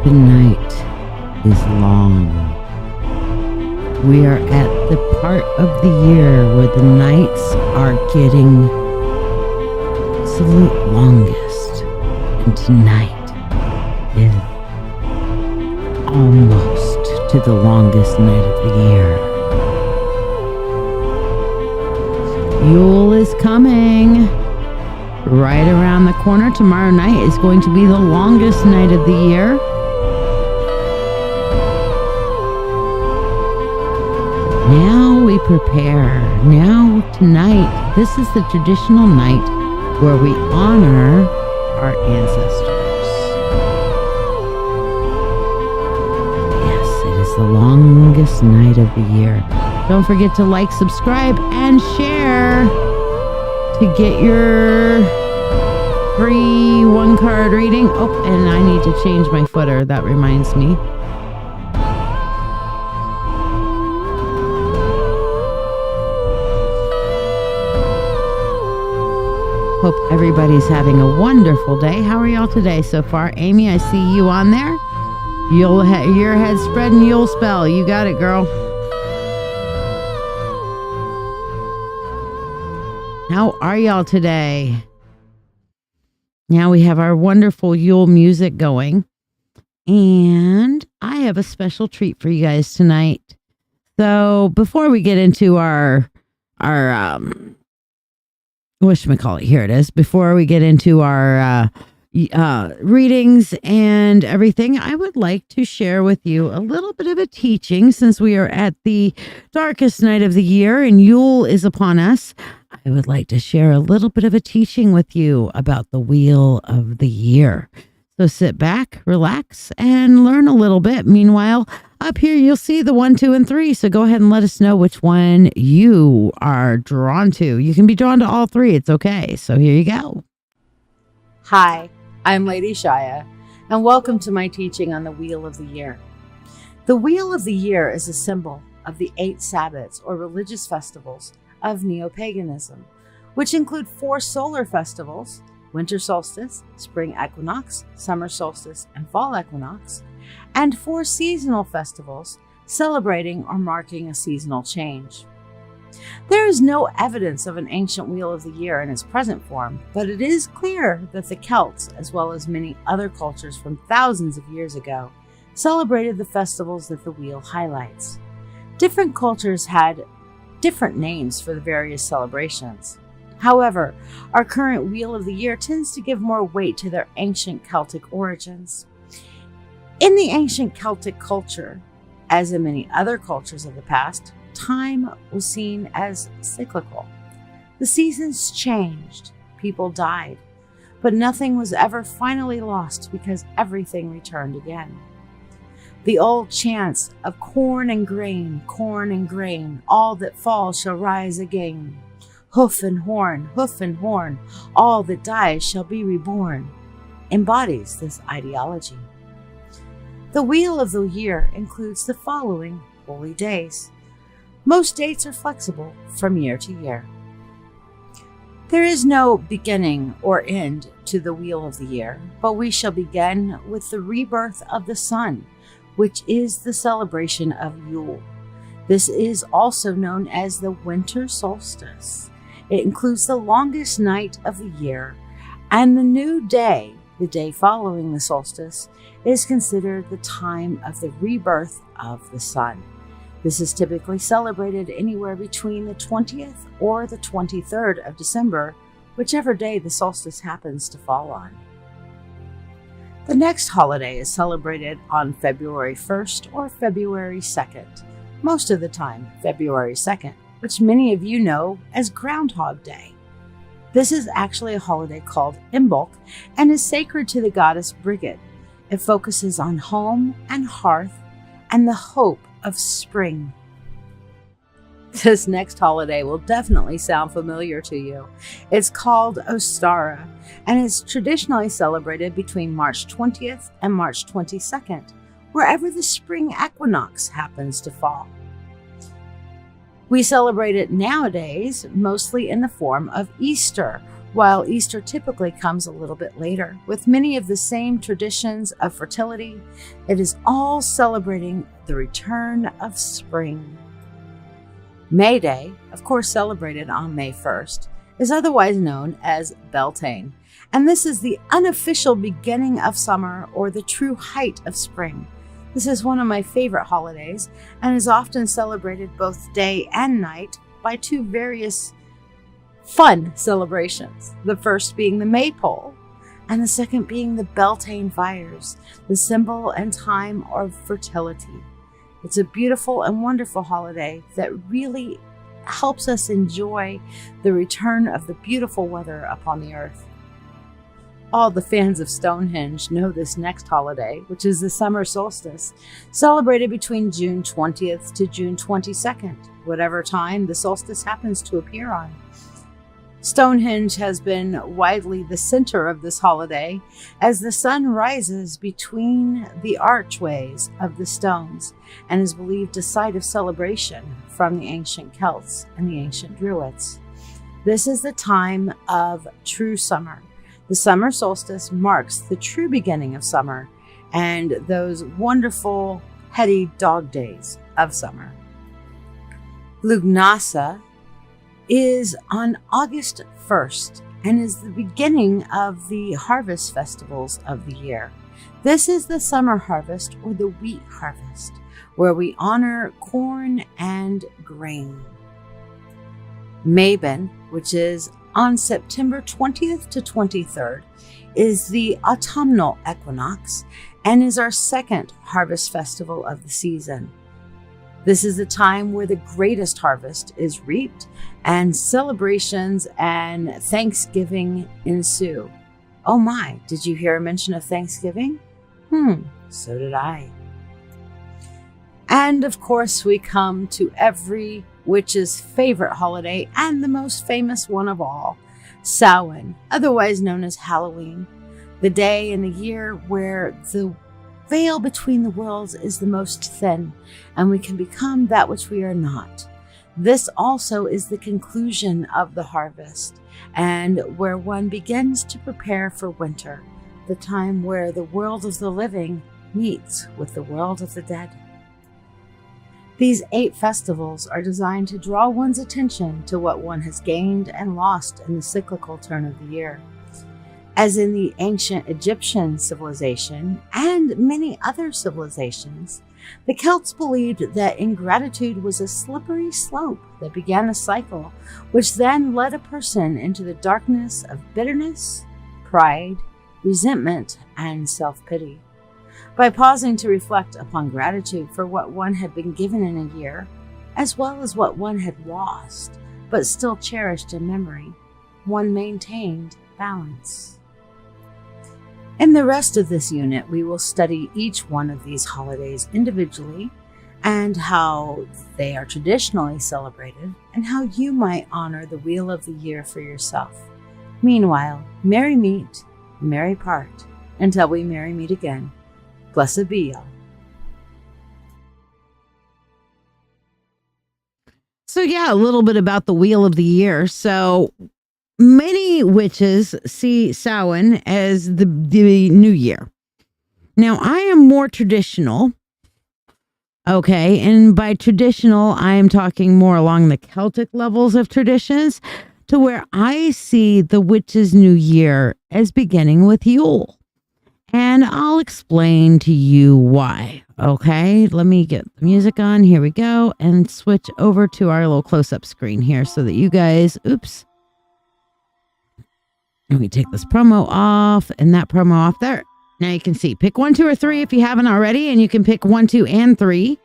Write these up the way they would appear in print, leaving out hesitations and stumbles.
The night is long. We are at the part of the year where the nights are getting absolute longest, and tonight is almost to the longest night of the year. Yule is coming right around the corner. Tomorrow night is going to be the longest night of the year. Now we prepare. Now tonight, this is the traditional night where we honor our ancestors. Yes, it is the longest night of the year. Don't forget to like, subscribe, and share to get your free one-card reading. Oh, and I need to change my footer. That reminds me. Hope everybody's having a wonderful day. How are y'all today so far? Amy, I see you on there. Your head spreading Yule spell. You got it, girl. How are y'all today? Now we have our wonderful Yule music going. And I have a special treat for you guys tonight. So before we get into our whatchamacallit, here it is. Before we get into our readings and everything, I would like to share with you a little bit of a teaching since we are at the darkest night of the year and Yule is upon us. I would like to share a little bit of a teaching with you about the Wheel of the Year. So sit back, relax, and learn a little bit. Meanwhile, up here you'll see the 1, 2, and 3. So go ahead and let us know which one you are drawn to. You can be drawn to all 3. It's okay. So here you go. Hi, I'm Lady Shaya, and welcome to my teaching on the Wheel of the Year. The Wheel of the Year is a symbol of the 8 Sabbats, or religious festivals, of neo-paganism, which include 4 solar festivals: winter solstice, spring equinox, summer solstice, and fall equinox, and 4 seasonal festivals celebrating or marking a seasonal change. There is no evidence of an ancient Wheel of the Year in its present form, but it is clear that the Celts, as well as many other cultures from thousands of years ago, celebrated the festivals that the wheel highlights. Different cultures had different names for the various celebrations. However, our current Wheel of the Year tends to give more weight to their ancient Celtic origins. In the ancient Celtic culture, as in many other cultures of the past, time was seen as cyclical. The seasons changed, people died, but nothing was ever finally lost because everything returned again. The old chants of corn and grain, all that falls shall rise again. Hoof and horn, all that dies shall be reborn, embodies this ideology. The Wheel of the Year includes the following holy days. Most dates are flexible from year to year. There is no beginning or end to the Wheel of the Year, but we shall begin with the rebirth of the sun, which is the celebration of Yule. This is also known as the winter solstice. It includes the longest night of the year, and the new day, the day following the solstice, is considered the time of the rebirth of the sun. This is typically celebrated anywhere between the 20th or the 23rd of December, whichever day the solstice happens to fall on. The next holiday is celebrated on February 1st or February 2nd, most of the time February 2nd, which many of you know as Groundhog Day. This is actually a holiday called Embark and is sacred to the goddess Brigid. It focuses on home and hearth and the hope of spring. This next holiday will definitely sound familiar to you. It's called Ostara, and is traditionally celebrated between March 20th and March 22nd, wherever the spring equinox happens to fall. We celebrate it nowadays mostly in the form of Easter, while Easter typically comes a little bit later. With many of the same traditions of fertility, it is all celebrating the return of spring. May Day, of course celebrated on May 1st, is otherwise known as Beltane, and this is the unofficial beginning of summer or the true height of spring. This is one of my favorite holidays and is often celebrated both day and night by two various fun celebrations. The first being the Maypole, and the second being the Beltane fires, the symbol and time of fertility. It's a beautiful and wonderful holiday that really helps us enjoy the return of the beautiful weather upon the earth. All the fans of Stonehenge know this next holiday, which is the summer solstice, celebrated between June 20th to June 22nd, whatever time the solstice happens to appear on. Stonehenge has been widely the center of this holiday as the sun rises between the archways of the stones and is believed a site of celebration from the ancient Celts and the ancient Druids. This is the time of true summer. The summer solstice marks the true beginning of summer and those wonderful, heady dog days of summer. Lugnasa is on August 1st and is the beginning of the harvest festivals of the year. This is the summer harvest or the wheat harvest, where we honor corn and grain. Mabon, which is on September 20th to 23rd, is the autumnal equinox and is our second harvest festival of the season. This is the time where the greatest harvest is reaped and celebrations and Thanksgiving ensue. Oh my, did you hear a mention of Thanksgiving? So did I. And of course, we come to every witch's favorite holiday and the most famous one of all, Samhain, otherwise known as Halloween, the day in the year where the veil between the worlds is the most thin, and we can become that which we are not. This also is the conclusion of the harvest, and where one begins to prepare for winter, the time where the world of the living meets with the world of the dead. These 8 festivals are designed to draw one's attention to what one has gained and lost in the cyclical turn of the year. As in the ancient Egyptian civilization and many other civilizations, the Celts believed that ingratitude was a slippery slope that began a cycle, which then led a person into the darkness of bitterness, pride, resentment, and self-pity. By pausing to reflect upon gratitude for what one had been given in a year, as well as what one had lost, but still cherished in memory, one maintained balance. In the rest of this unit, we will study each one of these holidays individually and how they are traditionally celebrated and how you might honor the wheel of the year for yourself. Meanwhile, merry meet, merry part, until we merry meet again. Blessed be y'all. So yeah, a little bit about the wheel of the year. So many witches see Samhain as the new year. Now, I am more traditional. Okay, and by traditional, I am talking more along the Celtic levels of traditions, to where I see the witches' new year as beginning with Yule. And I'll explain to you why. Okay, let me get the music on. Here we go. And switch over to our little close-up screen here so that you guys, oops. Let me take this promo off and that promo off there. Now you can see, pick 1, 2, or 3 if you haven't already, and you can pick 1, 2, and 3.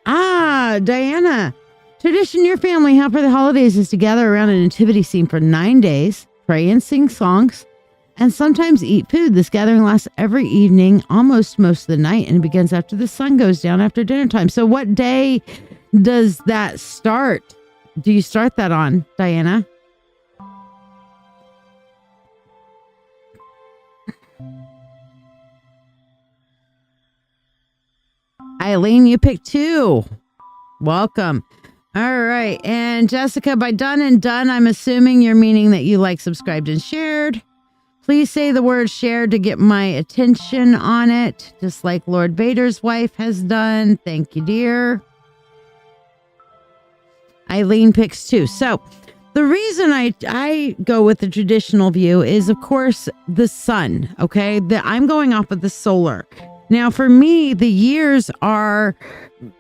Ah, Diana. Tradition in your family, how for the holidays is to gather around a nativity scene for 9 days, pray and sing songs, and sometimes eat food. This gathering lasts every evening, almost most of the night, and it begins after the sun goes down after dinner time. So what day does that start? Do you start that on, Diana? Eileen, you picked 2. Welcome. All right. And Jessica, by done and done, I'm assuming you're meaning that you like, subscribed, and shared. Please say the word shared to get my attention on it, just like Lord Vader's wife has done. Thank you, dear. Eileen picks 2. So the reason I go with the traditional view is, of course, the sun. Okay. I'm going off of the solar. Now, for me, the years are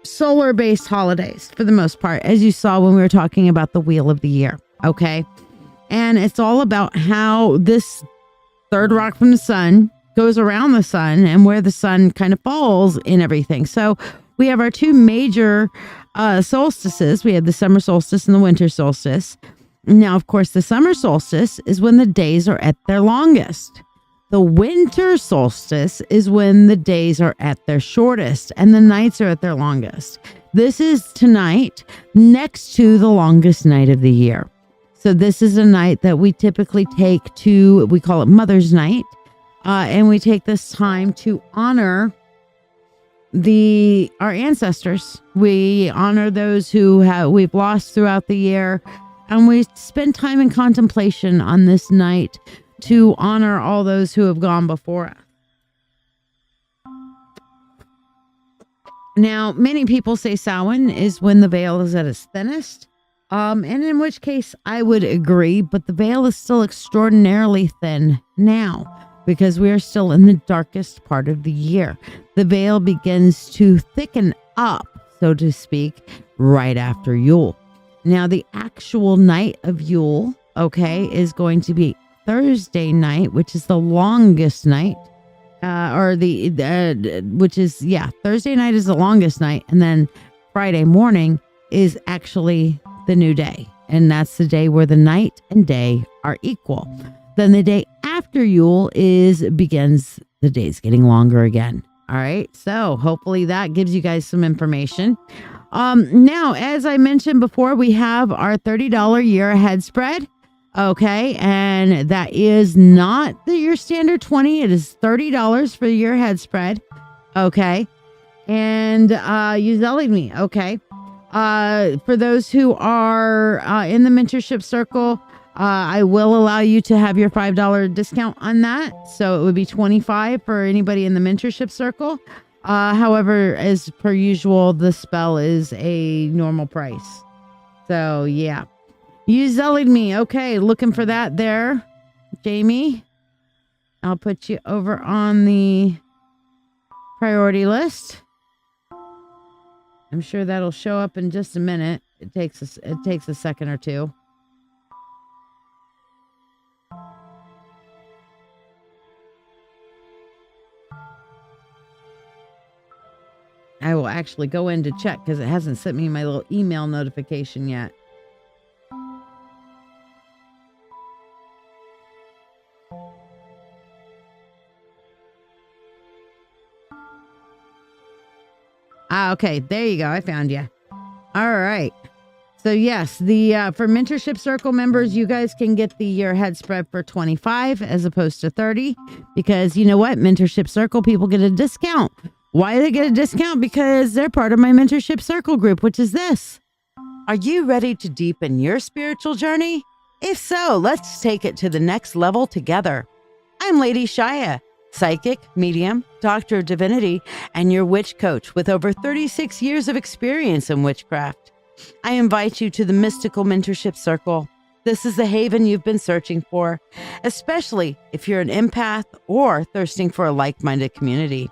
solar-based holidays for the most part, as you saw when we were talking about the Wheel of the Year. Okay. And it's all about how this third rock from the sun goes around the sun and where the sun kind of falls in everything. So we have our 2 major solstices. We have the summer solstice and the winter solstice. Now, of course, the summer solstice is when the days are at their longest. The winter solstice is when the days are at their shortest and the nights are at their longest. This is tonight next to the longest night of the year. So this is a night that we typically take to, we call it Mother's Night. And we take this time to honor our ancestors. We honor those who we've lost throughout the year. And we spend time in contemplation on this night to honor all those who have gone before us. Now, many people say Samhain is when the veil is at its thinnest. And in which case I would agree, but the veil is still extraordinarily thin now because we are still in the darkest part of the year. The veil begins to thicken up, so to speak, right after Yule. Now, the actual night of Yule, okay, is going to be Thursday night, which is the longest night, Thursday night is the longest night. And then Friday morning is actually the new day. And that's the day where the night and day are equal. Then the day after Yule begins the days getting longer again. All right. So hopefully that gives you guys some information. Now, as I mentioned before, we have our $30 year ahead spread. Okay. And that is not your standard 20. It is $30 for the year ahead spread. Okay. And you zellied me. Okay. For those who are in the mentorship circle, I will allow you to have your $5 discount on that. So it would be $25 for anybody in the mentorship circle. However, as per usual, the spell is a normal price. So yeah, you zellied me. Okay, looking for that there, Jamie. I'll put you over on the priority list. I'm sure that'll show up in just a minute. It takes a second or two. I will actually go in to check because it hasn't sent me my little email notification yet. Okay, there you go. I found you. All right. So yes, for mentorship circle members, you guys can get the year ahead spread for $25 as opposed to $30 because you know what? Mentorship circle people get a discount. Why do they get a discount? Because they're part of my mentorship circle group, which is this. Are you ready to deepen your spiritual journey? If so, let's take it to the next level together. I'm Lady Shia, psychic, medium, doctor of divinity, and your witch coach with over 36 years of experience in witchcraft. I invite you to the Mystical Mentorship Circle. This is the haven you've been searching for, especially if you're an empath or thirsting for a like-minded community.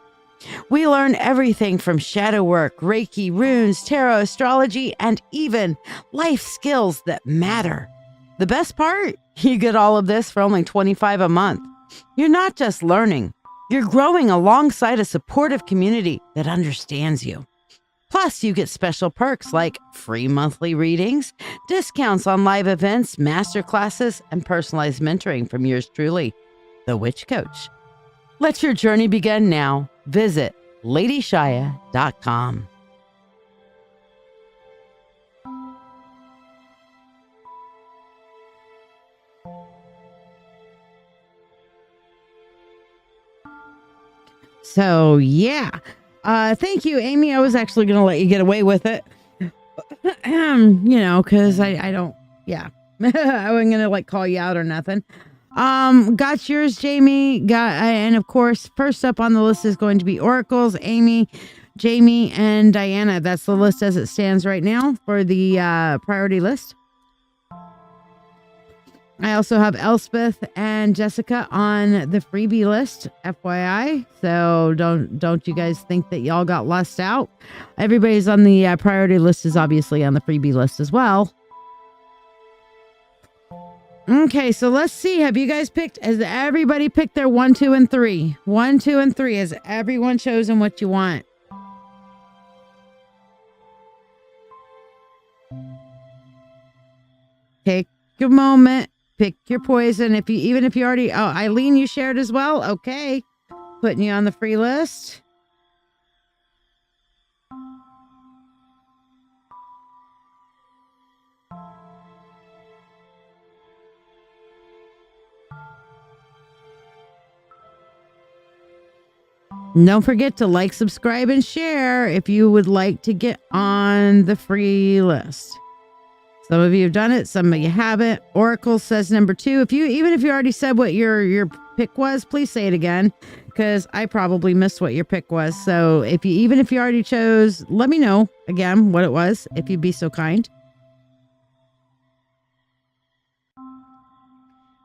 We learn everything from shadow work, Reiki, runes, tarot, astrology, and even life skills that matter. The best part? You get all of this for only $25 a month. You're not just learning, you're growing alongside a supportive community that understands you. Plus, you get special perks like free monthly readings, discounts on live events, masterclasses, and personalized mentoring from yours truly, the Witch Coach. Let your journey begin now. Visit ladyshia.com. So, yeah. Thank you, Amy. I was actually going to let you get away with it. You know, because I don't, yeah. I wasn't going to like call you out or nothing. Got yours, Jamie. And of course, first up on the list is going to be Oracles, Amy, Jamie, and Diana. That's the list as it stands right now for the priority list. I also have Elspeth and Jessica on the freebie list, FYI. So don't you guys think that y'all got lost out. Everybody's on the priority list is obviously on the freebie list as well. Okay, so let's see. Have you guys has everybody picked their 1, 2, and 3? 1, 2, and 3. Has everyone chosen what you want? Take a moment. Pick your poison. Even if you already, Eileen, you shared as well. Okay. Putting you on the free list. Don't forget to like, subscribe, and share if you would like to get on the free list. Some of you have done it, some of you haven't. Oracle says number 2. Even if you already said what your pick was, please say it again, because I probably missed what your pick was. So even if you already chose, let me know again what it was, if you'd be so kind.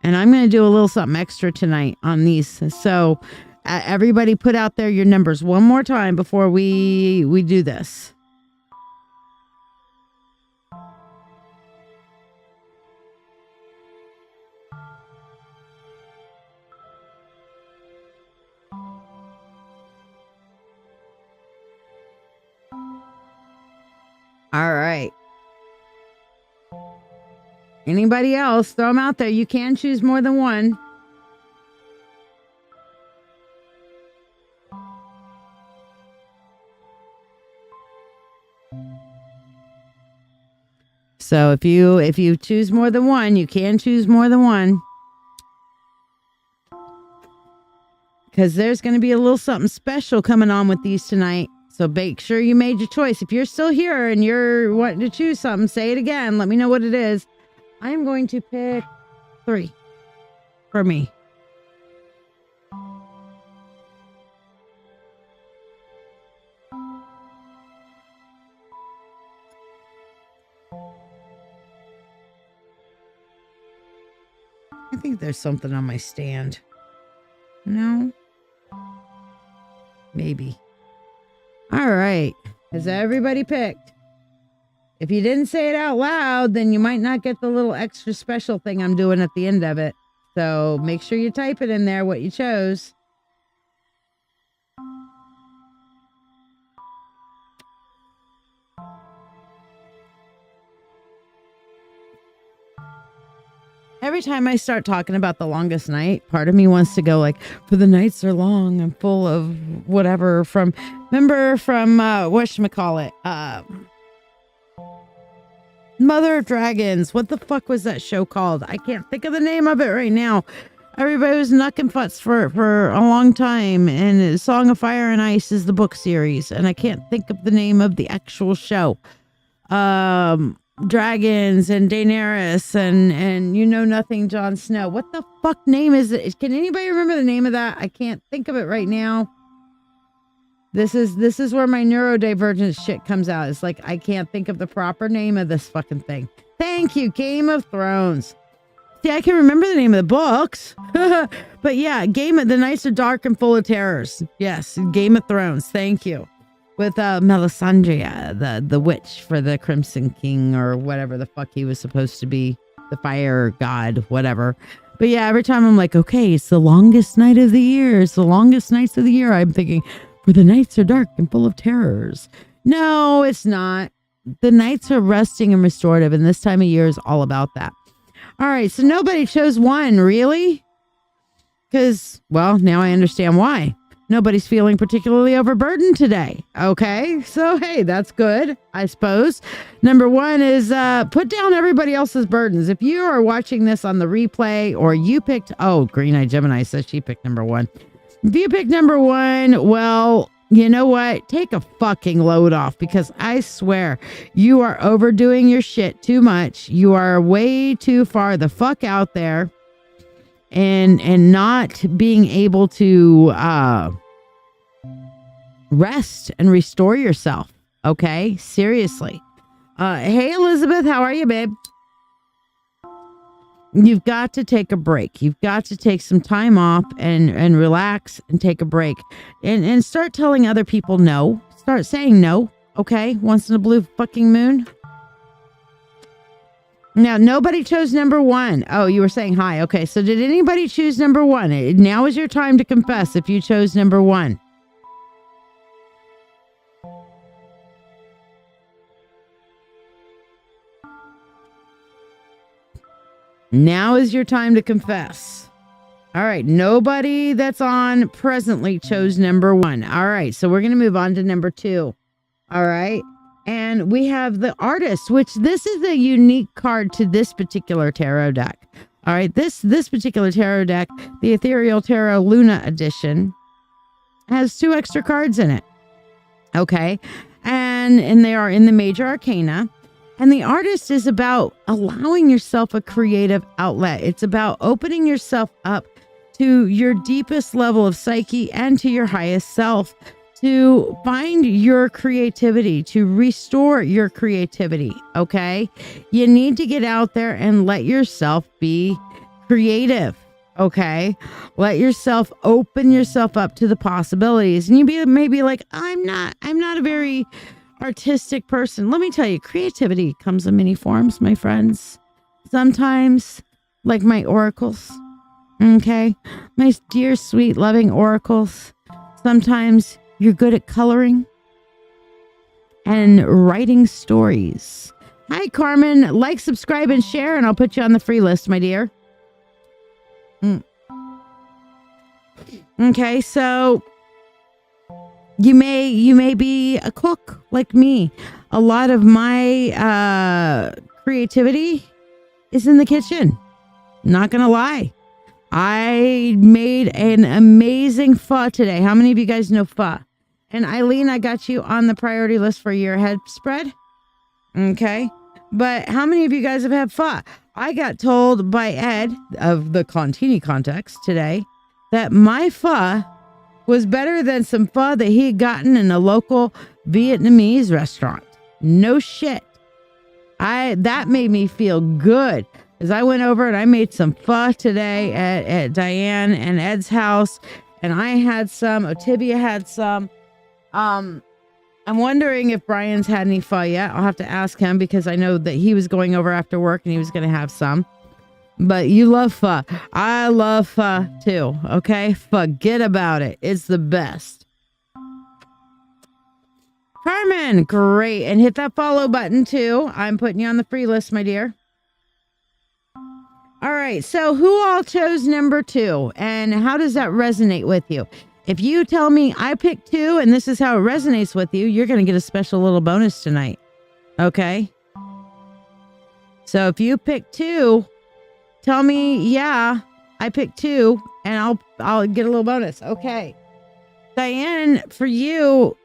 And I'm going to do a little something extra tonight on these. So everybody put out there your numbers one more time before we do this. All right. Anybody else? Throw them out there. You can choose more than one. So if you choose more than one, you can choose more than one. Because there's going to be a little something special coming on with these tonight. So make sure you made your choice. If you're still here and you're wanting to choose something, say it again. Let me know what it is. I'm going to pick 3 for me. I think there's something on my stand. No? Maybe. All right. Has everybody picked? If you didn't say it out loud, then you might not get the little extra special thing I'm doing at the end of it. So make sure you type it in there what you chose. Every time I start talking about the longest night, part of me wants to go like, for the nights are long and full of whatever remember from whatchamacallit, Mother of Dragons. What the fuck was that show called? I can't think of the name of it right now. Everybody was knucking futz for a long time, and Song of Fire and Ice is the book series, and I can't think of the name of the actual show. Dragons and Daenerys and you know nothing, Jon Snow. What the fuck name is it? Can anybody remember the name of that? I can't think of it right now. This is where my neurodivergent shit comes out. It's like I can't think of the proper name of this fucking thing. Thank you, Game of Thrones. See, I can remember the name of the books. But yeah, the nights are dark and full of terrors. Yes, Game of Thrones. Thank you. With Melisandre, the witch for the Crimson King or whatever the fuck he was supposed to be. The fire god, whatever. But yeah, every time I'm like, okay, it's the longest night of the year. It's the longest nights of the year. I'm thinking, for the nights are dark and full of terrors. No, it's not. The nights are resting and restorative, and this time of year is all about that. All right, so nobody chose 1, really? Because, well, now I understand why. Nobody's feeling particularly overburdened today. Okay, so hey, that's good, I suppose. Number 1 is put down everybody else's burdens. If you are watching this on the replay or you picked, Green Eye Gemini says she picked number 1. If you picked number 1, well, you know what? Take a fucking load off, because I swear you are overdoing your shit too much. You are way too far the fuck out there, and not being able to rest and restore yourself. Okay? Seriously. Hey, Elizabeth, how are you, babe? You've got to take a break. You've got to take some time off and relax and take a break and start telling other people no. Start saying no. Okay. Once in a blue fucking moon. Now, nobody chose number 1. Oh, you were saying hi. Okay. So did anybody choose number 1? Now is your time to confess if you chose number 1. Now is your time to confess. All right. Nobody that's on presently chose number 1. All right. So we're going to move on to number 2. All right. And we have the Artist, which this is a unique card to this particular tarot deck. All right. This particular tarot deck, the Ethereal Tarot Luna Edition, has 2 extra cards in it. Okay. And they are in the Major Arcana. And the Artist is about allowing yourself a creative outlet. It's about opening yourself up to your deepest level of psyche and to your highest self, to find your creativity, to restore your creativity. Okay. You need to get out there and let yourself be creative. Okay. Let yourself open yourself up to the possibilities. And you may be like, I'm not a very artistic person. Let me tell you, creativity comes in many forms, my friends. Sometimes, like my oracles, okay? My dear, sweet, loving oracles. Sometimes you're good at coloring and writing stories. Hi, Carmen. Like, subscribe, and share, and I'll put you on the free list, my dear. Okay, so you may be a cook like me. A lot of my creativity is in the kitchen. Not gonna lie. I made an amazing pho today. How many of you guys know pho? And Eileen, I got you on the priority list for your head spread. Okay. But how many of you guys have had pho? I got told by Ed of the Contini context today that my pho was better than some pho that he had gotten in a local Vietnamese restaurant. No shit. That made me feel good, as I went over and I made some pho today at Diane and Ed's house, and I had some. Otibia had some. I'm wondering if Brian's had any pho yet. I'll have to ask him, because I know that he was going over after work and he was going to have some. But you love pho. I love pho too. Okay? Forget about it. It's the best. Carmen, great. And hit that follow button too. I'm putting you on the free list, my dear. All right. So who all chose number 2? And how does that resonate with you? If you tell me I picked 2 and this is how it resonates with you, you're going to get a special little bonus tonight. Okay? So if you pick 2... tell me, yeah, I picked 2, and I'll get a little bonus. Okay. Diane, for you,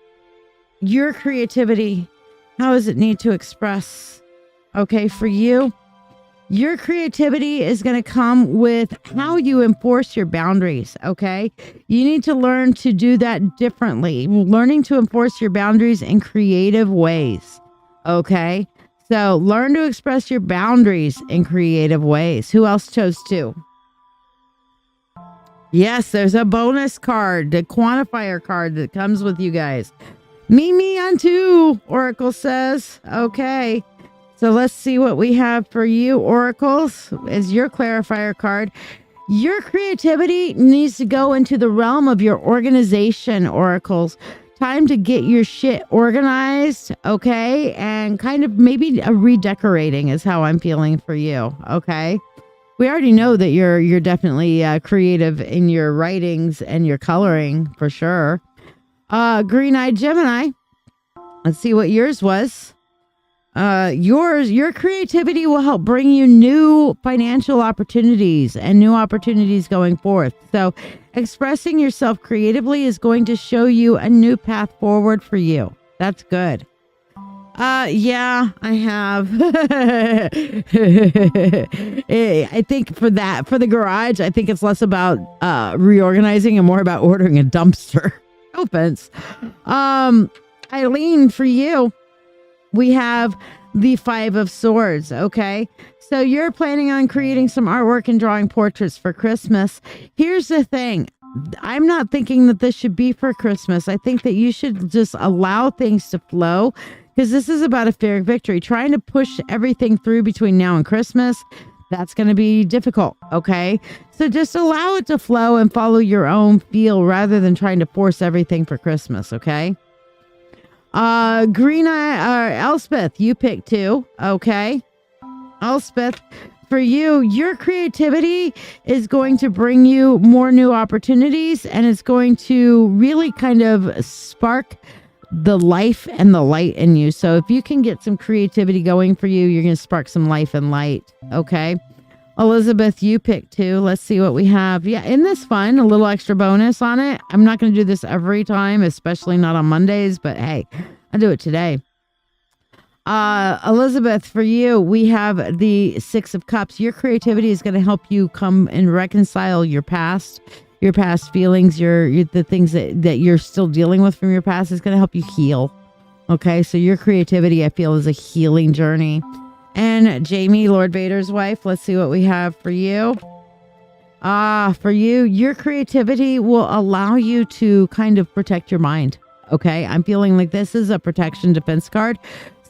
your creativity, how does it need to express? Okay, for you, your creativity is going to come with how you enforce your boundaries, okay? You need to learn to do that differently. Learning to enforce your boundaries in creative ways, okay? So learn to express your boundaries in creative ways. Who else chose 2? Yes, there's a bonus card, the quantifier card that comes with you guys. Me on 2, Oracle says. Okay. So let's see what we have for you, Oracles, as your clarifier card. Your creativity needs to go into the realm of your organization, Oracles. Time to get your shit organized, okay? And kind of maybe a redecorating is how I'm feeling for you, okay? We already know that you're definitely creative in your writings and your coloring, for sure. Green-eyed Gemini. Let's see what yours was. Your creativity will help bring you new financial opportunities and new opportunities going forth. So expressing yourself creatively is going to show you a new path forward for you. That's good. Yeah, I have. I think for the garage, I think it's less about reorganizing and more about ordering a dumpster. No offense. Eileen, for you, we have the 5 of Swords, okay? So you're planning on creating some artwork and drawing portraits for Christmas. Here's the thing. I'm not thinking that this should be for Christmas. I think that you should just allow things to flow, because this is about a fair victory. Trying to push everything through between now and Christmas, that's going to be difficult, okay? So just allow it to flow and follow your own feel rather than trying to force everything for Christmas, okay? Elspeth, you picked 2, okay? Elspeth, for you, your creativity is going to bring you more new opportunities, and it's going to really kind of spark the life and the light in you. So if you can get some creativity going for you, you're going to spark some life and light, okay? Elizabeth, you picked 2. Let's see what we have. Yeah, isn't this fun? A little extra bonus on it. I'm not going to do this every time, especially not on Mondays, but hey, I'll do it today. Elizabeth, for you, we have the 6 of Cups. Your creativity is going to help you come and reconcile your past feelings, the things that you're still dealing with from your past is going to help you heal. Okay, so your creativity, I feel, is a healing journey. And Jamie, Lord Vader's wife, let's see what we have for you. For you, your creativity will allow you to kind of protect your mind. Okay, I'm feeling like this is a protection defense card.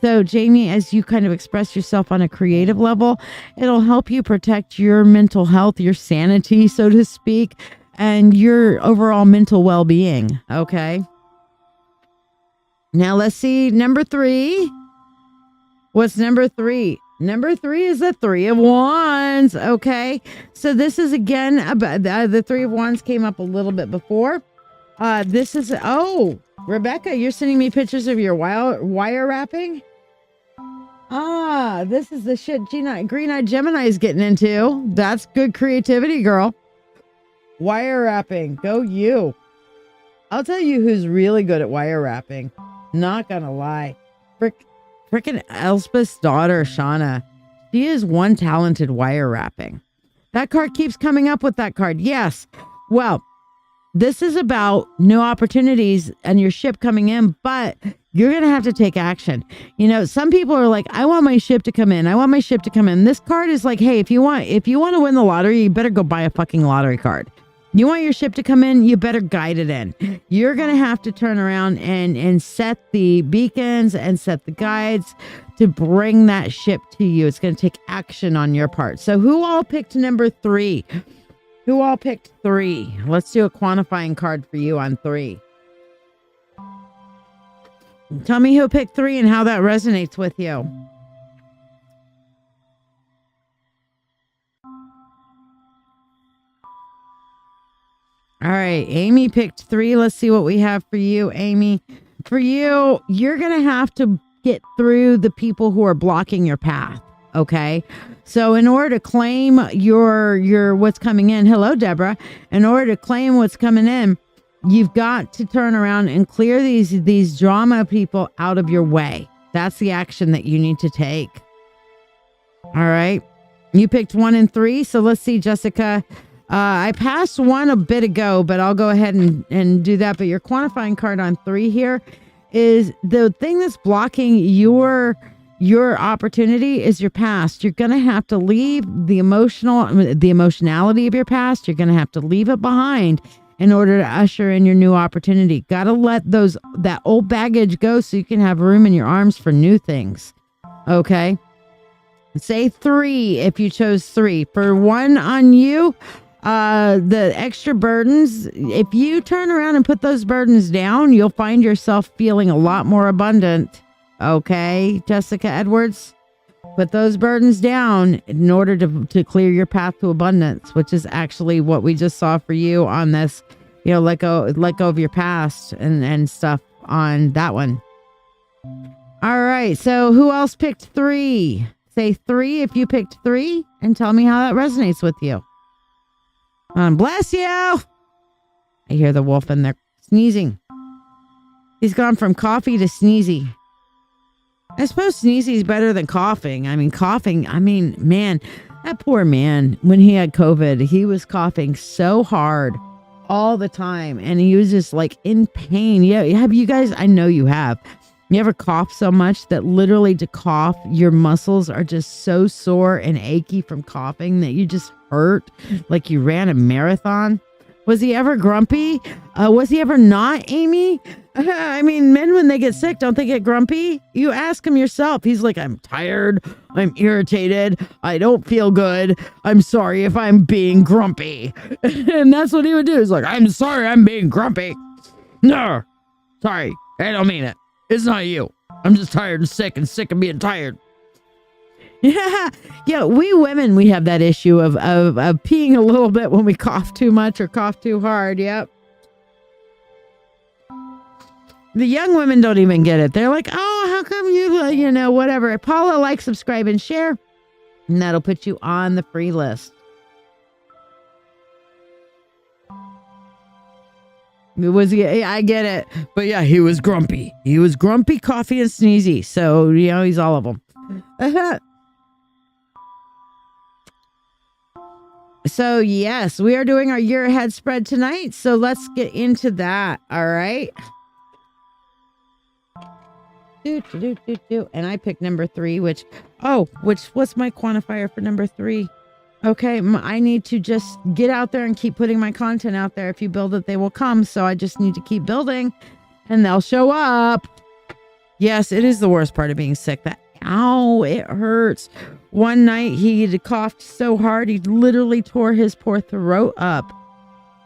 So Jamie, as you kind of express yourself on a creative level, it'll help you protect your mental health, your sanity, so to speak, and your overall mental well-being. Okay. Now let's see number 3. What's number 3? Number 3 is the 3 of Wands. Okay. So this is again about the 3 of Wands came up a little bit before. This is, Rebecca, you're sending me pictures of your wire wrapping. This is the shit Green-Eyed Gemini is getting into. That's good creativity, girl. Wire wrapping. Go you. I'll tell you who's really good at wire wrapping. Not gonna lie. Frickin' Elspeth's daughter, Shauna. She is one talented wire wrapping. That card keeps coming up with that card. Yes. Well, this is about new opportunities and your ship coming in, but you're going to have to take action. You know, some people are like, I want my ship to come in. I want my ship to come in. This card is like, hey, if you want to win the lottery, you better go buy a fucking lottery card. You want your ship to come in, you better guide it in. You're going to have to turn around and set the beacons and set the guides to bring that ship to you. It's going to take action on your part. So who all picked number 3? Who all picked 3? Let's do a quantifying card for you on 3. Tell me who picked 3 and how that resonates with you. All right, Amy picked 3. Let's see what we have for you, Amy. For you, you're going to have to get through the people who are blocking your path, okay? So in order to claim your what's coming in, hello, Deborah. In order to claim what's coming in, you've got to turn around and clear these drama people out of your way. That's the action that you need to take. All right. You picked 1 and 3. So let's see, Jessica. I passed 1 a bit ago, but I'll go ahead and do that. But your quantifying card on 3 here is the thing that's blocking your opportunity is your past. You're going to have to leave the emotionality of your past. You're going to have to leave it behind in order to usher in your new opportunity. Got to let that old baggage go so you can have room in your arms for new things. Okay. Say 3 if you chose 3. For 1 on you, the extra burdens, if you turn around and put those burdens down, you'll find yourself feeling a lot more abundant. Okay, Jessica Edwards, put those burdens down in order to clear your path to abundance, which is actually what we just saw for you on this, let go of your past and stuff on that one. All right. So who else picked 3? Say 3 if you picked 3 and tell me how that resonates with you. Bless you. I hear the wolf in there sneezing. He's gone from coffee to sneezy. I suppose sneezy is better than coughing. Man, that poor man, when he had COVID, he was coughing so hard all the time. And he was just like in pain. Yeah. Have you guys, I know you have. You ever cough so much that literally to cough, your muscles are just so sore and achy from coughing that you just hurt like you ran a marathon? Was he ever grumpy? Was he ever not, Amy? Men, when they get sick, don't they get grumpy? You ask him yourself. He's like, I'm tired. I'm irritated. I don't feel good. I'm sorry if I'm being grumpy. And that's what he would do. He's like, I'm sorry I'm being grumpy. No, sorry. I don't mean it. It's not you. I'm just tired and sick of being tired. Yeah, we women, we have that issue of peeing a little bit when we cough too much or cough too hard. Yep. The young women don't even get it. They're like, oh, how come you, whatever. Paula, like, subscribe, and share. And that'll put you on the free list. I get it. But yeah, he was grumpy. He was grumpy, coffee, and sneezy. So, he's all of them. So, yes, we are doing our year ahead spread tonight. So let's get into that. All right. And I picked number 3, what's my quantifier for number 3? Okay, I need to just get out there and keep putting my content out there. If you build it, they will come. So I just need to keep building and they'll show up. Yes, it is the worst part of being sick. Ow, it hurts. One night he coughed so hard, he literally tore his poor throat up.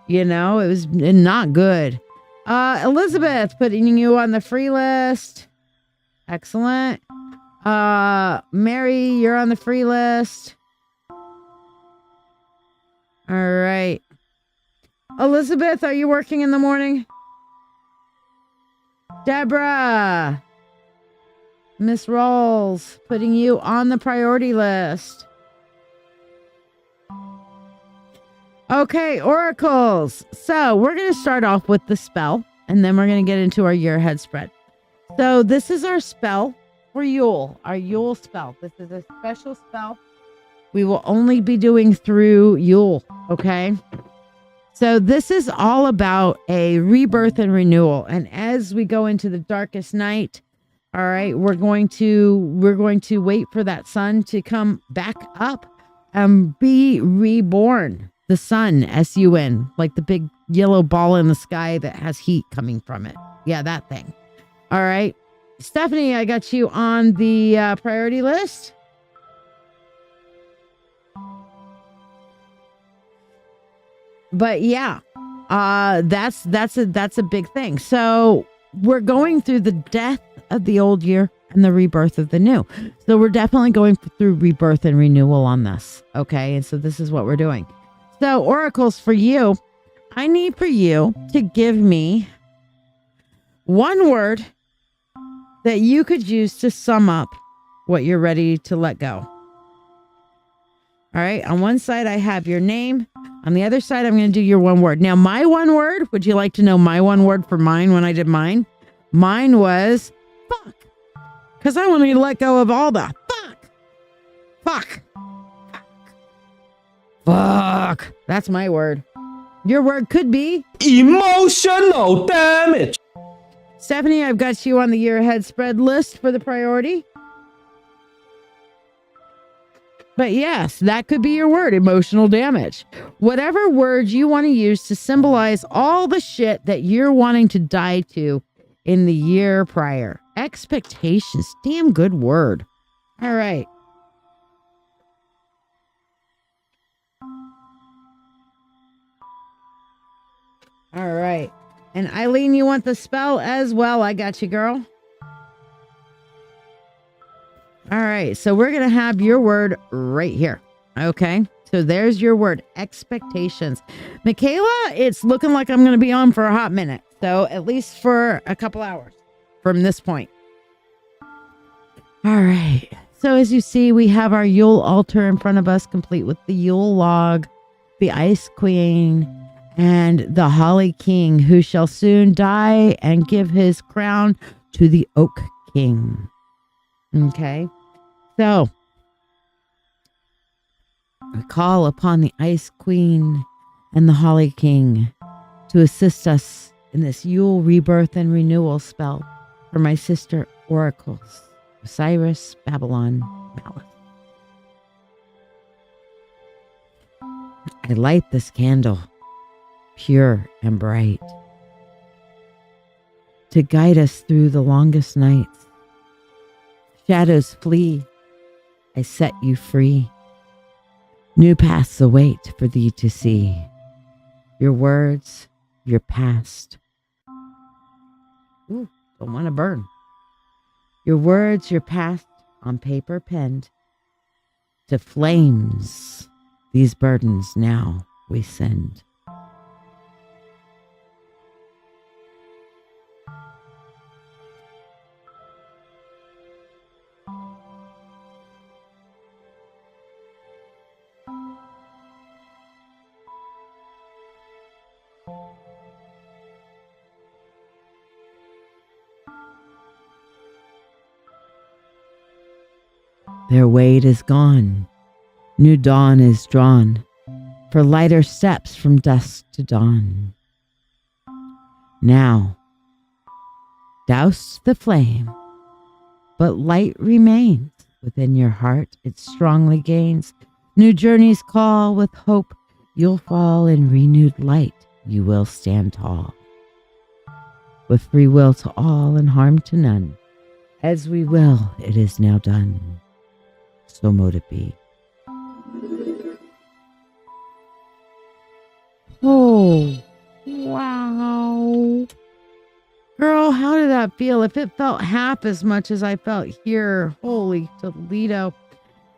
It was not good. Elizabeth, putting you on the free list. Excellent. Mary, you're on the free list. All right. Elizabeth, are you working in the morning? Deborah. Miss Rawls, putting you on the priority list. Okay, oracles. So we're going to start off with the spell, and then we're going to get into our year ahead spread. So this is our spell for Yule, our Yule spell. This is a special spell we will only be doing through Yule, okay? So this is all about a rebirth and renewal. And as we go into the darkest night, all right, we're going to wait for that sun to come back up and be reborn. The sun, S-U-N, like the big yellow ball in the sky that has heat coming from it. Yeah, that thing. All right. Stephanie, I got you on the priority list. But yeah, that's a big thing. So we're going through the death of the old year and the rebirth of the new. So we're definitely going through rebirth and renewal on this. Okay. And so this is what we're doing. So oracles for you, I need for you to give me one word that you could use to sum up what you're ready to let go. All right. On one side, I have your name. On the other side, I'm going to do your one word. Now, my one word, would you like to know my one word for mine when I did mine? Mine was fuck. Because I wanted to let go of all the fuck. Fuck. That's my word. Your word could be emotional damage. Stephanie, I've got you on the year ahead spread list for the priority. But yes, that could be your word, emotional damage. Whatever word you want to use to symbolize all the shit that you're wanting to die to in the year prior. Expectations, damn good word. All right. All right. And Eileen, you want the spell as well? I got you, girl. All right, so we're going to have your word right here. Okay, so there's your word, expectations. Michaela, it's looking like I'm going to be on for a hot minute. So at least for a couple hours from this point. All right. So as you see, we have our Yule altar in front of us, complete with the Yule log, the Ice Queen, and the Holly King, who shall soon die and give his crown to the Oak King. Okay. So we call upon the Ice Queen and the Holly King to assist us in this Yule Rebirth and Renewal spell for my sister oracles, Osiris, Babylon, Malice. I light this candle, pure and bright, to guide us through the longest nights. Shadows flee, I set you free. New paths await for thee to see. Your words, your past. Ooh, don't want to burn. Your words, your past, on paper penned. To flames, these burdens now we send. Their weight is gone, new dawn is drawn, for lighter steps from dusk to dawn. Now, douse the flame, but light remains within your heart, it strongly gains. New journeys call with hope, you'll fall in renewed light, you will stand tall. With free will to all and harm to none, as we will, it is now done. So mote it be. Oh, wow. Girl, how did that feel? If it felt half as much as I felt here, holy Toledo.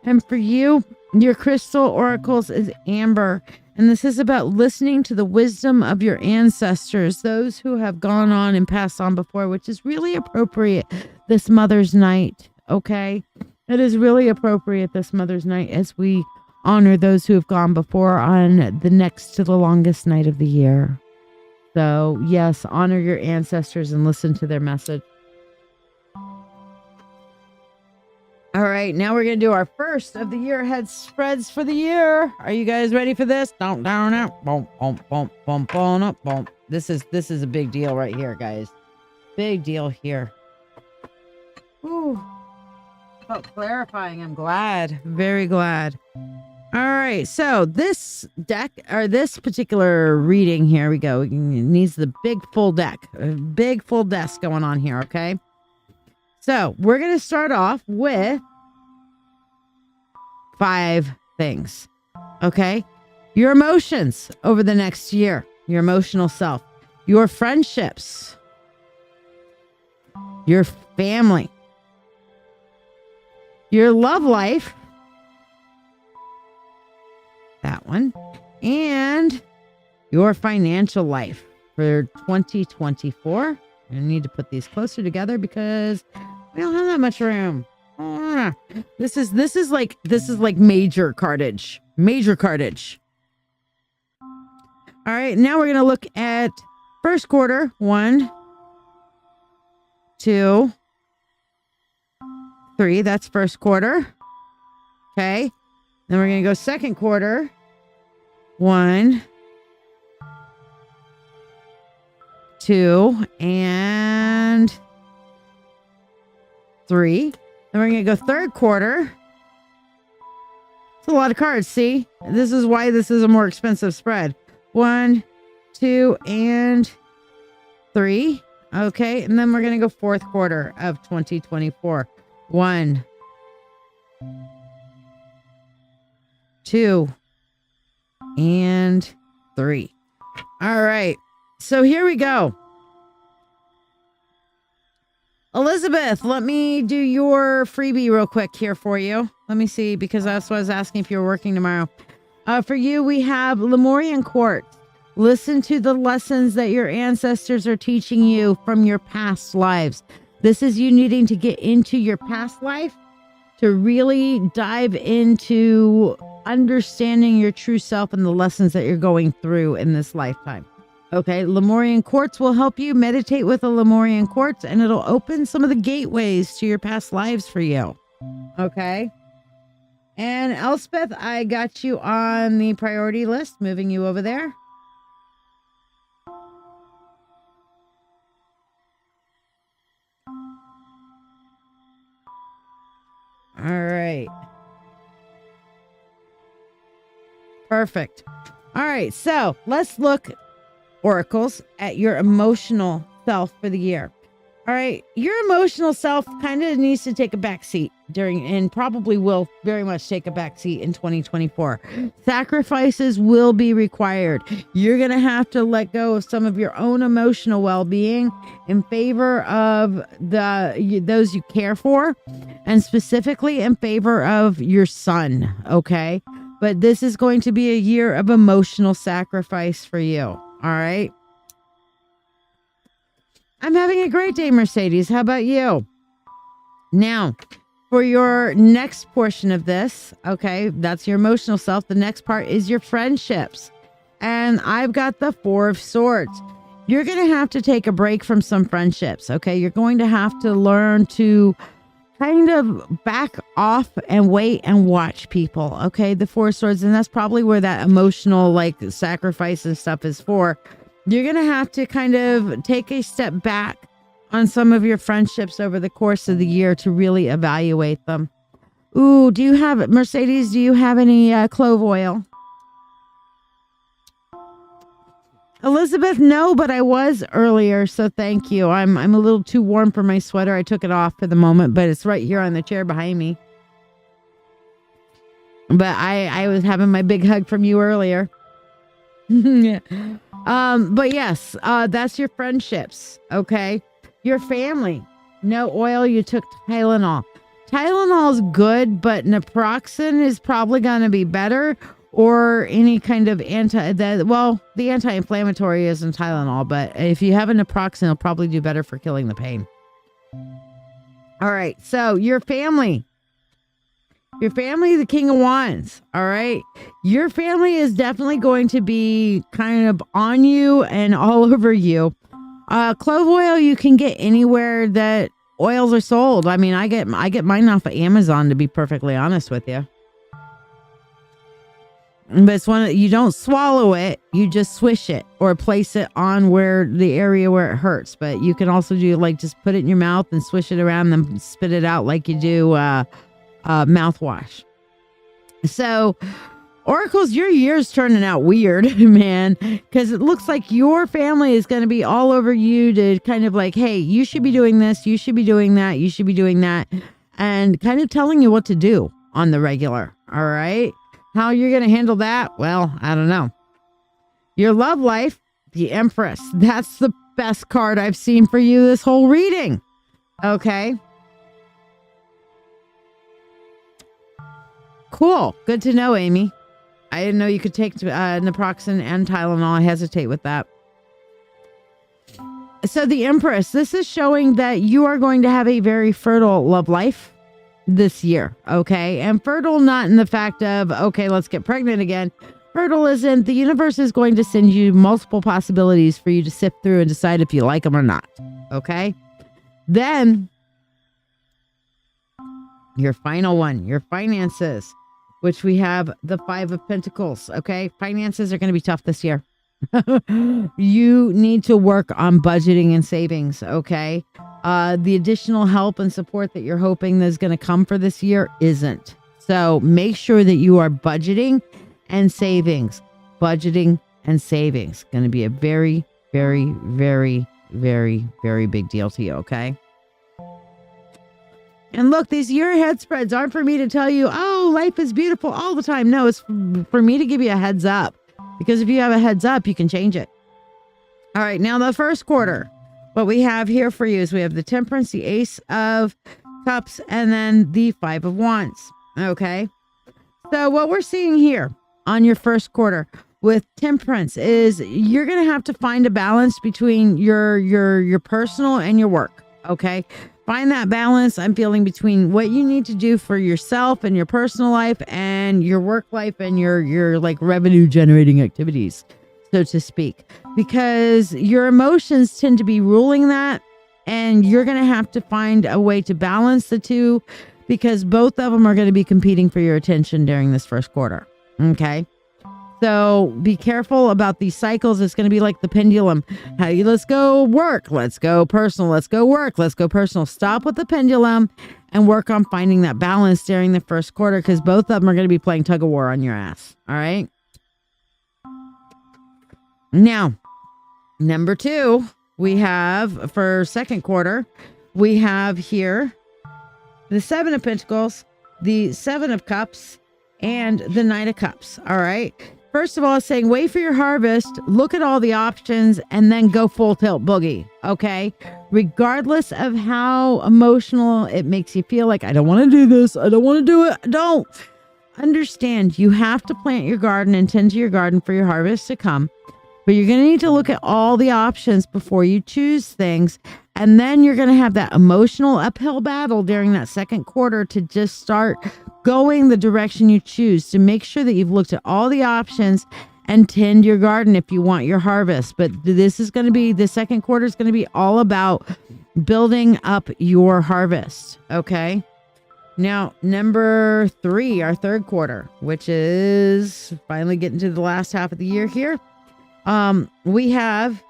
And for you, your crystal oracles is amber. And this is about listening to the wisdom of your ancestors, those who have gone on and passed on before, which is really appropriate this Mother's Night, okay? It is really appropriate this Mother's Night as we honor those who have gone before on the next to the longest night of the year. So, yes, honor your ancestors and listen to their message. All right, now we're going to do our first of the year ahead spreads for the year. Are you guys ready for this? Don't down out. Boom, boom, boom, boom, boom, up, boom. This is a big deal right here, guys. Big deal here. Ooh. Oh, clarifying. I'm glad. Very glad. All right. So this deck, or this particular reading, here we go. It needs the big full deck. A big full desk going on here, okay? So we're going to start off with 5 things, okay? Your emotions over the next year, your emotional self, your friendships, your family, your love life, that one, and your financial life for 2024. I need to put these closer together because we don't have that much room. This is like major cartage. Major cartage. All right, now we're going to look at first quarter. 1, 2, 3. That's first quarter. Okay. Then we're going to go second quarter. 1, 2, and 3. Then we're going to go third quarter. It's a lot of cards, see? This is why this is a more expensive spread. 1, 2, and 3. Okay, and then we're going to go fourth quarter of 2024. 1, 2, and 3. All right, so here we go. Elizabeth, let me do your freebie real quick here for you. Let me see, because that's what I was asking if you were working tomorrow. For you, we have Lemurian Quartz. Listen to the lessons that your ancestors are teaching you from your past lives. This is you needing to get into your past life to really dive into understanding your true self and the lessons that you're going through in this lifetime. Okay, Lemurian Quartz will help you meditate with a Lemurian Quartz, and it'll open some of the gateways to your past lives for you. Okay. And Elspeth, I got you on the priority list, moving you over there. All right. Perfect. All right. So let's look, oracles, at your emotional self for the year. All right. Your emotional self kind of needs to take a back seat and probably will very much take a back seat in 2024. Sacrifices will be required. You're going to have to let go of some of your own emotional well-being in favor of those you care for, and specifically in favor of your son. Okay. But this is going to be a year of emotional sacrifice for you. All right. I'm having a great day, Mercedes. How about you? Now, for your next portion of this, okay, that's your emotional self. The next part is your friendships. And I've got the Four of Swords. You're going to have to take a break from some friendships, okay? You're going to have to learn to kind of back off and wait and watch people, okay? The Four of Swords, and that's probably where that emotional, like, sacrifice and stuff is for. You're going to have to kind of take a step back on some of your friendships over the course of the year to really evaluate them. Ooh, Mercedes, do you have any clove oil? Elizabeth, no, but I was earlier, so thank you. I'm a little too warm for my sweater. I took it off for the moment, but it's right here on the chair behind me. But I was having my big hug from you earlier. But yes, that's your friendships, okay? Your family. No oil, you took Tylenol. Tylenol's good, but naproxen is probably going to be better, or any kind of the anti-inflammatory isn't Tylenol, but if you have a naproxen, it'll probably do better for killing the pain. All right, so your family. Your family, the King of Wands, all right? Your family is definitely going to be kind of on you and all over you. Clove oil you can get anywhere that oils are sold. I mean, I get mine off of Amazon, to be perfectly honest with you. But it's you don't swallow it, you just swish it or place it on the area where it hurts. But you can also do just put it in your mouth and swish it around, then spit it out like you do mouthwash. So, oracles, your year's turning out weird, man, because it looks like your family is going to be all over you to kind of hey, you should be doing this, you should be doing that, you should be doing that, and kind of telling you what to do on the regular. All right. How you're going to handle that? Well, I don't know. Your love life, the Empress. That's the best card I've seen for you this whole reading. Okay. Cool. Good to know, Amy. I didn't know you could take naproxen and Tylenol. I hesitate with that. So the Empress, this is showing that you are going to have a very fertile love life this year, okay? And fertile not in the fact of, okay, let's get pregnant again. Fertile isn't, the universe is going to send you multiple possibilities for you to sift through and decide if you like them or not, okay? Then, your final one, your finances, which we have the Five of Pentacles, okay? Finances are going to be tough this year. You need to work on budgeting and savings, okay? The additional help and support that you're hoping is going to come for this year isn't. So make sure that you are budgeting and savings. Budgeting and savings. Going to be a very, very, very, very, very big deal to you, okay? And look, these year ahead spreads aren't for me to tell you, oh, life is beautiful all the time. No, it's for me to give you a heads up. Because if you have a heads up, you can change it. All right, now the first quarter. What we have here for you is we have the Temperance, the Ace of Cups, and then the Five of Wands. Okay. So what we're seeing here on your first quarter with Temperance is you're going to have to find a balance between your personal and your work. Okay. Find that balance. I'm feeling between what you need to do for yourself and your personal life and your work life and your like revenue generating activities, so to speak, because your emotions tend to be ruling that. And you're going to have to find a way to balance the two, because both of them are going to be competing for your attention during this first quarter. Okay. So be careful about these cycles. It's going to be like the pendulum. Hey, let's go work. Let's go personal. Let's go work. Let's go personal. Stop with the pendulum and work on finding that balance during the first quarter, because both of them are going to be playing tug of war on your ass. All right. Now, number 2, we have for second quarter, we have here the 7 of Pentacles, the 7 of Cups, and the Knight of Cups. All right. First of all, it's saying wait for your harvest, look at all the options, and then go full tilt boogie. Okay. Regardless of how emotional it makes you feel, like, I don't want to do this. I don't want to do it. Don't. Understand, you have to plant your garden and tend to your garden for your harvest to come. But you're going to need to look at all the options before you choose things. And then you're going to have that emotional uphill battle during that second quarter to just start going the direction you choose, to make sure that you've looked at all the options and tend your garden if you want your harvest. But this is going to be, the second quarter is going to be all about building up your harvest. Okay. Now, number 3, our third quarter, which is finally getting to the last half of the year here. We have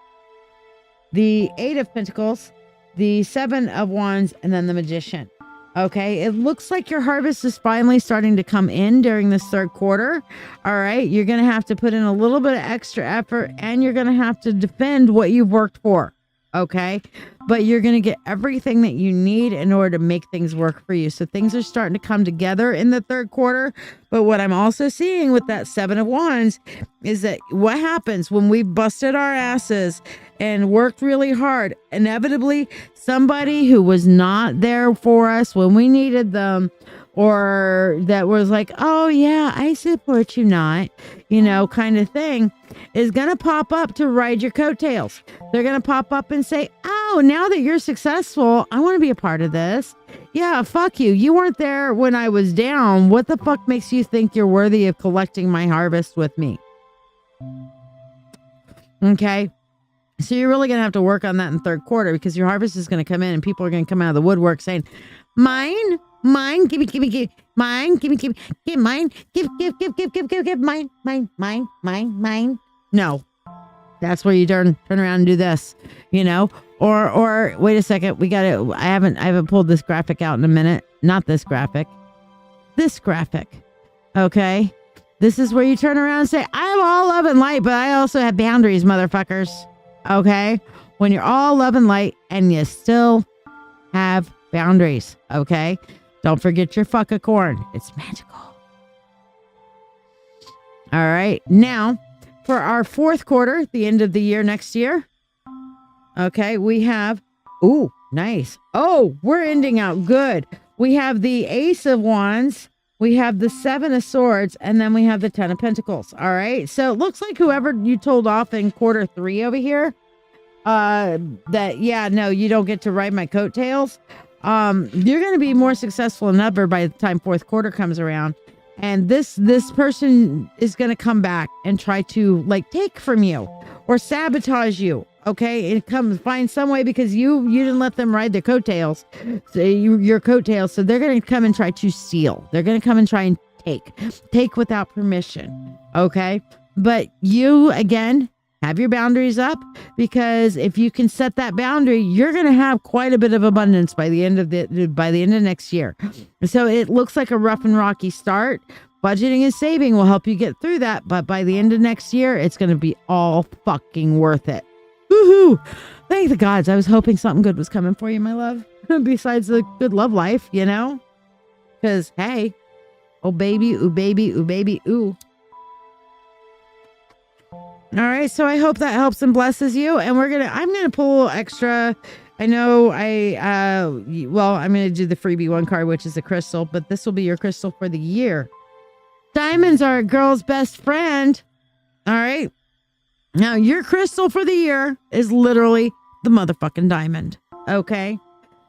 the 8 of Pentacles, the 7 of Wands, and then the Magician. Okay, it looks like your harvest is finally starting to come in during this third quarter. All right, you're going to have to put in a little bit of extra effort, and you're going to have to defend what you've worked for. Okay, but you're going to get everything that you need in order to make things work for you. So things are starting to come together in the third quarter. But what I'm also seeing with that 7 of Wands is that what happens when we've busted our asses and worked really hard, inevitably somebody who was not there for us when we needed them, or that was like, oh yeah, I support you not, kind of thing, is going to pop up to ride your coattails. They're going to pop up and say, oh, now that you're successful, I want to be a part of this. Yeah, fuck you. You weren't there when I was down. What the fuck makes you think you're worthy of collecting my harvest with me? Okay. So you're really going to have to work on that in third quarter, because your harvest is going to come in and people are going to come out of the woodwork saying, mine, give me, mine, give mine, give, mine. No, that's where you turn around and do this, or wait a second. I haven't pulled this graphic out in a minute. Not this graphic, this graphic. Okay. This is where you turn around and say, I'm all love and light, but I also have boundaries, motherfuckers. Okay. When you're all love and light and you still have boundaries. Okay. Don't forget your fuck a corn. It's magical. All right. Now for our fourth quarter, the end of the year next year. Okay. We have, ooh, nice. Oh, we're ending out good. We have the Ace of Wands. We have the 7 of Swords, and then we have the 10 of Pentacles. All right. So it looks like whoever you told off in quarter 3 over here, that, yeah, no, you don't get to ride my coattails. You're going to be more successful than ever by the time fourth quarter comes around. And this person is going to come back and try to take from you or sabotage you. Okay. And come find some way, because you didn't let them ride their coattails. So your coattails. So they're going to come and try to steal. They're going to come and try and take without permission. Okay. But you, again, have your boundaries up, because if you can set that boundary, you're going to have quite a bit of abundance by the end of next year. So it looks like a rough and rocky start. Budgeting and saving will help you get through that. But by the end of next year, it's going to be all fucking worth it. Woohoo! Thank the gods. I was hoping something good was coming for you, my love. Besides the good love life, because hey, oh baby, ooh baby, ooh baby, ooh. All right, so I hope that helps and blesses you. And I'm gonna pull extra. I know I'm gonna do the freebie one card, which is a crystal, but this will be your crystal for the year. Diamonds are a girl's best friend. All right. Now your crystal for the year is literally the motherfucking diamond. Okay.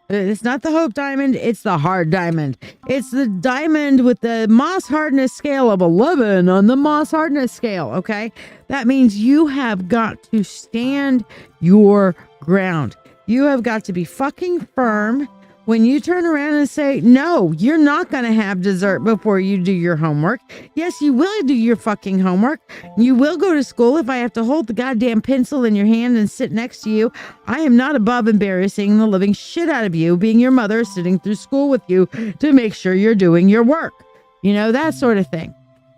It's not the hope diamond. It's the hard diamond. It's the diamond with the moss hardness scale of 11 on the moss hardness scale. Okay. That means you have got to stand your ground. You have got to be fucking firm when you turn around and say, no, you're not going to have dessert before you do your homework. Yes, you will do your fucking homework. You will go to school if I have to hold the goddamn pencil in your hand and sit next to you. I am not above embarrassing the living shit out of you, being your mother, sitting through school with you to make sure you're doing your work. You know, that sort of thing.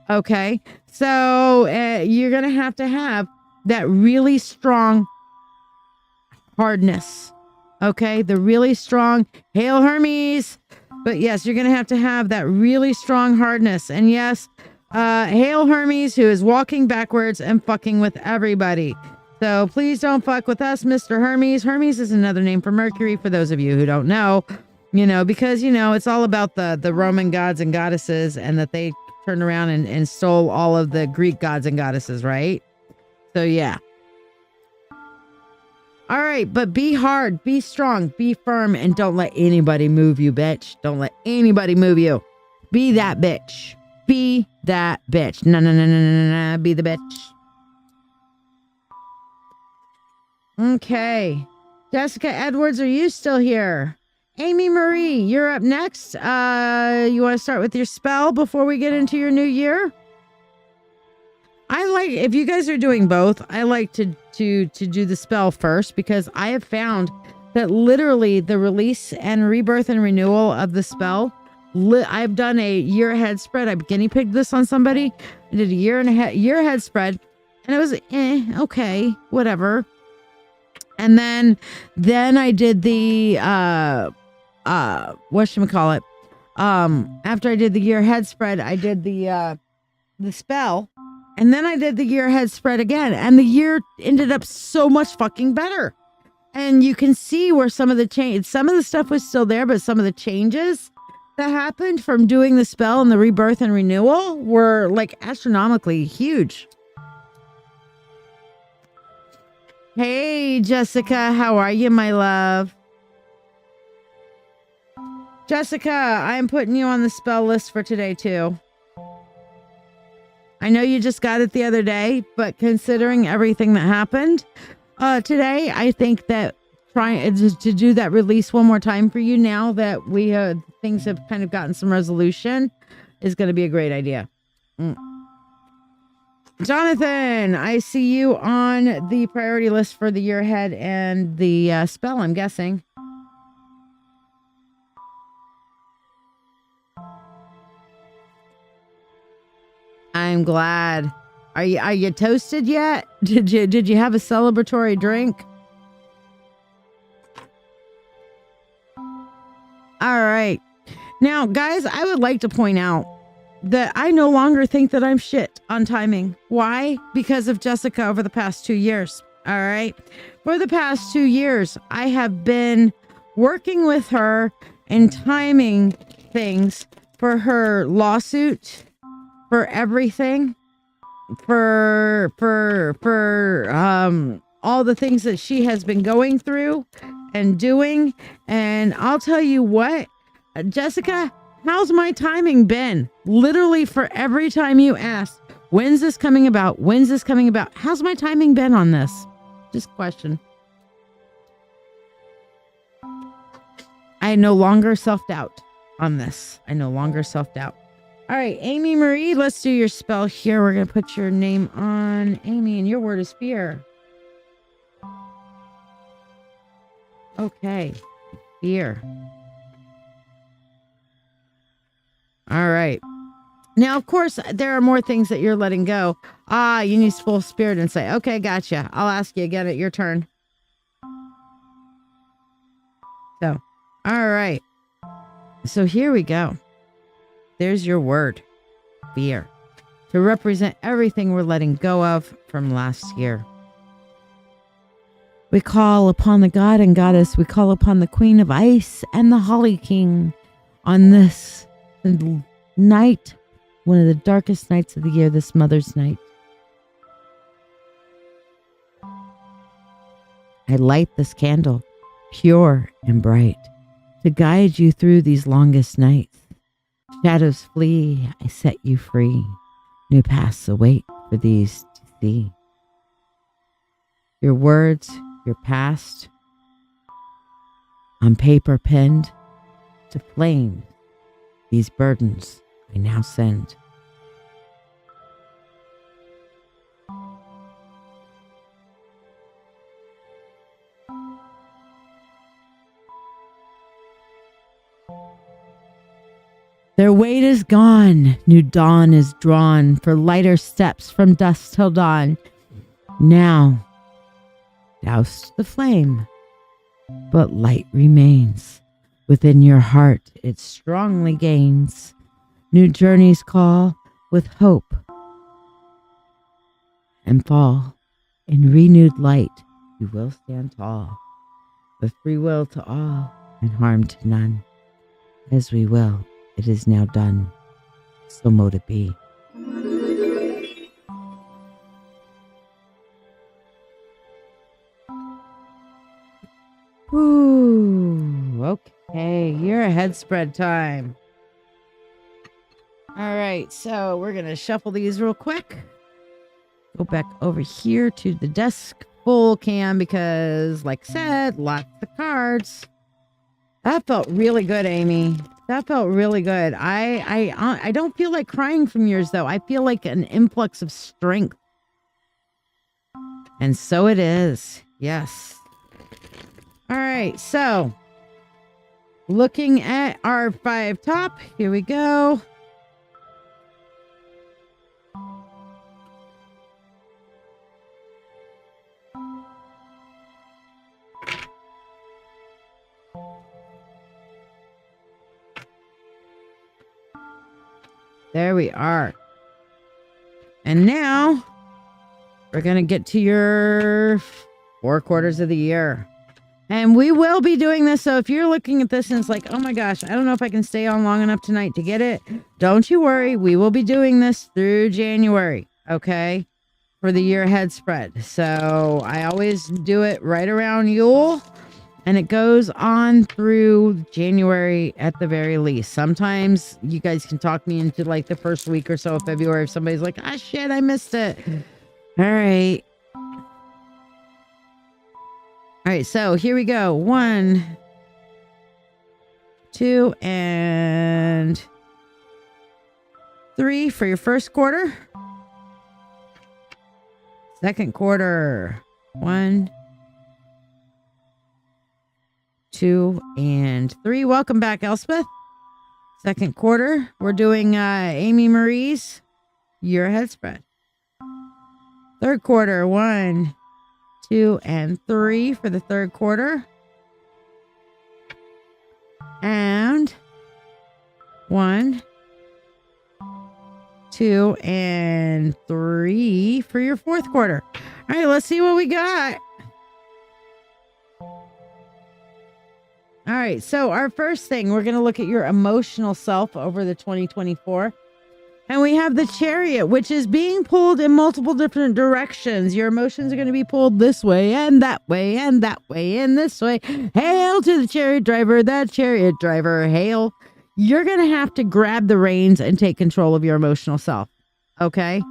Okay. So you're going to have that really strong hardness. Okay, the really strong Hail Hermes. But yes, you're going to have that really strong hardness. And yes, Hail Hermes, who is walking backwards and fucking with everybody. So please don't fuck with us, Mr. Hermes. Hermes is another name for Mercury, for those of you who don't know. You know, because, you know, it's all about the Roman gods and goddesses, and that they turned around and stole all of the Greek gods and goddesses, right? So yeah. All right, but be hard, be strong, be firm, and don't let anybody move you, bitch. Don't let anybody move you. Be that bitch. Be that bitch. No. Be the bitch. Okay. Jessica Edwards, are you still here? Amy Marie, you're up next. You want to start with your spell before we get into your new year? I like, if you guys are doing both, I like to do the spell first, because I have found that literally the release and rebirth and renewal of the spell, I've done a year ahead spread. I guinea pigged this on somebody. I did a year ahead spread, and it was okay, whatever. And then I did the whatchamacallit? After I did the year ahead spread, I did the spell. And then I did the year ahead spread again, and the year ended up so much fucking better. And you can see where some of the stuff was still there, but some of the changes that happened from doing the spell and the rebirth and renewal were like astronomically huge. Hey, Jessica, how are you, my love? Jessica, I'm putting you on the spell list for today, too. I know you just got it the other day, but considering everything that happened today, I think that trying to do that release one more time for you now that things have kind of gotten some resolution is going to be a great idea. Jonathan, I see you on the priority list for the year ahead and the spell, I'm guessing. I'm glad. Are you toasted yet? Did you have a celebratory drink? All right. Now, guys, I would like to point out that I no longer think that I'm shit on timing. Why? Because of Jessica over the past 2 years. All right. For the past 2 years, I have been working with her and timing things for her lawsuit, for everything, for all the things that she has been going through and doing. And I'll tell you what, Jessica, how's my timing been? Literally for every time you ask, when's this coming about? When's this coming about? How's my timing been on this? Just question. I no longer self-doubt on this. I no longer self-doubt. All right, Amy Marie, let's do your spell here. We're going to put your name on Amy, and your word is fear. Okay, fear. All right. Now, of course, there are more things that you're letting go. You need full spirit and say, okay, gotcha. I'll ask you again at your turn. So, all right. So here we go. There's your word, fear, to represent everything we're letting go of from last year. We call upon the god and goddess. We call upon the queen of ice and the holly king on this night, one of the darkest nights of the year, this Mother's Night. I light this candle, pure and bright, to guide you through these longest nights. Shadows flee, I set you free. New paths await for these to see. Your words, your past, on paper penned to flame. These burdens I now send. Their weight is gone, new dawn is drawn for lighter steps from dusk till dawn. Now, douse the flame, but light remains. Within your heart it strongly gains. New journeys call with hope and fall. In renewed light you will stand tall, with free will to all and harm to none. As we will, it is now done, so mote it be. Ooh, okay, you're a head spread time. All right, so we're going to shuffle these real quick. Go back over here to the desk full cam because, like I said, lots of cards. That felt really good, Amy. That felt really good. I don't feel like crying from yours, though. I feel like an influx of strength. And so it is. Yes. All right, so looking at our 5 top, here we go. There we are. And now we're going to get to your 4 quarters of the year. And we will be doing this. So if you're looking at this and it's like, oh my gosh, I don't know if I can stay on long enough tonight to get it. Don't you worry. We will be doing this through January. Okay. For the year ahead spread. So I always do it right around Yule. And it goes on through January at the very least. Sometimes you guys can talk me into like the first week or so of February if somebody's like, ah, shit, I missed it. All right. All right, so here we go. 1, 2, and 3 for your first quarter. Second quarter. 1, 2, and 3. Welcome back, Elspeth. Second quarter, we're doing Amy Marie's year ahead spread. Third quarter, 1, 2, and 3 for the third quarter. And 1, 2, and 3 for your fourth quarter. All right, let's see what we got. All right, so our first thing, we're going to look at your emotional self over the 2024. And we have the Chariot, which is being pulled in multiple different directions. Your emotions are going to be pulled this way and that way and that way and this way. Hail to the chariot driver, hail. You're going to have to grab the reins and take control of your emotional self. Okay?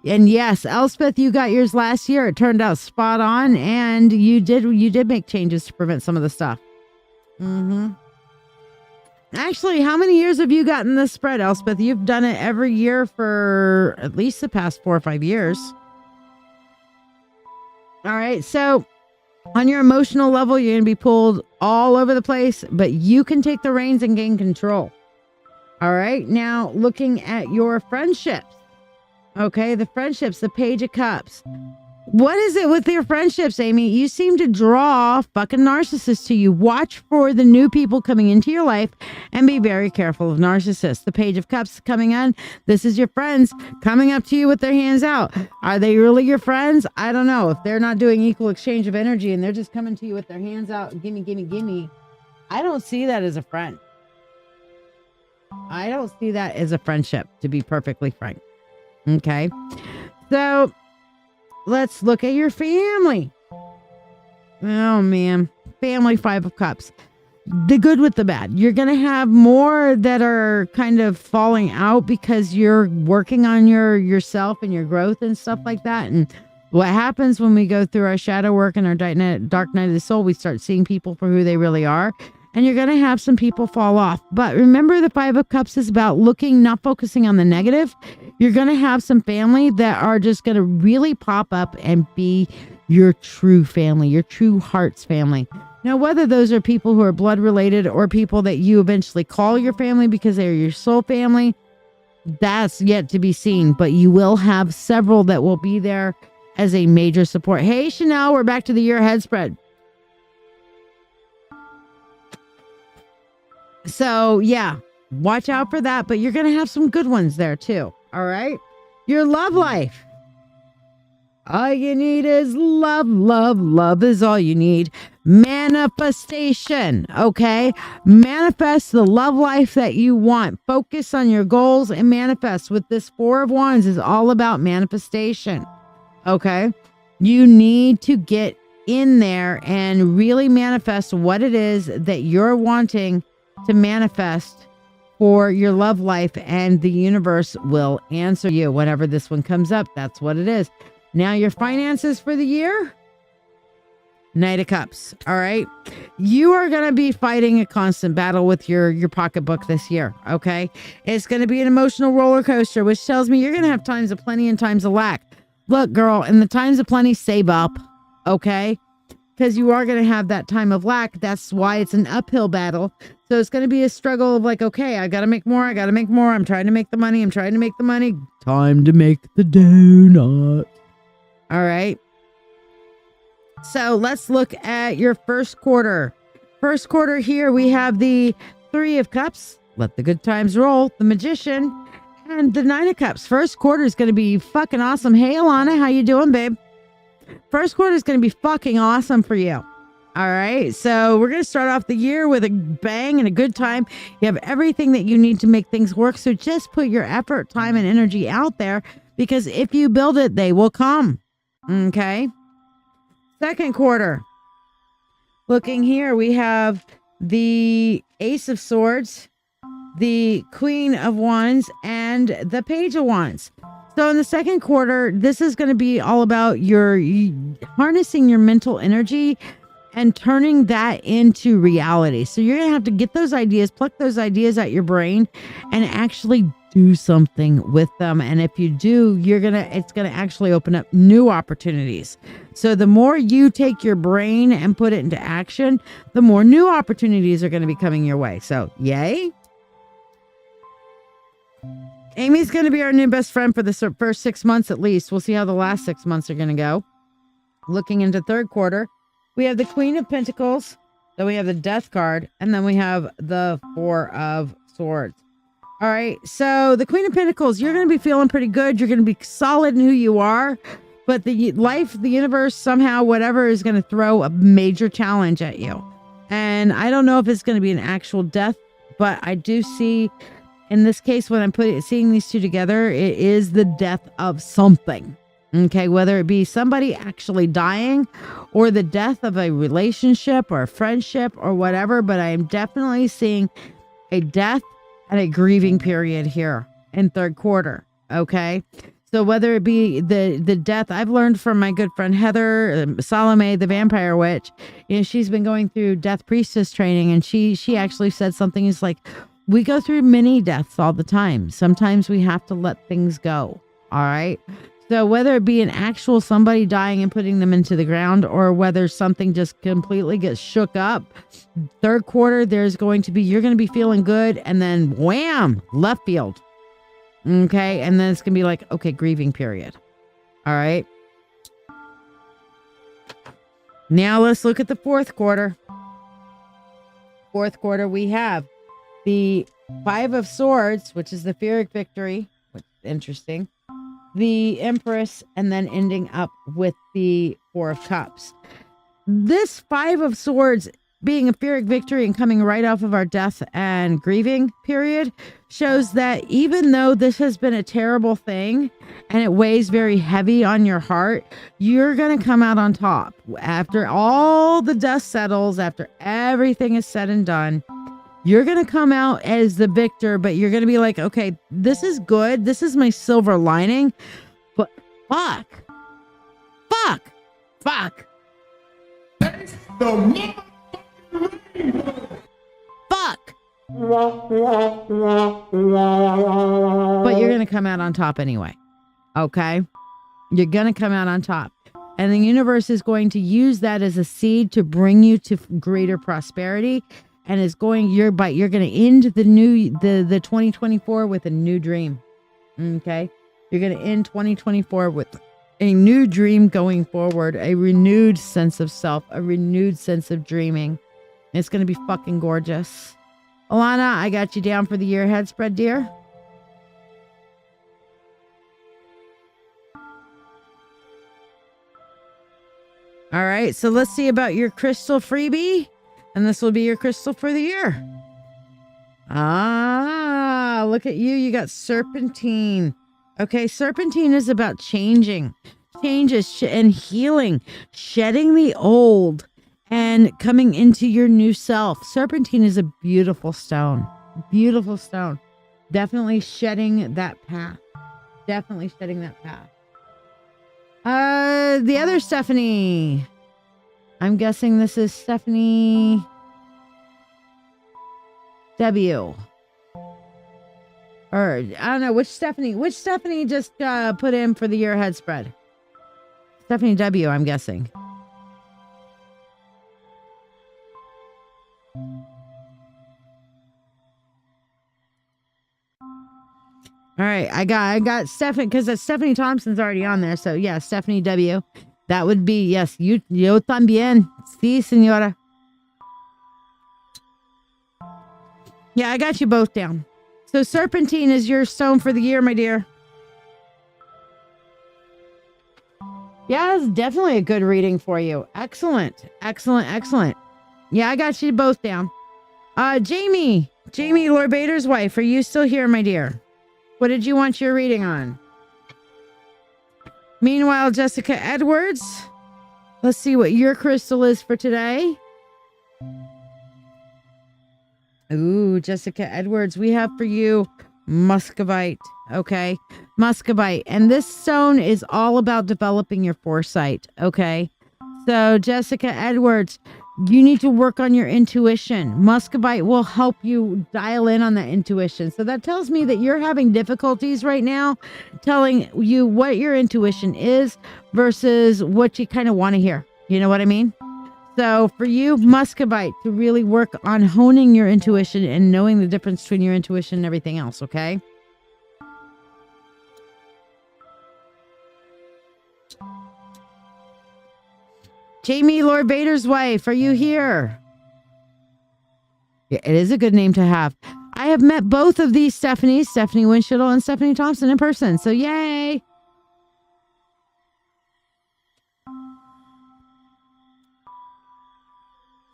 And yes, Elspeth, you got yours last year. It turned out spot on, and you did make changes to prevent some of the stuff. Mm-hmm. Actually, how many years have you gotten this spread, Elspeth? You've done it every year for at least the past 4 or 5 years. All right, so on your emotional level, you're going to be pulled all over the place, but you can take the reins and gain control. All right, now looking at your friendships. Okay, the friendships, the Page of Cups. What is it with your friendships, Amy? You seem to draw fucking narcissists to you. Watch for the new people coming into your life and be very careful of narcissists. The Page of Cups coming on. This is your friends coming up to you with their hands out. Are they really your friends? I don't know. If they're not doing equal exchange of energy and they're just coming to you with their hands out, gimme, gimme, gimme, I don't see that as a friend. I don't see that as a friendship, to be perfectly frank. Okay. So let's look at your family. Oh, man. Family, 5 of Cups. the good with the bad. You're going to have more that are kind of falling out because you're working on yourself and your growth and stuff like that. And what happens when we go through our shadow work and our dark night of the soul, we start seeing people for who they really are. And you're going to have some people fall off. But remember, the Five of Cups is about looking, not focusing on the negative. You're going to have some family that are just going to really pop up and be your true family, your true heart's family. Now, whether those are people who are blood related or people that you eventually call your family because they are your soul family, that's yet to be seen. But you will have several that will be there as a major support. Hey, Chanel, we're back to the year ahead spread. So, yeah, watch out for that. But you're going to have some good ones there, too. All right? Your love life. All you need is love, love, love is all you need. Manifestation, okay? Manifest the love life that you want. Focus on your goals and manifest. With this Four of Wands is all about manifestation, okay? You need to get in there and really manifest what it is that you're wanting to manifest for your love life, and the universe will answer you. Whenever this one comes up, that's what it is. Now, your finances for the year, Knight of Cups. All right. You are going to be fighting a constant battle with your pocketbook this year. Okay. It's going to be an emotional roller coaster, which tells me you're going to have times of plenty and times of lack. Look, girl, in the times of plenty, save up. Okay. Because you are going to have that time of lack. That's why it's an uphill battle. So it's going to be a struggle of like, okay, I got to make more. I got to make more. I'm trying to make the money. I'm trying to make the money. Time to make the donut. All right. So let's look at your first quarter. First quarter here, we have the Three of Cups. Let the good times roll. The Magician and the Nine of Cups. First quarter is going to be fucking awesome. Hey, Alana, how you doing, babe? First quarter is going to be fucking awesome for you. All right. So we're going to start off the year with a bang and a good time. You have everything that you need to make things work. So just put your effort, time, and energy out there, because if you build it, they will come. Okay. Second quarter. Looking here, we have the Ace of Swords, the Queen of Wands, and the Page of Wands. So in the second quarter, this is going to be all about your harnessing your mental energy and turning that into reality. So you're going to have to get those ideas, pluck those ideas out your brain, and actually do something with them. And if you do, it's going to actually open up new opportunities. So the more you take your brain and put it into action, the more new opportunities are going to be coming your way. So yay. Amy's going to be our new best friend for the first 6 months at least. We'll see how the last 6 months are going to go. Looking into third quarter, we have the Queen of Pentacles, then we have the Death card, and then we have the Four of Swords. All right, so the Queen of Pentacles, you're going to be feeling pretty good. You're going to be solid in who you are, but the universe, somehow, whatever, is going to throw a major challenge at you. And I don't know if it's going to be an actual death, but I do see, in this case, when I'm seeing these two together, it is the death of something. Okay, whether it be somebody actually dying or the death of a relationship or a friendship or whatever, but I am definitely seeing a death and a grieving period here in third quarter. Okay, so whether it be the death, I've learned from my good friend Heather Salome, the vampire witch, she's been going through death priestess training, and she actually said something is like, we go through many deaths all the time. Sometimes we have to let things go. All right. So whether it be an actual somebody dying and putting them into the ground, or whether something just completely gets shook up, third quarter, you're going to be feeling good, and then wham, left field. Okay. And then it's going to be like, okay, grieving period. All right. Now let's look at the fourth quarter. Fourth quarter, we have the Five of Swords, which is the Pyrrhic victory, which is interesting. The Empress, and then ending up with the Four of Cups. This Five of Swords being a Pyrrhic victory and coming right off of our death and grieving period shows that even though this has been a terrible thing and it weighs very heavy on your heart, you're going to come out on top. After all the dust settles, after everything is said and done, you're going to come out as the victor, but you're going to be like, okay, this is good. This is my silver lining, but fuck. Fuck. But you're going to come out on top anyway. Okay? You're going to come out on top. And the universe is going to use that as a seed to bring you to greater prosperity. And you're going to end the 2024 with a new dream. Okay? You're going to end 2024 with a new dream going forward, a renewed sense of self, a renewed sense of dreaming. It's going to be fucking gorgeous. Alana, I got you down for the year ahead spread, dear. All right, so let's see about your crystal freebie. And this will be your crystal for the year. Ah, look at you. You got serpentine. Okay, serpentine is about changes and healing, shedding the old and coming into your new self. Serpentine is a beautiful stone. Beautiful stone. Definitely shedding that path. The other Stephanie. I'm guessing this is Stephanie W. Or, I don't know, which Stephanie just put in for the year ahead spread? Stephanie W, I'm guessing. All right, I got Stephanie, because Stephanie Thompson's already on there. So yeah, Stephanie W. That would be, yes, yo también. Sí, señora. Yeah, I got you both down. So serpentine is your stone for the year, my dear. Yeah, it's definitely a good reading for you. Excellent. Yeah, I got you both down. Jamie, Lord Bader's wife, are you still here, my dear? What did you want your reading on? Meanwhile, Jessica Edwards, let's see what your crystal is for today. Ooh, Jessica Edwards, we have for you muscovite. Okay, muscovite. And this stone is all about developing your foresight. Okay, so Jessica Edwards, you need to work on your intuition. Muscovite will help you dial in on that intuition. So that tells me that you're having difficulties right now telling you what your intuition is versus what you kind of want to hear. You know what I mean? So for you, muscovite, to really work on honing your intuition and knowing the difference between your intuition and everything else, okay? Jamie, Lord Bader's wife, are you here? Yeah, it is a good name to have. I have met both of these Stephanies, Stephanie Winchittle and Stephanie Thompson, in person. So yay!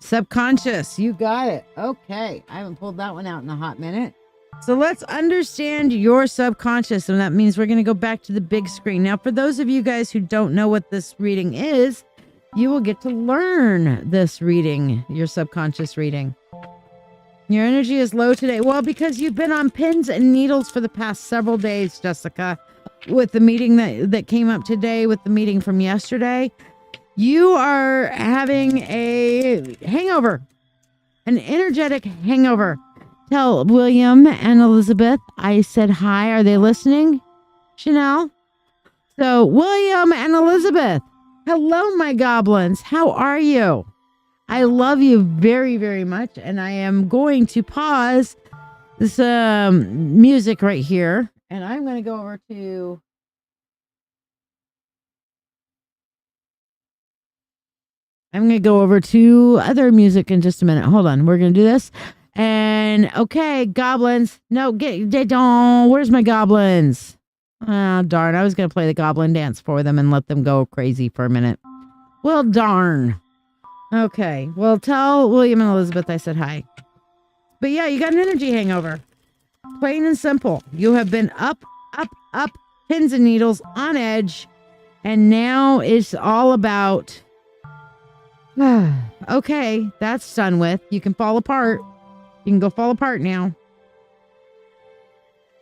Subconscious, you got it. Okay, I haven't pulled that one out in a hot minute. So let's understand your subconscious, and that means we're going to go back to the big screen. Now, for those of you guys who don't know what this reading is, you will get to learn this reading, your subconscious reading. Your energy is low today. Well, because you've been on pins and needles for the past several days, Jessica, with the meeting that came up today, with the meeting from yesterday. You are having a hangover, an energetic hangover. Tell William and Elizabeth I said hi. Are they listening, Chanel? So, William and Elizabeth, hello, my goblins. How are you? I love you very, very much. And I am going to pause this music right here. And I'm going to go over to... I'm going to go over to other music in just a minute. Hold on. We're going to do this. And okay, goblins. No, where's my goblins? Oh, darn. I was going to play the goblin dance for them and let them go crazy for a minute. Well, darn. Okay. Well, tell William and Elizabeth I said hi. But yeah, you got an energy hangover. Plain and simple. You have been up, pins and needles, on edge. And now it's all about, okay, that's done with. You can fall apart. You can go fall apart now.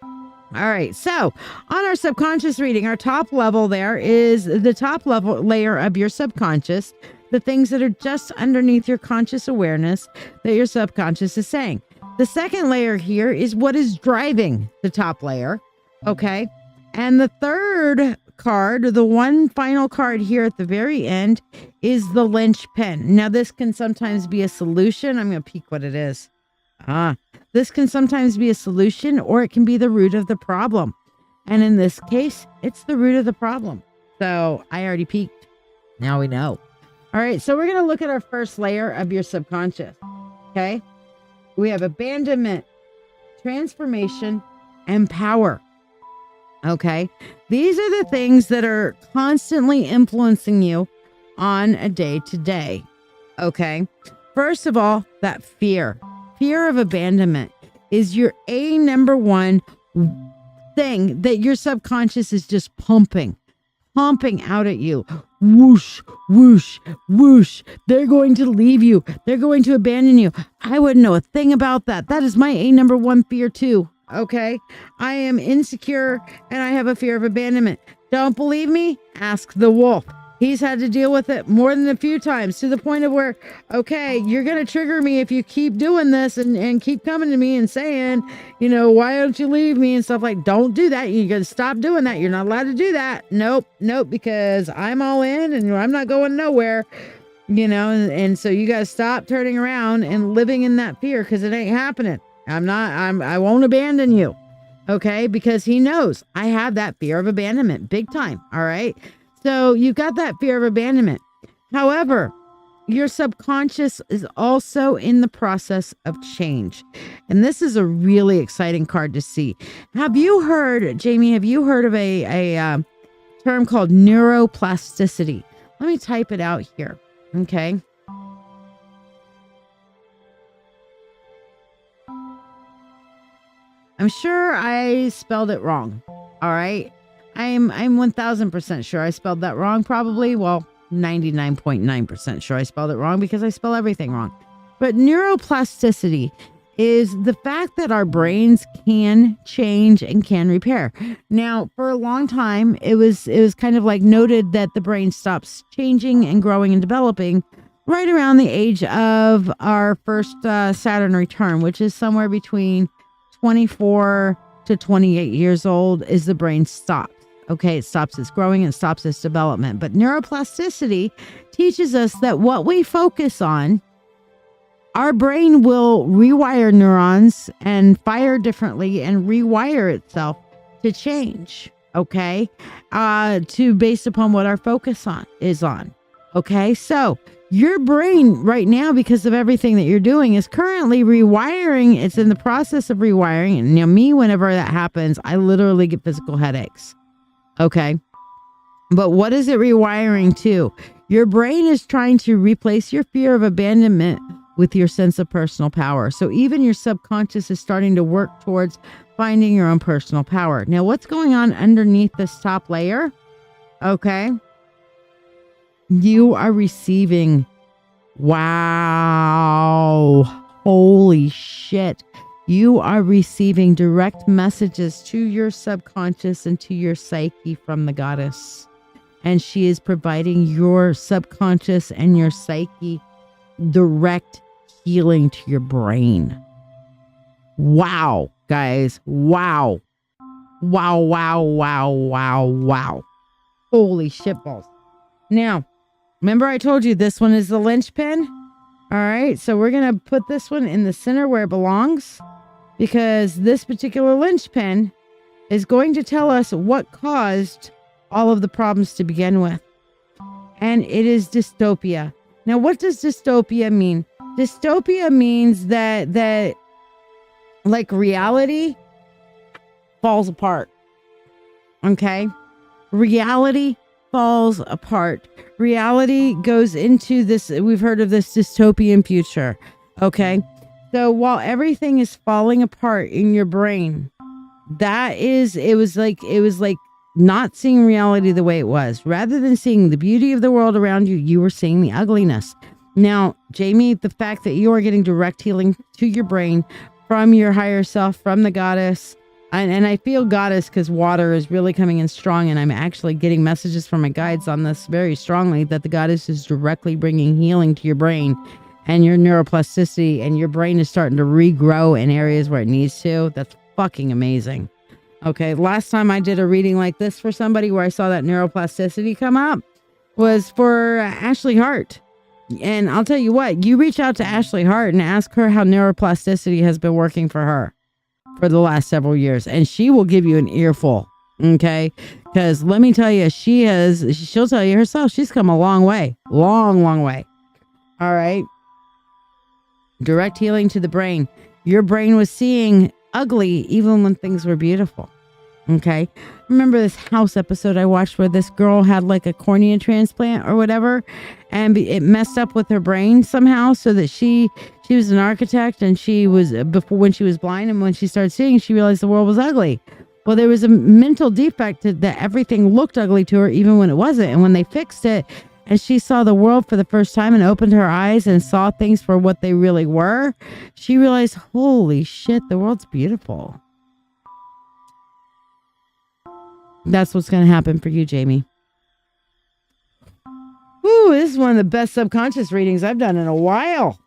All right. So on our subconscious reading, our top level there is the top level layer of your subconscious, the things that are just underneath your conscious awareness that your subconscious is saying. The second layer here is what is driving the top layer. Okay. And the third card, the one final card here at the very end, is the linchpin. Now, this can sometimes be a solution. I'm going to peek what it is. This can sometimes be a solution, or it can be the root of the problem. And in this case, it's the root of the problem. So I already peeked. Now we know. All right. So we're going to look at our first layer of your subconscious. Okay. We have abandonment, transformation, and power. Okay. These are the things that are constantly influencing you on a day-to-day. Okay. First of all, that fear of abandonment is your number one thing that your subconscious is just pumping out at you. Whoosh, whoosh, whoosh. They're going to leave you. They're going to abandon you. I wouldn't know a thing about that. That is my number one fear too. Okay. I am insecure and I have a fear of abandonment. Don't believe me? Ask the wolf. He's had to deal with it more than a few times, to the point of where, okay, you're going to trigger me if you keep doing this and keep coming to me and saying, why don't you leave me and stuff like, don't do that. You're going to stop doing that. You're not allowed to do that. Nope, because I'm all in and I'm not going nowhere, and so you got to stop turning around and living in that fear, because it ain't happening. I won't abandon you. Okay. Because he knows I have that fear of abandonment big time. All right. So you've got that fear of abandonment. However, your subconscious is also in the process of change. And this is a really exciting card to see. Have you heard, Jamie, of a term called neuroplasticity? Let me type it out here. Okay. I'm sure I spelled it wrong. All right. I'm 1000% sure I spelled that wrong. Probably, 99.9% sure I spelled it wrong, because I spell everything wrong. But neuroplasticity is the fact that our brains can change and can repair. Now, for a long time, it was kind of like noted that the brain stops changing and growing and developing right around the age of our first Saturn return, which is somewhere between 24 to 28 years old, is the brain stops. Okay, it stops its growing and stops its development. But neuroplasticity teaches us that what we focus on, our brain will rewire neurons and fire differently and rewire itself to change. Okay, based upon what our focus is on. Okay, so your brain right now, because of everything that you're doing, is currently rewiring. It's in the process of rewiring. And me, whenever that happens, I literally get physical headaches. Okay. But what is it rewiring to? Your brain is trying to replace your fear of abandonment with your sense of personal power. So even your subconscious is starting to work towards finding your own personal power. Now, what's going on underneath this top layer? Okay. You are receiving, wow, holy shit. You are receiving direct messages to your subconscious and to your psyche from the goddess. And she is providing your subconscious and your psyche direct healing to your brain. Wow, guys. Wow. Wow, wow, wow, wow, wow. Holy shitballs. Now, remember I told you this one is the linchpin? All right, so we're going to put this one in the center where it belongs, because this particular linchpin is going to tell us what caused all of the problems to begin with. And it is dystopia. Now, what does dystopia mean? Dystopia means that like reality falls apart. Okay? Reality falls apart. Reality goes into this, we've heard of this dystopian future. Okay. So while everything is falling apart in your brain, it was like not seeing reality the way it was. Rather than seeing the beauty of the world around you, you were seeing the ugliness. Now, Jamie, the fact that you are getting direct healing to your brain from your higher self, from the goddess, and I feel goddess because water is really coming in strong, and I'm actually getting messages from my guides on this very strongly that the goddess is directly bringing healing to your brain and your neuroplasticity, and your brain is starting to regrow in areas where it needs to. That's fucking amazing. Okay, last time I did a reading like this for somebody where I saw that neuroplasticity come up was for Ashley Hart. And I'll tell you what, you reach out to Ashley Hart and ask her how neuroplasticity has been working for her for the last several years, and she will give you an earful. Okay, because let me tell you, she'll tell you herself, she's come a long way. Long way. All right. Direct healing to the brain. Your brain was seeing ugly even when things were beautiful. Okay. Remember this house episode I watched where this girl had like a cornea transplant or whatever, and it messed up with her brain somehow, so that she was an architect, and she was, before, when she was blind, and when she started seeing, she realized the world was ugly. Well, there was a mental defect that everything looked ugly to her even when it wasn't. And when they fixed it, and she saw the world for the first time and opened her eyes and saw things for what they really were, she realized, holy shit, the world's beautiful. That's what's going to happen for you, Jamie. Ooh, this is one of the best subconscious readings I've done in a while.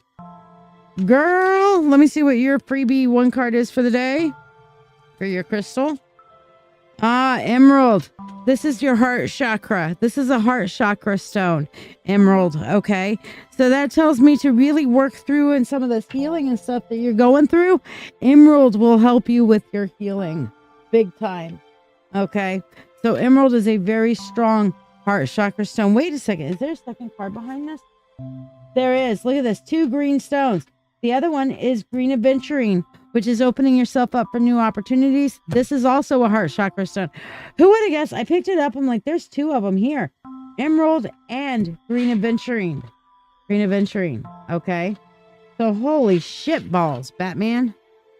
Girl, let me see what your freebie one card is for the day. For your crystal. Emerald. This is your heart chakra. This is a heart chakra stone. Emerald. Okay. So that tells me to really work through and some of this healing and stuff that you're going through. Emerald will help you with your healing. Big time. Okay. So emerald is a very strong heart chakra stone. Wait a second. Is there a second card behind this? There is. Look at this. 2 green stones. The other one is green aventurine, which is opening yourself up for new opportunities. This is also a heart chakra stone. Who would have guessed? I picked it up. I'm like, there's 2 of them here. Emerald and green aventurine. Green aventurine. Okay. So holy shit balls, Batman.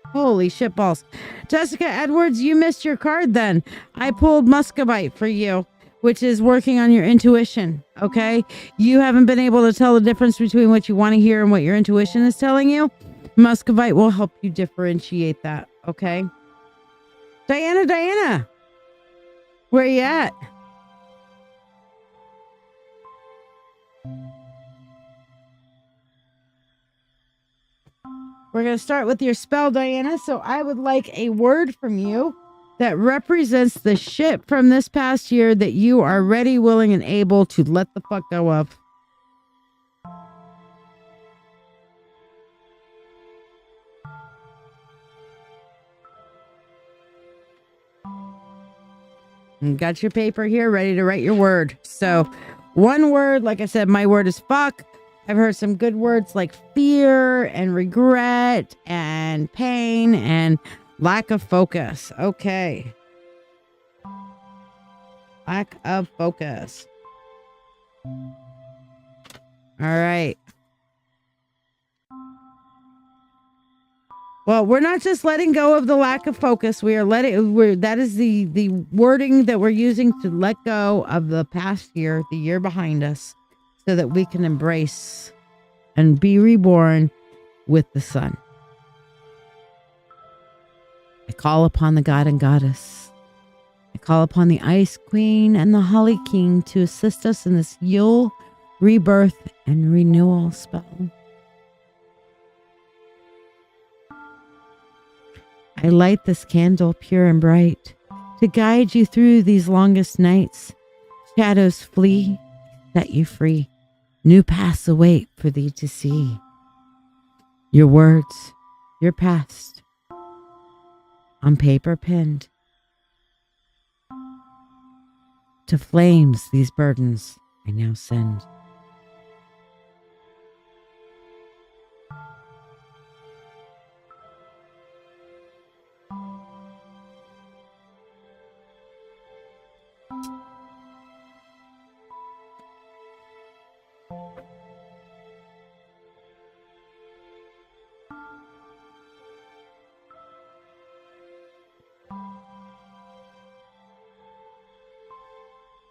Holy shit balls. Jessica Edwards, you missed your card then. I pulled muscovite for you, which is working on your intuition. Okay. You haven't been able to tell the difference between what you want to hear and what your intuition is telling you. Muscovite will help you differentiate that. Okay. Diana, where you at? We're going to start with your spell, Diana. So I would like a word from you that represents the shit from this past year that you are ready, willing, and able to let the fuck go of. And got your paper here ready to write your word. So one word, like I said, my word is fuck. I've heard some good words like fear and regret and pain and lack of focus. Okay. Lack of focus. All right. Well, we're not just letting go of the lack of focus. That is the wording that we're using to let go of the past year, the year behind us, so that we can embrace and be reborn with the sun. I call upon the god and goddess. I call upon the Ice Queen and the Holly King to assist us in this Yule Rebirth and Renewal Spell. I light this candle pure and bright to guide you through these longest nights. Shadows flee, set you free. New paths await for thee to see. Your words, your past, on paper pinned. To flames these burdens I now send.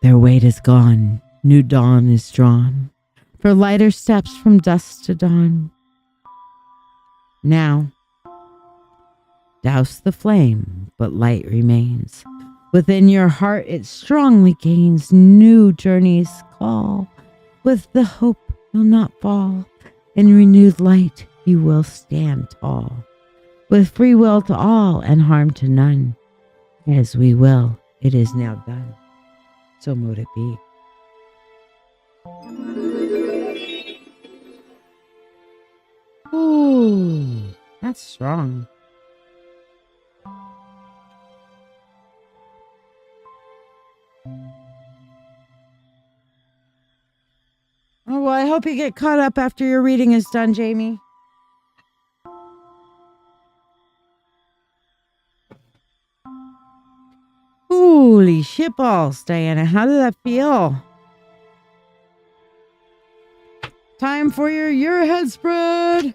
Their weight is gone, new dawn is drawn, for lighter steps from dusk to dawn. Now, douse the flame, but light remains. Within your heart it strongly gains, new journeys call. With the hope you'll not fall, in renewed light you will stand tall. With free will to all and harm to none. As we will, it is now done. So mote it be. Ooh, that's strong. Oh, well, I hope you get caught up after your reading is done, Jamie. Holy shitballs, Diana. How did that feel? Time for your head spread.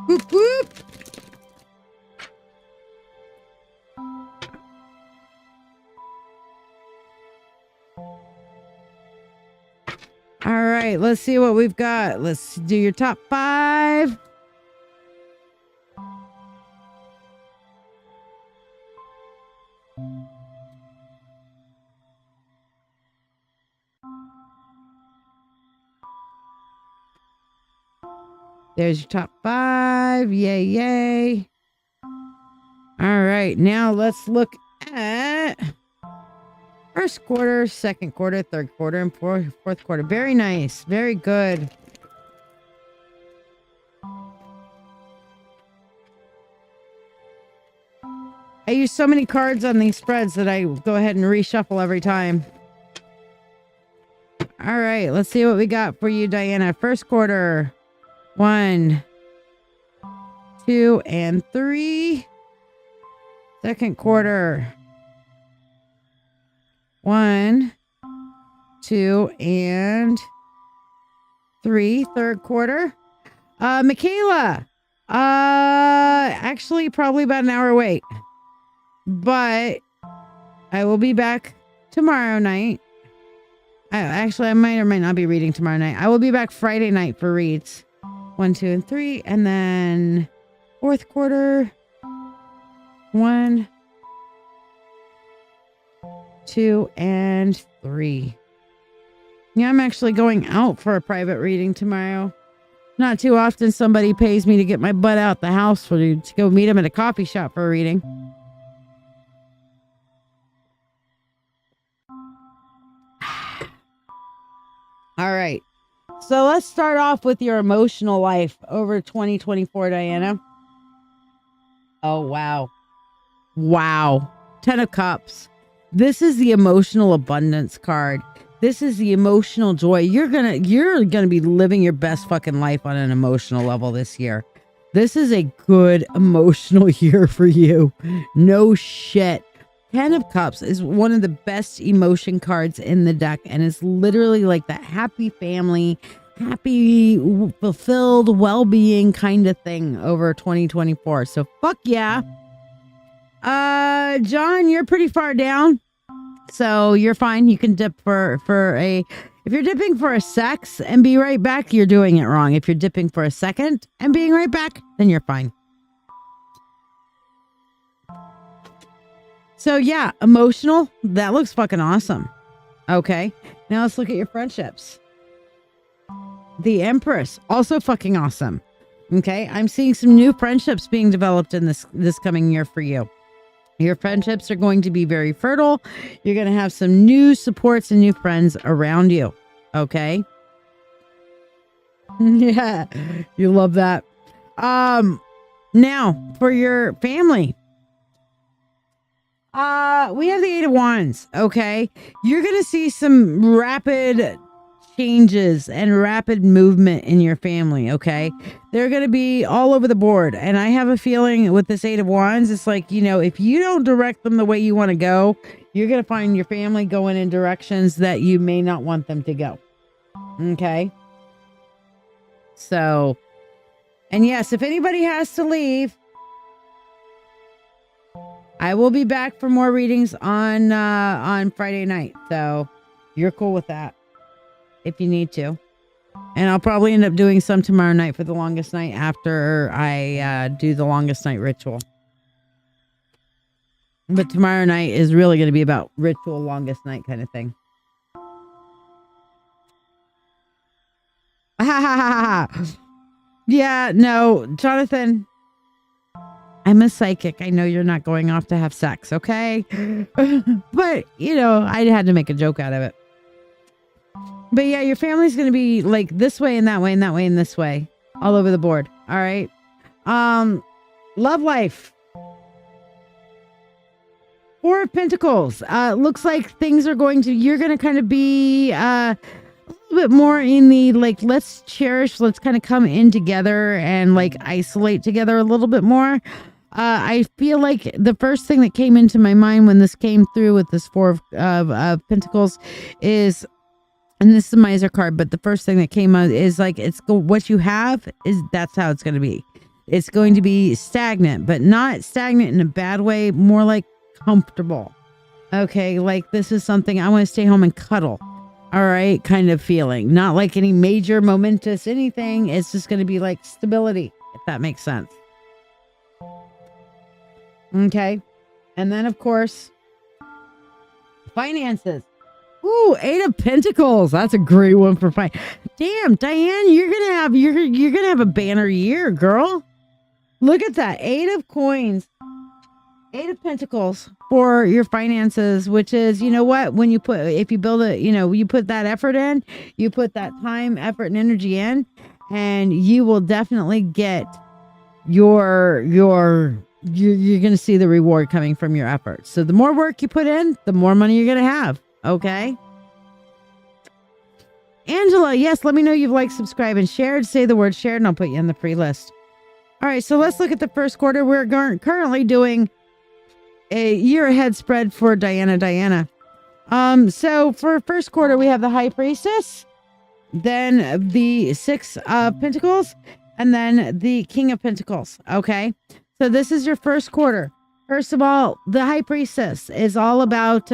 Whoop, whoop. All right, let's see what we've got. Let's do your top 5. There's your top 5. Yay, yay. All right, now let's look at first quarter, second quarter, third quarter, and fourth quarter. Very nice. Very good. I use so many cards on these spreads that I go ahead and reshuffle every time. All right, let's see what we got for you, Diana. First quarter. 1, 2, and 3. Second quarter. 1, 2, and 3. Third quarter. Michaela. Actually, probably about an hour wait. But I will be back tomorrow night. Actually, I might or might not be reading tomorrow night. I will be back Friday night for reads. 1, 2, and 3. And then fourth quarter. 1, 2, and 3. Yeah, I'm actually going out for a private reading tomorrow. Not too often somebody pays me to get my butt out the house to go meet them at a coffee shop for a reading. All right. So let's start off with your emotional life over 2024, Diana. Oh, wow. Wow. 10 of Cups. This is the emotional abundance card. This is the emotional joy. You're gonna be living your best fucking life on an emotional level this year. This is a good emotional year for you. No shit. 10 of Cups is one of the best emotion cards in the deck, and it's literally like that happy family, happy, fulfilled, well-being kind of thing over 2024. So fuck yeah. John, you're pretty far down, so you're fine. You can dip for a, if you're dipping for a sex and be right back, you're doing it wrong. If you're dipping for a second and being right back, then you're fine. So yeah, emotional. That looks fucking awesome. Okay. Now let's look at your friendships. The Empress, also fucking awesome. Okay. I'm seeing some new friendships being developed in this coming year for you. Your friendships are going to be very fertile. You're going to have some new supports and new friends around you. Okay. Yeah. You love that. Now for your family. We have the 8 of Wands, okay? You're going to see some rapid changes and rapid movement in your family, okay? They're going to be all over the board. And I have a feeling with this 8 of Wands, it's like, you know, if you don't direct them the way you want to go, you're going to find your family going in directions that you may not want them to go, okay? So, and yes, if anybody has to leave, I will be back for more readings on Friday night. So you're cool with that if you need to. And I'll probably end up doing some tomorrow night for the longest night after I do the longest night ritual. But tomorrow night is really going to be about ritual longest night kind of thing. Yeah, no, Jonathan, I'm a psychic. I know you're not going off to have sex, okay? But, you know, I had to make a joke out of it. But yeah, your family's going to be like this way and that way and that way and this way. All over the board. All right. Love life. Four of Pentacles. Looks like things are going to, you're going to kind of be a little bit more in the like, let's cherish, let's kind of come in together and like isolate together a little bit more. I feel like the first thing that came into my mind when this came through with this Four of Pentacles is, and this is the Miser card, but the first thing that came out is like, it's what you have is that's how it's going to be. It's going to be stagnant, but not stagnant in a bad way, more like comfortable. Okay. Like this is something I want to stay home and cuddle. All right. Kind of feeling, not like any major momentous anything. It's just going to be like stability, if that makes sense. Okay. And then of course, finances. Ooh, Eight of Pentacles. That's a great one for fine. Damn, Diane, you're gonna have a banner year, girl. Look at that. Eight of Coins. Eight of Pentacles for your finances, which is, you know what, when you put, if you build it, you know, you put that effort in, you put that time, effort, and energy in, and you will definitely get you're going to see the reward coming from your efforts. So the more work you put in, the more money you're going to have. Okay. Angela, yes, let me know you've liked, subscribed, and shared. Say the word shared, and I'll put you in the free list. All right, so let's look at the first quarter. We're currently doing a year ahead spread for Diana. So for first quarter, we have the High Priestess, then the Six of Pentacles, and then the King of Pentacles. Okay, so this is your first quarter. First of all, the High Priestess is all about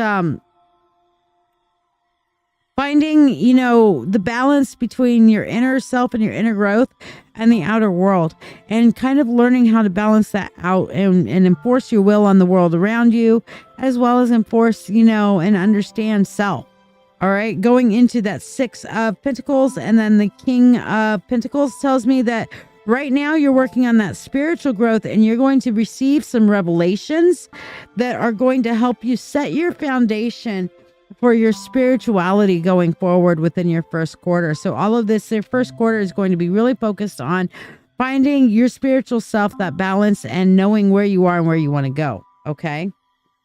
finding, you know, the balance between your inner self and your inner growth and the outer world, and kind of learning how to balance that out and enforce your will on the world around you, as well as enforce, you know, and understand self. All right. Going into that Six of Pentacles and then the King of Pentacles tells me that right now you're working on that spiritual growth, and you're going to receive some revelations that are going to help you set your foundation for your spirituality going forward within your first quarter. So all of this, your first quarter is going to be really focused on finding your spiritual self, that balance, and knowing where you are and where you want to go. Okay.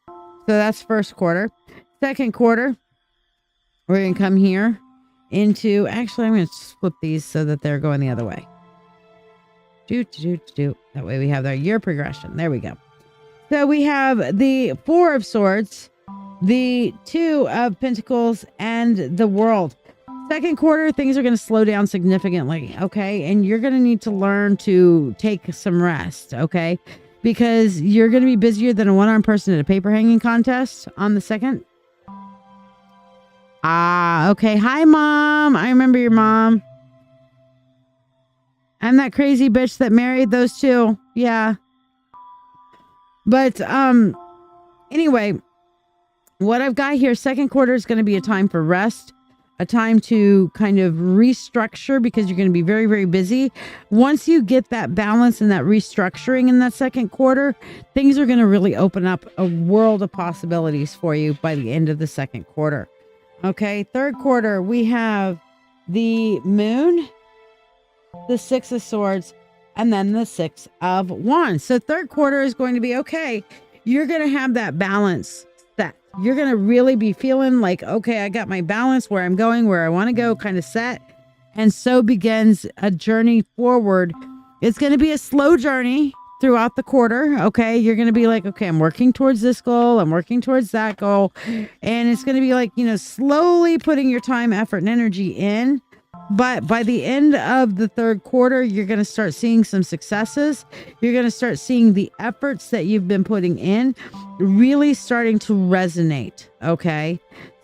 So that's first quarter. Second quarter, we're going to come here into, actually, I'm going to flip these so that they're going the other way. That way we have our year progression. There we go. So we have the Four of Swords, the Two of Pentacles, and the World. Second quarter, things are going to slow down significantly, okay? And you're going to need to learn to take some rest, okay? Because you're going to be busier than a one-armed person at a paper hanging contest on the second. Okay. Hi, Mom. I remember your mom. I'm that crazy bitch that married those two. Yeah. But, anyway, what I've got here, second quarter is going to be a time for rest, a time to kind of restructure, because you're going to be very, very busy. Once you get that balance and that restructuring in that second quarter, things are going to really open up a world of possibilities for you by the end of the second quarter. Okay. Third quarter, we have the Moon, the Six of Swords, and then the Six of Wands. So third quarter is going to be okay. You're going to have that balance set. You're going to really be feeling like, okay, I got my balance, where I'm going, where I want to go, kind of set. And so begins a journey forward. It's going to be a slow journey throughout the quarter. Okay. You're going to be like, okay, I'm working towards this goal. I'm working towards that goal. And it's going to be like, you know, slowly putting your time, effort, and energy in. But by the end of the third quarter, you're going to start seeing some successes. You're going to start seeing the efforts that you've been putting in really starting to resonate. Okay.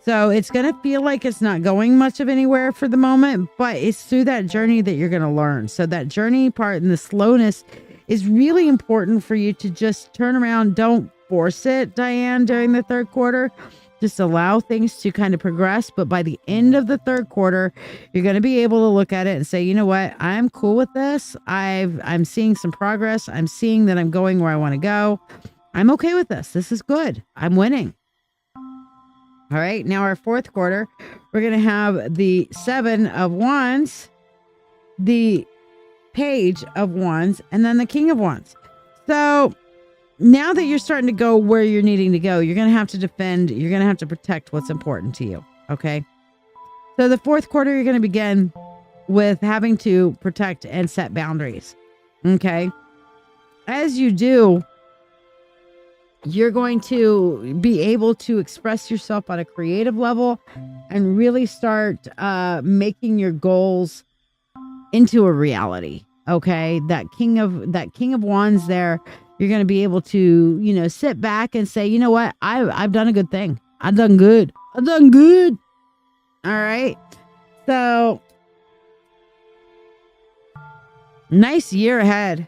So it's going to feel like it's not going much of anywhere for the moment, but it's through that journey that you're going to learn. So that journey part and the slowness is really important for you to just turn around. Don't force it, Diane, during the third quarter. Just allow things to kind of progress. But by the end of the third quarter, you're going to be able to look at it and say, you know what? I'm cool with this. I'm seeing some progress. I'm seeing that I'm going where I want to go. I'm okay with this. This is good. I'm winning. All right. Now our fourth quarter, we're going to have the 7 of Wands, the Page of Wands, and then the King of Wands. So now that you're starting to go where you're needing to go, you're going to have to defend. You're going to have to protect what's important to you. Okay. So the fourth quarter, you're going to begin with having to protect and set boundaries. Okay. As you do, you're going to be able to express yourself on a creative level and really start making your goals into a reality. Okay. That King of Wands there, you're going to be able to, you know, sit back and say, you know what? I've done a good thing. I've done good. I've done good. All right. So nice year ahead.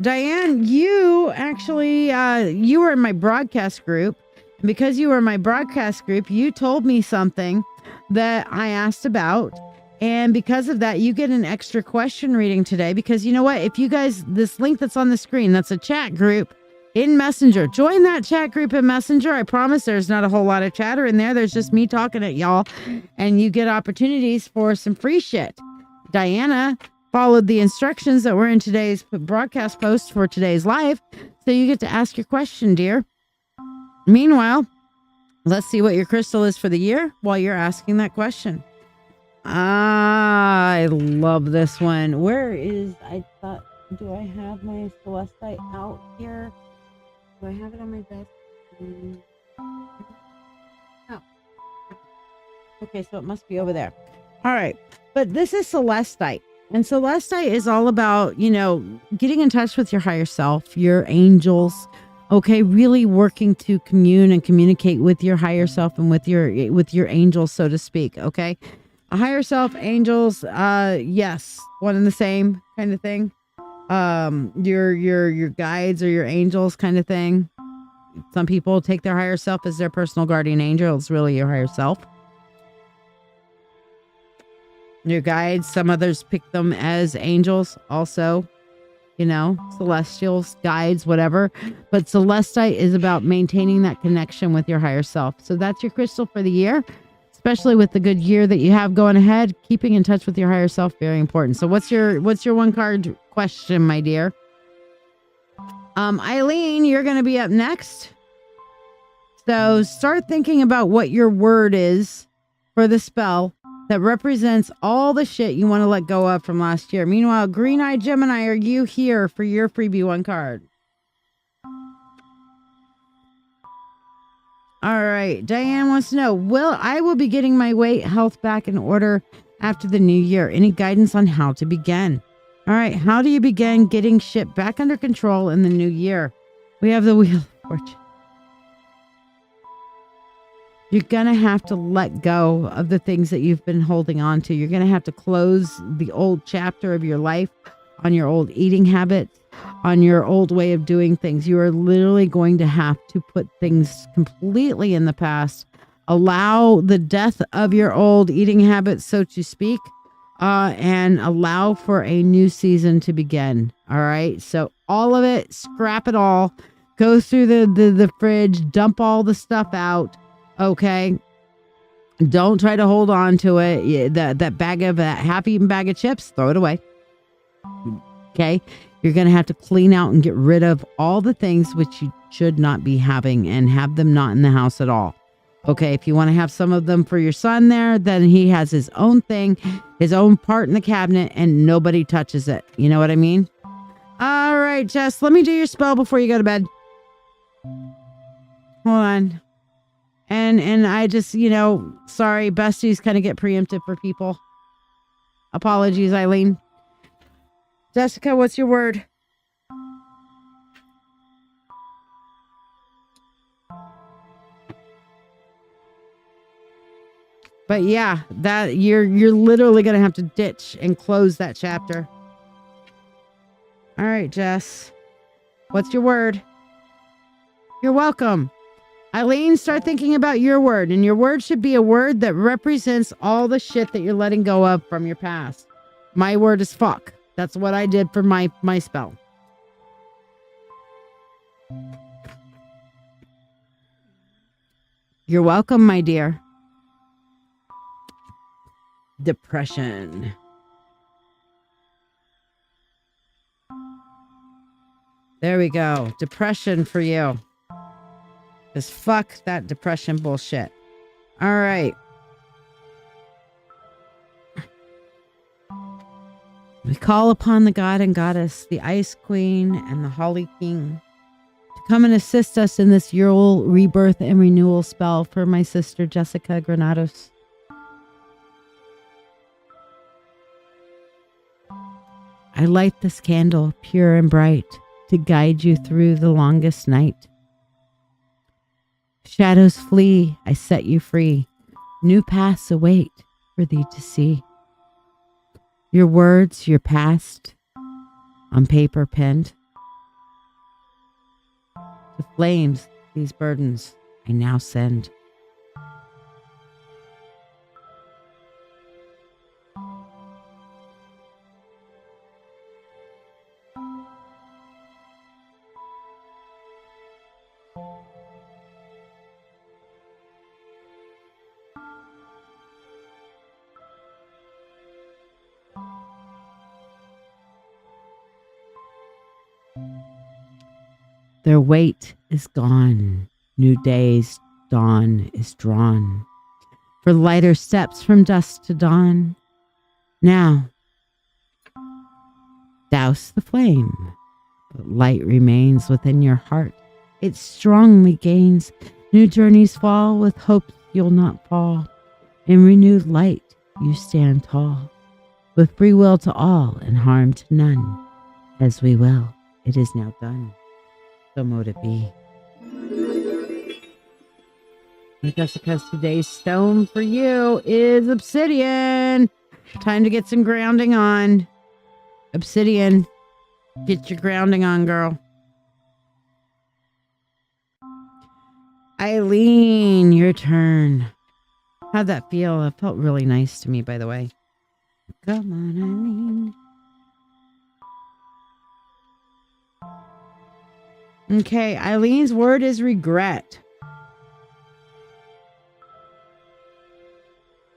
Diane, you actually, you were in my broadcast group. And because you were in my broadcast group, you told me something that I asked about. And because of that, you get an extra question reading today, because you know what? If you guys, this link that's on the screen, that's a chat group in Messenger. Join that chat group in Messenger. I promise there's not a whole lot of chatter in there. There's just me talking at y'all, and you get opportunities for some free shit. Diana followed the instructions that were in today's broadcast post for today's live. So you get to ask your question, dear. Meanwhile, let's see what your crystal is for the year while you're asking that question. I love this one. Where is, do I have my celestite out here? Do I have it on my desk? Oh. Okay, so it must be over there. All right. But this is celestite. And celestite is all about, you know, getting in touch with your higher self, your angels. Okay, really working to commune and communicate with your higher self and with your angels, so to speak. Okay. A higher self, angels, yes, one and the same kind of thing. Your guides or your angels kind of thing. Some people take their higher self as their personal guardian angel. It's really your higher self. Your guides, some others pick them as angels also, you know, celestials, guides, whatever. But celestite is about maintaining that connection with your higher self. So that's your crystal for the year. Especially with the good year that you have going ahead, keeping in touch with your higher self, very important. So what's your one card question, my dear? Eileen, you're going to be up next. So start thinking about what your word is for the spell that represents all the shit you want to let go of from last year. Meanwhile, Green-Eyed Gemini, are you here for your freebie one card? All right. Diane wants to know, I will be getting my weight health back in order after the new year. Any guidance on how to begin? All right. How do you begin getting shit back under control in the new year? We have the Wheel of Fortune. You're going to have to let go of the things that you've been holding on to. You're going to have to close the old chapter of your life on your old eating habits, on your old way of doing things. You are literally going to have to put things completely in the past. Allow the death of your old eating habits, so to speak, and allow for a new season to begin. All right. So all of it, scrap it all, go through the fridge, dump all the stuff out. Okay. Don't try to hold on to it. That half-eaten bag of chips, throw it away. Okay. You're going to have to clean out and get rid of all the things which you should not be having and have them not in the house at all. Okay. If you want to have some of them for your son there, then he has his own thing, his own part in the cabinet, and nobody touches it. You know what I mean? All right, Jess, let me do your spell before you go to bed. Hold on. And I just, sorry, besties kind of get preemptive for people. Apologies, Eileen. Jessica, what's your word? But yeah, that you're literally gonna have to ditch and close that chapter. All right, Jess. What's your word? You're welcome. Eileen, start thinking about your word, and your word should be a word that represents all the shit that you're letting go of from your past. My word is fuck. That's what I did for my spell. You're welcome, my dear. Depression. There we go. Depression for you. Because fuck that depression bullshit. All right. We call upon the god and goddess, the Ice Queen and the Holly King, to come and assist us in this Yule Rebirth and Renewal spell for my sister Jessica Granados. I light this candle pure and bright to guide you through the longest night. Shadows flee, I set you free. New paths await for thee to see. Your words, your past, on paper penned. To flames, these burdens I now send. Their weight is gone, new day's dawn is drawn, for lighter steps from dusk to dawn. Now, douse the flame, but light remains within your heart. It strongly gains, new journeys fall with hope you'll not fall. In renewed light you stand tall, with free will to all and harm to none. As we will, it is now done. So mote it be. Jessica's today's stone for you is obsidian. Time to get some grounding on. Obsidian. Get your grounding on, girl. Eileen, your turn. How'd that feel? It felt really nice to me, by the way. Come on, Eileen. Okay, Eileen's word is regret.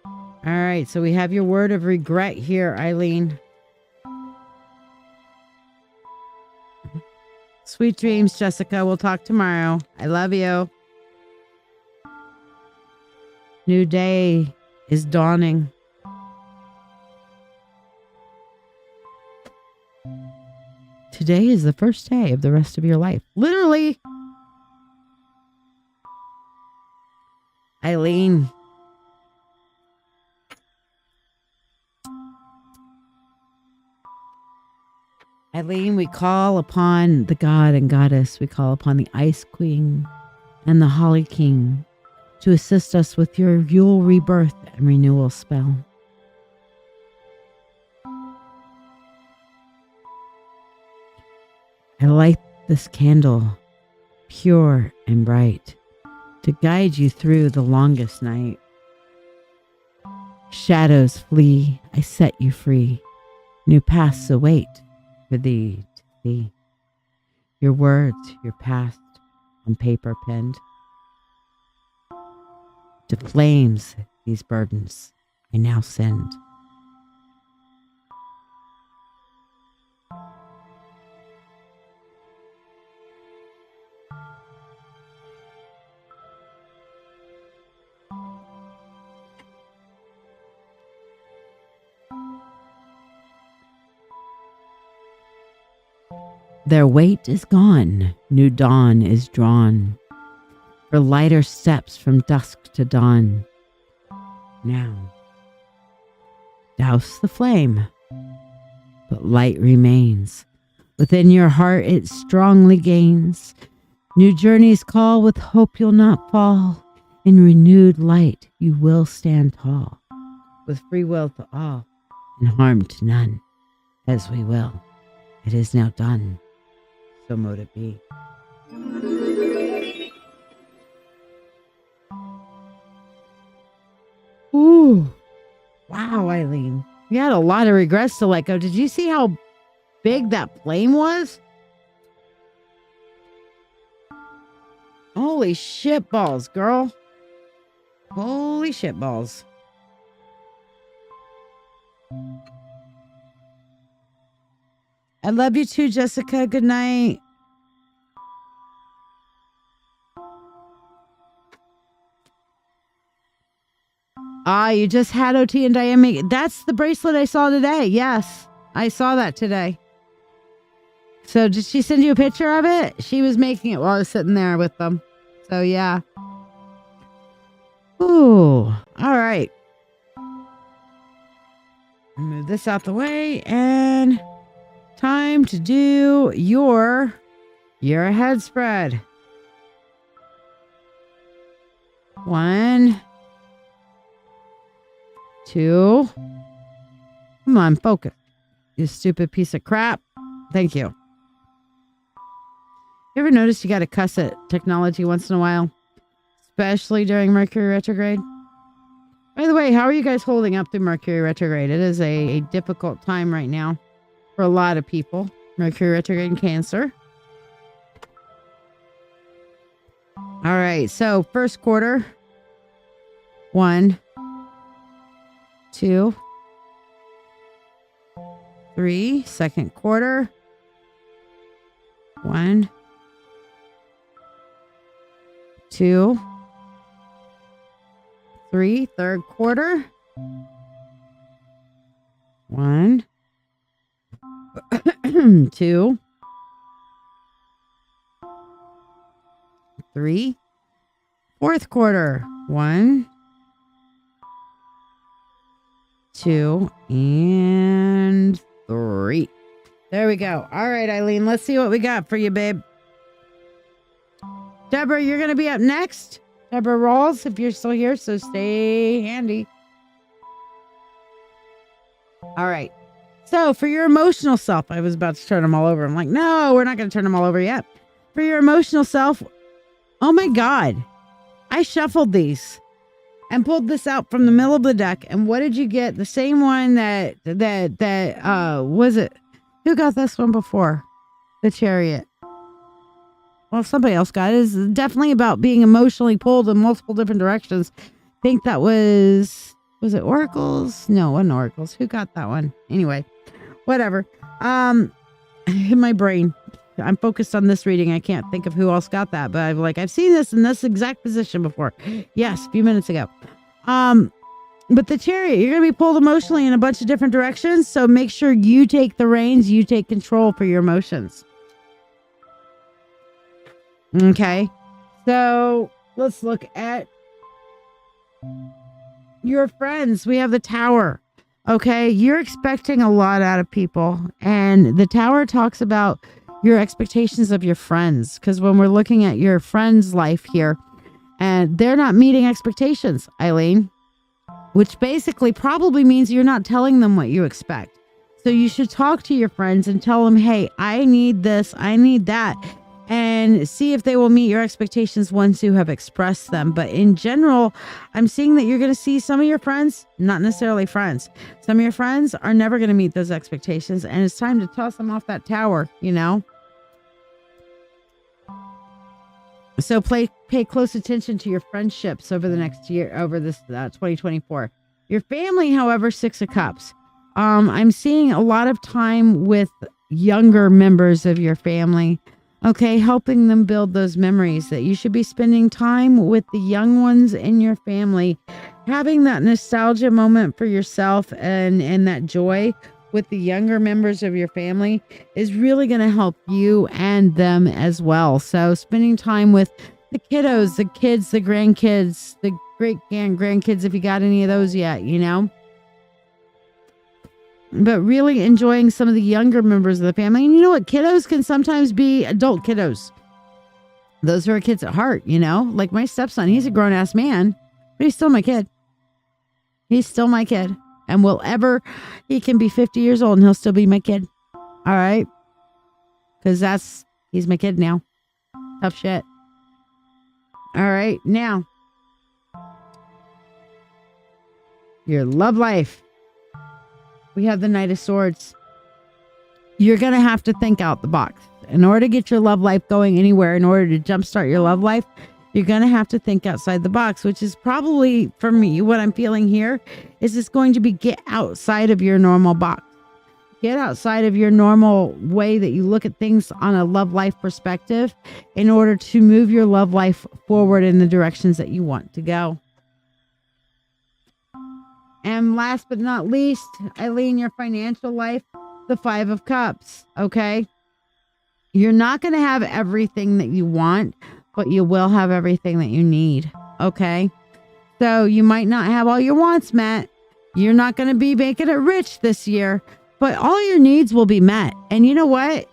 All right, so we have your word of regret here, Eileen. Sweet dreams, Jessica. We'll talk tomorrow. I love you. New day is dawning. Today is the first day of the rest of your life. Literally. Eileen. Eileen, we call upon the god and goddess. We call upon the Ice Queen and the Holly King to assist us with your Yule Rebirth and Renewal spell. I light this candle, pure and bright, to guide you through the longest night. Shadows flee, I set you free. New paths await for thee to see. Your words, your past, on paper penned. To flames, these burdens I now send. Their weight is gone, new dawn is drawn, for lighter steps from dusk to dawn. Now, douse the flame, but light remains. Within your heart it strongly gains. New journeys call, with hope you'll not fall. In renewed light you will stand tall, with free will to all and harm to none. As we will, it is now done, so mote it be. Ooh, wow, Eileen. You had a lot of regrets to let go. Did you see how big that flame was? Holy shit balls, girl. Holy shit balls. I love you too, Jessica. Good night. You just had OT and Diane make. That's the bracelet I saw today. Yes, I saw that today. So did she send you a picture of it? She was making it while I was sitting there with them. So yeah. Ooh, all right. Move this out the way, and time to do your year ahead spread. 1, 2. Come on, focus. You stupid piece of crap. Thank you. You ever notice you got to cuss at technology once in a while? Especially during Mercury retrograde? By the way, how are you guys holding up through Mercury retrograde? It is a difficult time right now for a lot of people. Mercury retrograde in Cancer. All right, so first quarter. 1, 2, 3. Second quarter. 1, 2, 3. Third quarter. 1, 2, 3. Fourth quarter. 1, 2, and 3. There we go. All right, Eileen, let's see what we got for you, babe. Deborah, you're going to be up next. Deborah Rawls, if you're still here, so stay handy. All right. So for your emotional self, I was about to turn them all over. I'm like, no, we're not going to turn them all over yet. For your emotional self, oh my God. I shuffled these and pulled this out from the middle of the deck. And what did you get? The same one that was it? Who got this one before? The Chariot. Well, somebody else got it. It's definitely about being emotionally pulled in multiple different directions. I think that was it Oracles? No, it wasn't Oracles. Who got that one? Anyway, whatever. In my brain, I'm focused on this reading. I can't think of who else got that, but I've seen this in this exact position before. Yes, a few minutes ago. But the Chariot, you're going to be pulled emotionally in a bunch of different directions. So make sure you take the reins, you take control for your emotions. Okay. So let's look at your friends. We have the Tower. Okay. You're expecting a lot out of people. And the Tower talks about your expectations of your friends. Because when we're looking at your friend's life here, and they're not meeting expectations, Eileen, which basically probably means you're not telling them what you expect. So you should talk to your friends and tell them, hey, I need this, I need that, and see if they will meet your expectations once you have expressed them. But in general, I'm seeing that you're going to see some of your friends, not necessarily friends. Some of your friends are never going to meet those expectations, and it's time to toss them off that tower, you know? So pay close attention to your friendships over the next year, over this 2024. Your family, however, 6 of Cups. I'm seeing a lot of time with younger members of your family. Okay, helping them build those memories, that you should be spending time with the young ones in your family, having that nostalgia moment for yourself and that joy with the younger members of your family is really going to help you and them as well. So spending time with the kiddos, the kids, the grandkids, the great grandkids, if you got any of those yet, you know. but really enjoying some of the younger members of the family. And you know what? Kiddos can sometimes be adult kiddos. Those are kids at heart, you know? Like my stepson, he's a grown-ass man, but he's still my kid. He's still my kid. And he can be 50 years old and he'll still be my kid. All right? Because he's my kid now. Tough shit. All right, now. Your love life. We have the Knight of Swords. You're going to have to think out the box. In order to get your love life going anywhere, in order to jumpstart your love life, you're going to have to think outside the box, which is probably, for me, what I'm feeling here is it's going to be get outside of your normal box. Get outside of your normal way that you look at things on a love life perspective in order to move your love life forward in the directions that you want to go. And last but not least, Eileen, your financial life, the 5 of Cups, okay? You're not going to have everything that you want, but you will have everything that you need, okay? So you might not have all your wants met. You're not going to be making it rich this year, but all your needs will be met. And you know what?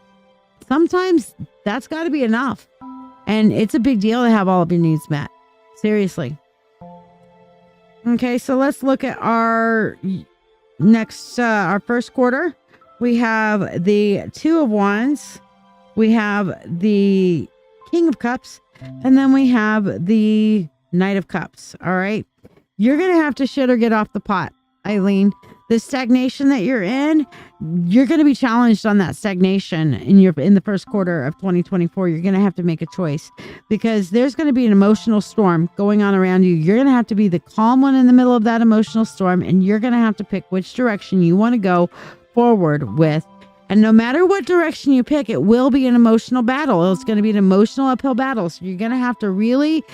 Sometimes that's got to be enough. And it's a big deal to have all of your needs met. Seriously. Okay, so let's look at our our first quarter. We have the 2 of Wands. We have the King of Cups. And then we have the Knight of Cups. All right. You're going to have to shit or get off the pot, Eileen. The stagnation that you're in, you're going to be challenged on that stagnation in the first quarter of 2024. You're going to have to make a choice because there's going to be an emotional storm going on around you. You're going to have to be the calm one in the middle of that emotional storm, and you're going to have to pick which direction you want to go forward with. And no matter what direction you pick, it will be an emotional battle. It's going to be an emotional uphill battle. So you're going to have to really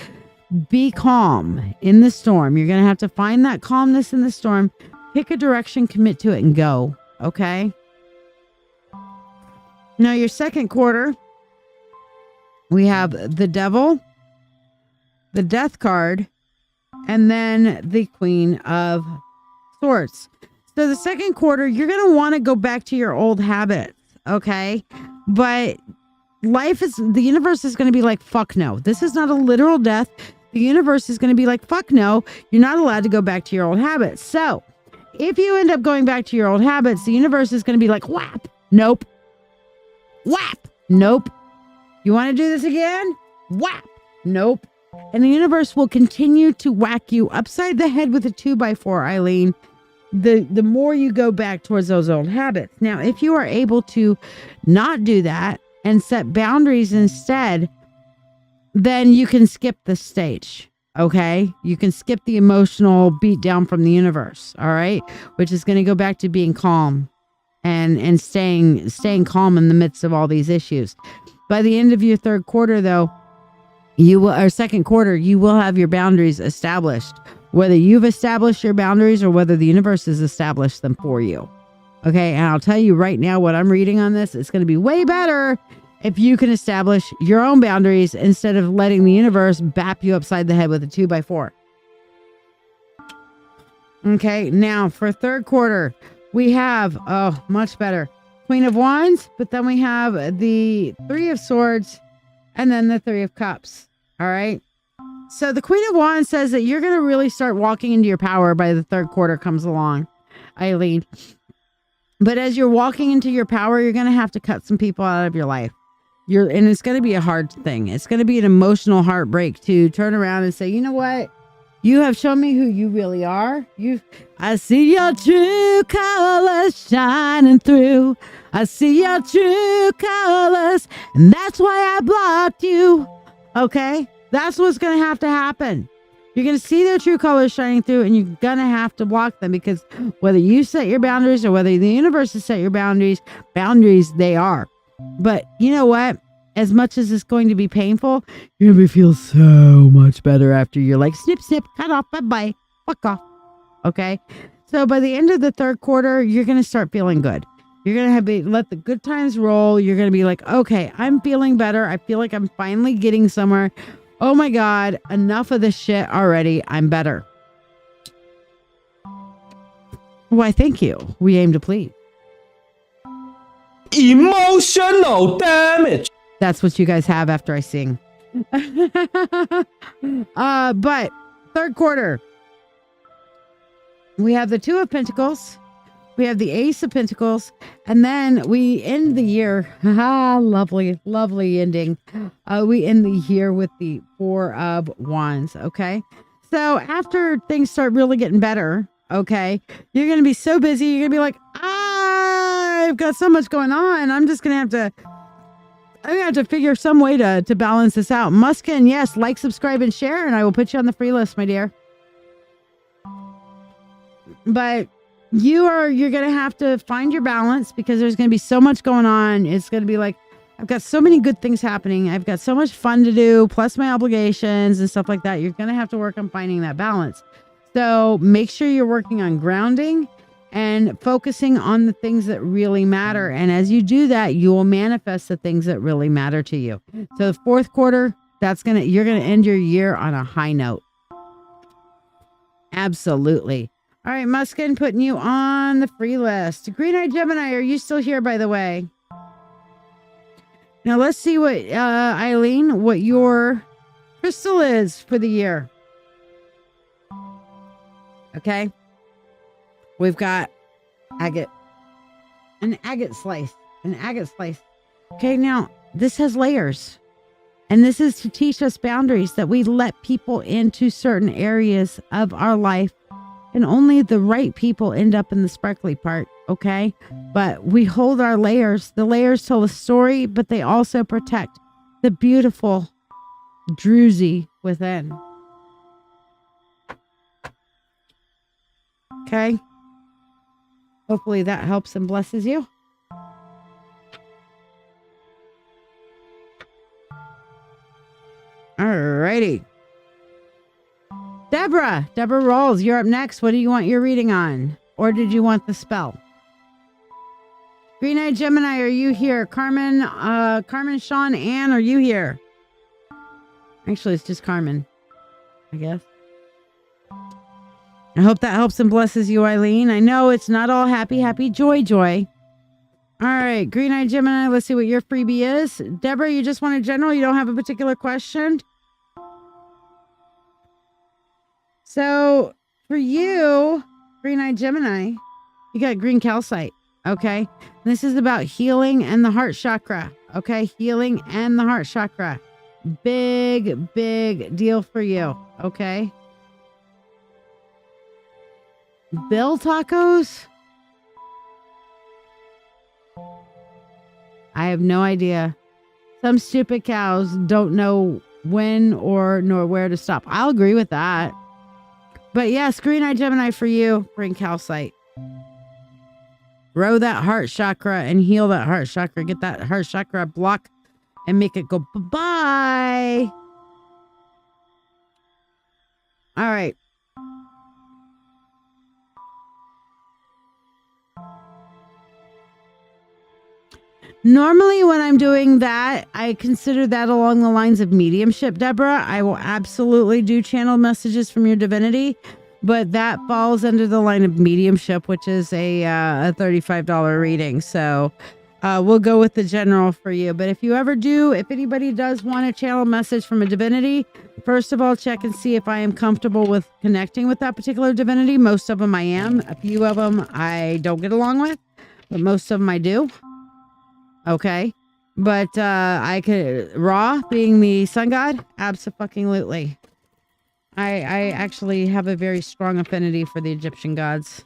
be calm in the storm. You're going to have to find that calmness in the storm. Pick a direction, commit to it, and go. Okay? Now, your second quarter, we have the Devil, the Death card, and then the Queen of Swords. So the second quarter, you're going to want to go back to your old habits, okay? But the universe is going to be like, fuck no. This is not a literal death. The universe is going to be like, fuck no. You're not allowed to go back to your old habits. So if you end up going back to your old habits, the universe is going to be like, whap, nope. Whap, nope. You want to do this again? Whap, nope. And the universe will continue to whack you upside the head with a 2x4, Eileen. The more you go back towards those old habits. Now, if you are able to not do that and set boundaries instead, then you can skip the stage. Okay. You can skip the emotional beat down from the universe. All right. Which is going to go back to being calm and staying calm in the midst of all these issues. By the end of your third quarter, though, second quarter, you will have your boundaries established. Whether you've established your boundaries or whether the universe has established them for you. Okay. And I'll tell you right now what I'm reading on this. It's going to be way better if you can establish your own boundaries instead of letting the universe bap you upside the head with a 2x4. Okay. Now for third quarter, we have, much better. Queen of Wands, but then we have the 3 of Swords and then the 3 of Cups. All right. So the Queen of Wands says that you're going to really start walking into your power by the third quarter comes along, Eileen. But as you're walking into your power, you're going to have to cut some people out of your life. And it's going to be a hard thing. It's going to be an emotional heartbreak to turn around and say, you know what? You have shown me who you really are. I see your true colors shining through. I see your true colors. And that's why I blocked you. Okay? That's what's going to happen. You're going to see their true colors shining through and you're going to have to block them because whether you set your boundaries or whether the universe has set your boundaries they are. But you know what? As much as it's going to be painful, you're going to feel so much better after you're like, snip, snip, cut off, bye-bye, fuck off. Okay? So by the end of the third quarter, you're going to start feeling good. You're going to let the good times roll. You're going to be like, okay, I'm feeling better. I feel like I'm finally getting somewhere. Oh my God, enough of this shit already. I'm better. Why, thank you. We aim to please. Emotional damage. That's what you guys have after I sing. But third quarter, we have the Two of Pentacles, we have the Ace of Pentacles, and then we end the year. Lovely, lovely ending. We end the year with the Four of Wands. Okay. So after things start really getting better, okay, you're going to be so busy. You're going to be like, I've got so much going on. I'm going to have to figure some way to balance this out. Muskin, yes, like, subscribe, and share, and I will put you on the free list, my dear. But you're going to have to find your balance because there's going to be so much going on. It's going to be like, I've got so many good things happening. I've got so much fun to do, plus my obligations and stuff like that. You're going to have to work on finding that balance. So make sure you're working on grounding and focusing on the things that really matter. And as you do that, you will manifest the things that really matter to you. So the fourth quarter, you're going to end your year on a high note. Absolutely. All right, Muskin, putting you on the free list. Green-eyed Gemini, are you still here, by the way? Now let's see what, Eileen, what your crystal is for the year. Okay. We've got agate. An agate slice. Okay, now this has layers. And this is to teach us boundaries, that we let people into certain areas of our life. And only the right people end up in the sparkly part, okay? But we hold our layers. The layers tell a story, but they also protect the beautiful druzy within. Okay? Hopefully that helps and blesses you. Alrighty. Deborah Rawls, you're up next. What do you want your reading on? Or did you want the spell? Green-eyed Gemini, are you here? Carmen, Sean, Ann, are you here? Actually, it's just Carmen, I guess. I hope that helps and blesses you, Eileen. I know it's not all happy, joy. All right, Green-eyed Gemini, let's see what your freebie is. Deborah, you just want a general? You don't have a particular question? So for you, Green-eyed Gemini, you got green calcite, okay? This is about healing and the heart chakra, okay? Healing and the heart chakra. Big deal for you, okay? Bill tacos? I have no idea. Some stupid cows don't know when or nor where to stop. I'll agree with that. But yes, Green-eyed Gemini for you, bring calcite. Grow that heart chakra and heal that heart chakra. Get that heart chakra block and make it go bye-bye. All right. Normally when I'm doing that, I consider that along the lines of mediumship, Deborah. I will absolutely do channel messages from your divinity, but that falls under the line of mediumship, which is a $35 reading. So we'll go with the general for you. But if anybody does want a channel message from a divinity, first of all, check and see if I am comfortable with connecting with that particular divinity. Most of them I am. A few of them I don't get along with, but most of them I do. Okay, but I could Ra being the sun god, abso-fucking-lutely. I actually have a very strong affinity for the Egyptian gods.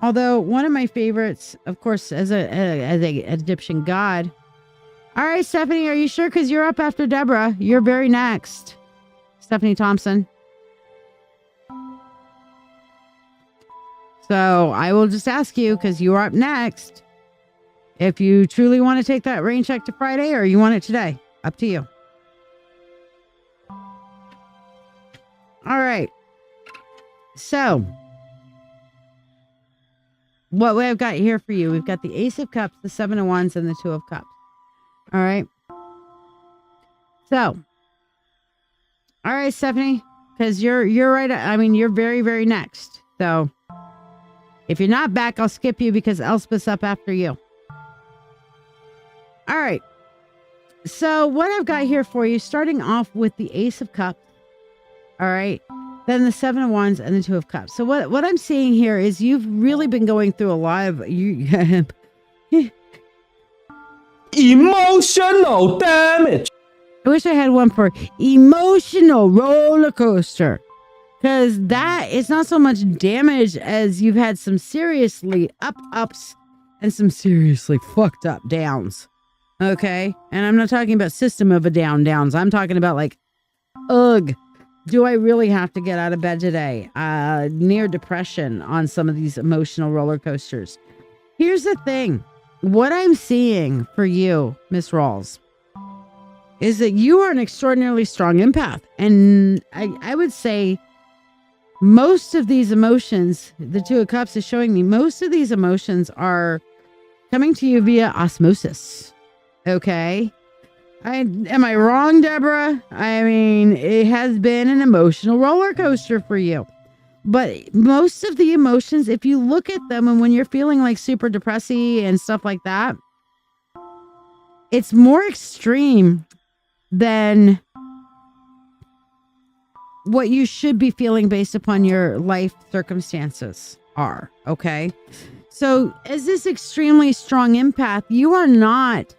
Although one of my favorites, of course, as a Egyptian god. All right, Stephanie, are you sure? Because you're up after Deborah. You're very next, Stephanie Thompson. So I will just ask you because you are up next. If you truly want to take that rain check to Friday or you want it today, up to you. All right. So, what we've got here for you, we've got the Ace of Cups, the Seven of Wands, and the Two of Cups. All right. So, all right, Stephanie, because you're right. I mean, you're very, very next. So, If you're not back, I'll skip you because Elspeth's up after you. All right. So what I've got here for you, starting off with the Ace of Cups. All right. Then the Seven of Wands and the Two of Cups. So what I'm seeing here is you've really been going through a lot of Emotional damage. I wish I had one for emotional roller coaster. Because that is not so much damage as you've had some seriously ups and some seriously fucked up downs. Okay? And I'm not talking about system of a downs. I'm talking about like, ugh. Do I really have to get out of bed today? Near depression on some of these emotional roller coasters. Here's the thing. What I'm seeing for you, Miss Rawls, is that you are an extraordinarily strong empath. And I would say most of these emotions, the Two of Cups is showing me, most of these emotions are coming to you via osmosis. Okay? Am I wrong, Deborah? I mean, it has been an emotional roller coaster for you. But most of the emotions, if you look at them and when you're feeling like super depressy and stuff like that, it's more extreme than what you should be feeling based upon your life circumstances are. Okay. So as this extremely strong empath, you are not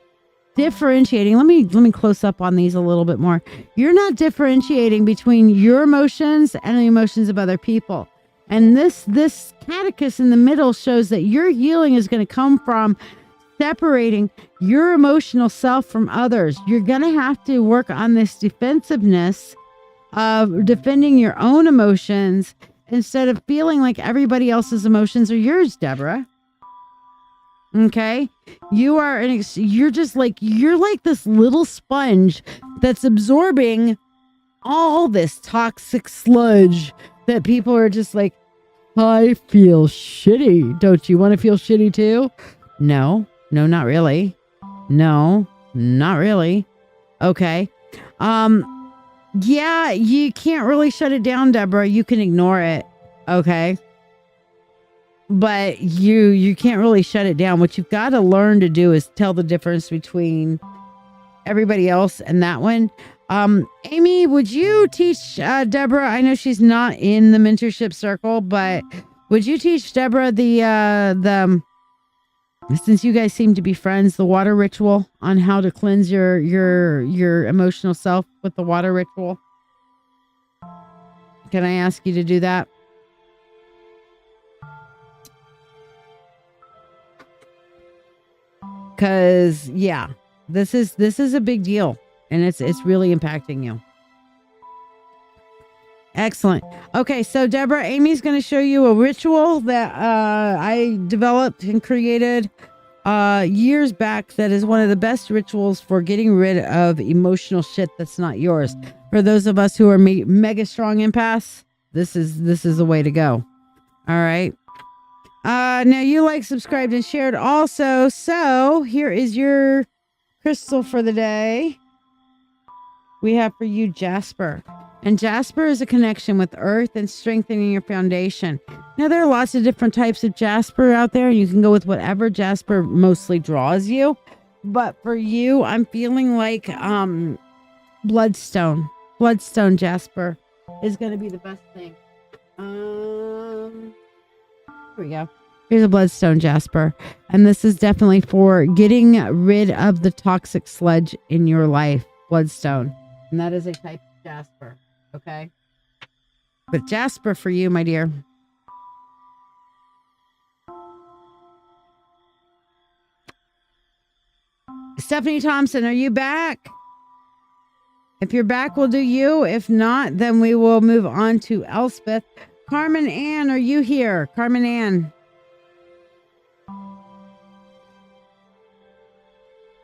differentiating. Let me close up on these a little bit more. You're not differentiating between your emotions and the emotions of other people. And this catechus in the middle shows that your healing is going to come from separating your emotional self from others. You're going to have to work on this defensiveness of defending your own emotions instead of feeling like everybody else's emotions are yours, Deborah. Okay, you're like this little sponge that's absorbing all this toxic sludge that people are just like, I feel shitty. Don't you want to feel shitty too? No, not really. No, not really. Okay. Yeah, you can't really shut it down, Deborah. You can ignore it. Okay. But you can't really shut it down. What you've got to learn to do is tell the difference between everybody else and that one. Amy, would you teach Deborah? I know she's not in the mentorship circle, but would you teach Deborah the since you guys seem to be friends, the water ritual on how to cleanse your emotional self with the water ritual? Can I ask you to do that? Because yeah, this is a big deal, and it's really impacting you. Excellent. Okay, so Deborah, Amy's going to show you a ritual that I developed and created years back. That is one of the best rituals for getting rid of emotional shit that's not yours. For those of us who are mega strong empaths, this is the way to go. All right. Now you like, subscribed, and shared also. So here is your crystal for the day. We have for you Jasper. And Jasper is a connection with earth and strengthening your foundation. Now there are lots of different types of Jasper out there. You can go with whatever Jasper mostly draws you. But for you, I'm feeling like Bloodstone. Bloodstone Jasper is going to be the best thing. Here we go. Here's a Bloodstone Jasper. And this is definitely for getting rid of the toxic sludge in your life. Bloodstone. And that is a type of Jasper. Okay? But Jasper for you, my dear. Stephanie Thompson, are you back? If you're back, we'll do you. If not, then we will move on to Elspeth. Carmen Ann, are you here? Carmen Ann.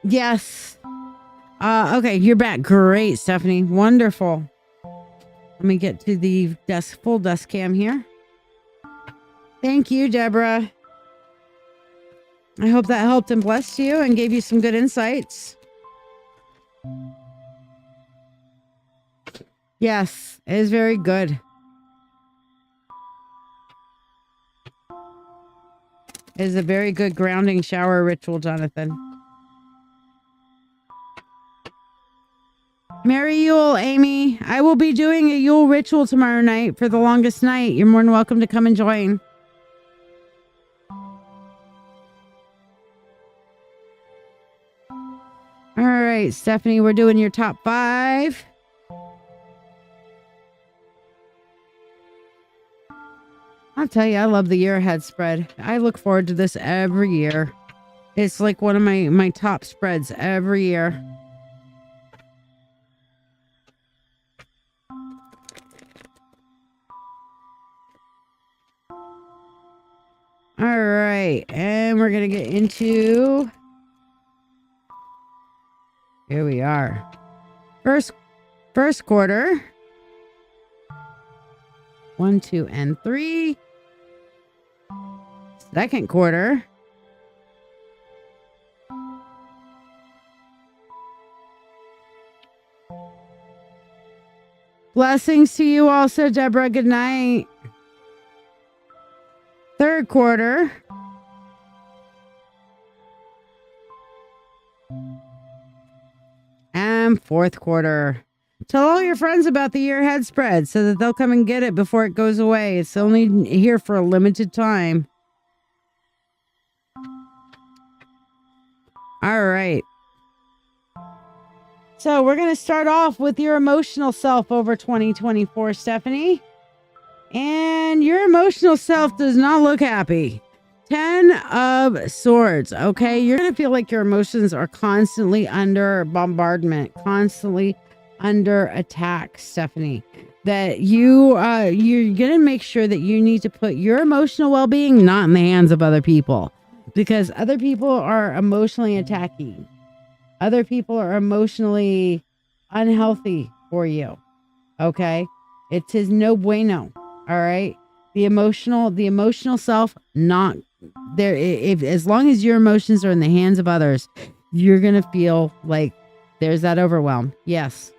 Yes. Okay, you're back. Great, Stephanie. Wonderful. Let me get to the full desk cam here. Thank you, Deborah. I hope that helped and blessed you and gave you some good insights. Yes, it is very good. It is a very good grounding shower ritual, Jonathan. Merry Yule, Amy. I will be doing a Yule ritual tomorrow night for the longest night. You're more than welcome to come and join. All right, Stephanie, we're doing your top 5. I'll tell you, I love the year ahead spread. I look forward to this every year. It's like one of my top spreads every year. All right, and we're going to get into... Here we are. First quarter. 1, 2, and 3. Second quarter. Blessings to you also, Deborah. Good night. Third quarter. And fourth quarter. Tell all your friends about the year ahead spread so that they'll come and get it before it goes away. It's only here for a limited time. All right. So we're going to start off with your emotional self over 2024, Stephanie. And your emotional self does not look happy. 10 of Swords, okay? You're going to feel like your emotions are constantly under bombardment, constantly under attack, Stephanie. That you're going to make sure that you need to put your emotional well-being not in the hands of other people. Because other people are emotionally attacking. Other people are emotionally unhealthy for you, okay? It is no bueno, all right? The emotional self, not there. If as long as your emotions are in the hands of others, you're gonna feel like there's that overwhelm. Yes.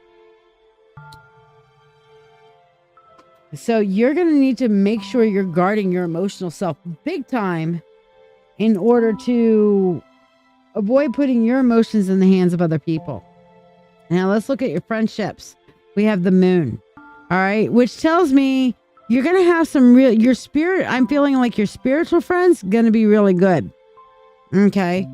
So you're gonna need to make sure you're guarding your emotional self big time in order to avoid putting your emotions in the hands of other people. Now let's look at your friendships. We have the moon. All right, which tells me you're going to have some your spirit. I'm feeling like your spiritual friends going to be really good. Okay.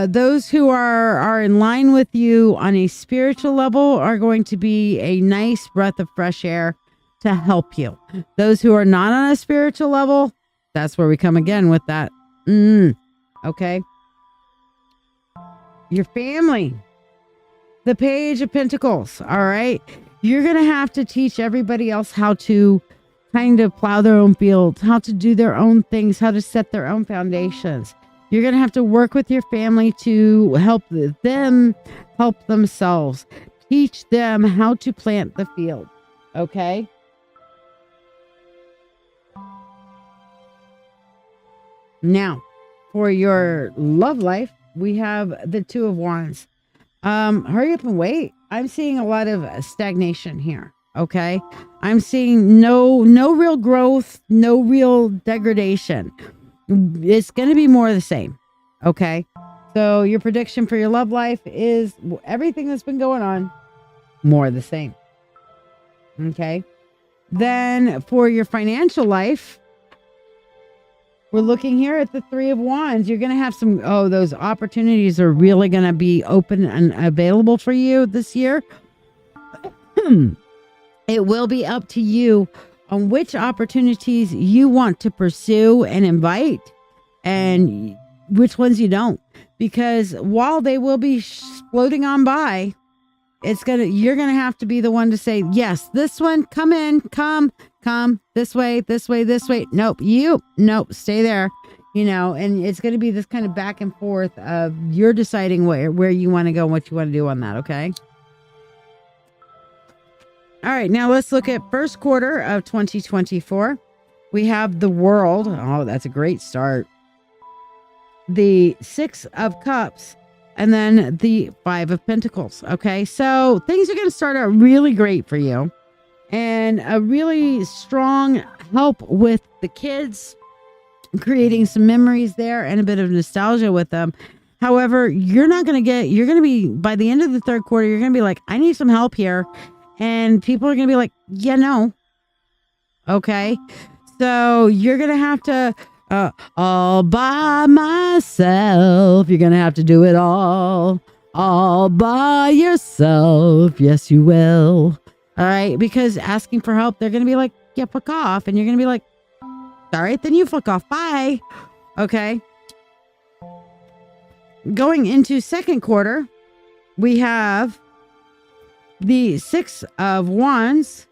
Those who are in line with you on a spiritual level are going to be a nice breath of fresh air to help you. Those who are not on a spiritual level, that's where we come again with that. Okay. Your family. The Page of Pentacles. All right. You're going to have to teach everybody else how to kind of plow their own fields, how to do their own things, how to set their own foundations. You're going to have to work with your family to help them help themselves. Teach them how to plant the field. Okay? Now, for your love life, we have the Two of Wands. Hurry up and wait. I'm seeing a lot of stagnation here. Okay. I'm seeing no real growth, no real degradation. It's going to be more of the same. Okay. So your prediction for your love life is everything that's been going on, more of the same. Okay. Then for your financial life, we're looking here at the Three of Wands. You're going to have those opportunities are really going to be open and available for you this year. It will be up to you on which opportunities you want to pursue and invite and which ones you don't. Because while they will be floating on by, you're going to have to be the one to say, yes, this one, come in, come this way. Nope, stay there, and it's going to be this kind of back and forth of you're deciding where you want to go and what you want to do on that. Okay. All right. Now let's look at first quarter of 2024. We have the World. Oh, that's a great start. The Six of Cups. And then the Five of Pentacles. Okay. So things are going to start out really great for you. And a really strong help with the kids. creating some memories there and a bit of nostalgia with them. However, you're going to be, by the end of the third quarter, you're going to be like, I need some help here. And people are going to be like, yeah, no. Okay. So you're going to have to, all by myself. You're going to have to do it all by yourself. Yes, you will. All right. Because asking for help, they're going to be like, yeah, fuck off. And you're going to be like, all right, then you fuck off. Bye. Okay. Going into second quarter, we have the 6 of Wands,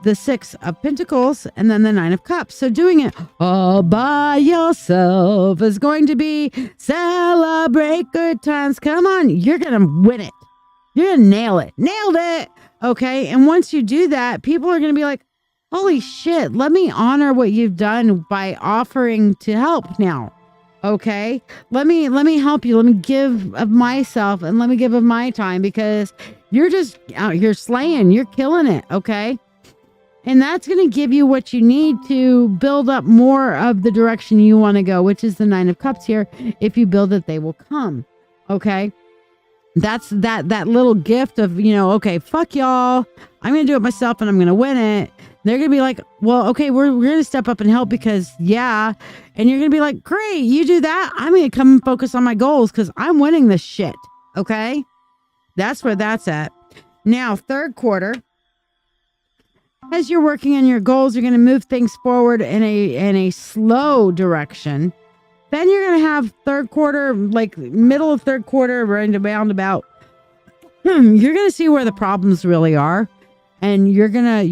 the 6 of Pentacles, and then the 9 of Cups. So doing it all by yourself is going to be celebrate good times. Come on, you're going to win it. You're going to nail it. Nailed it. Okay. And once you do that, people are going to be like, holy shit, let me honor what you've done by offering to help now. Okay. Let me help you. Let me give of myself and let me give of my time, because you're just out here slaying. You're killing it. Okay. And that's going to give you what you need to build up more of the direction you want to go, which is the 9 of Cups here. If you build it, they will come. Okay. That's that little gift of, okay, fuck y'all. I'm going to do it myself and I'm going to win it. They're going to be like, well, okay, we're going to step up and help because yeah. And you're going to be like, great, you do that. I'm going to come and focus on my goals because I'm winning this shit. Okay. That's where that's at. Now, third quarter, as you're working on your goals, you're going to move things forward in a slow direction. Then you're going to have third quarter, like middle of third quarter, roundabout. You're going to see where the problems really are. And you're gonna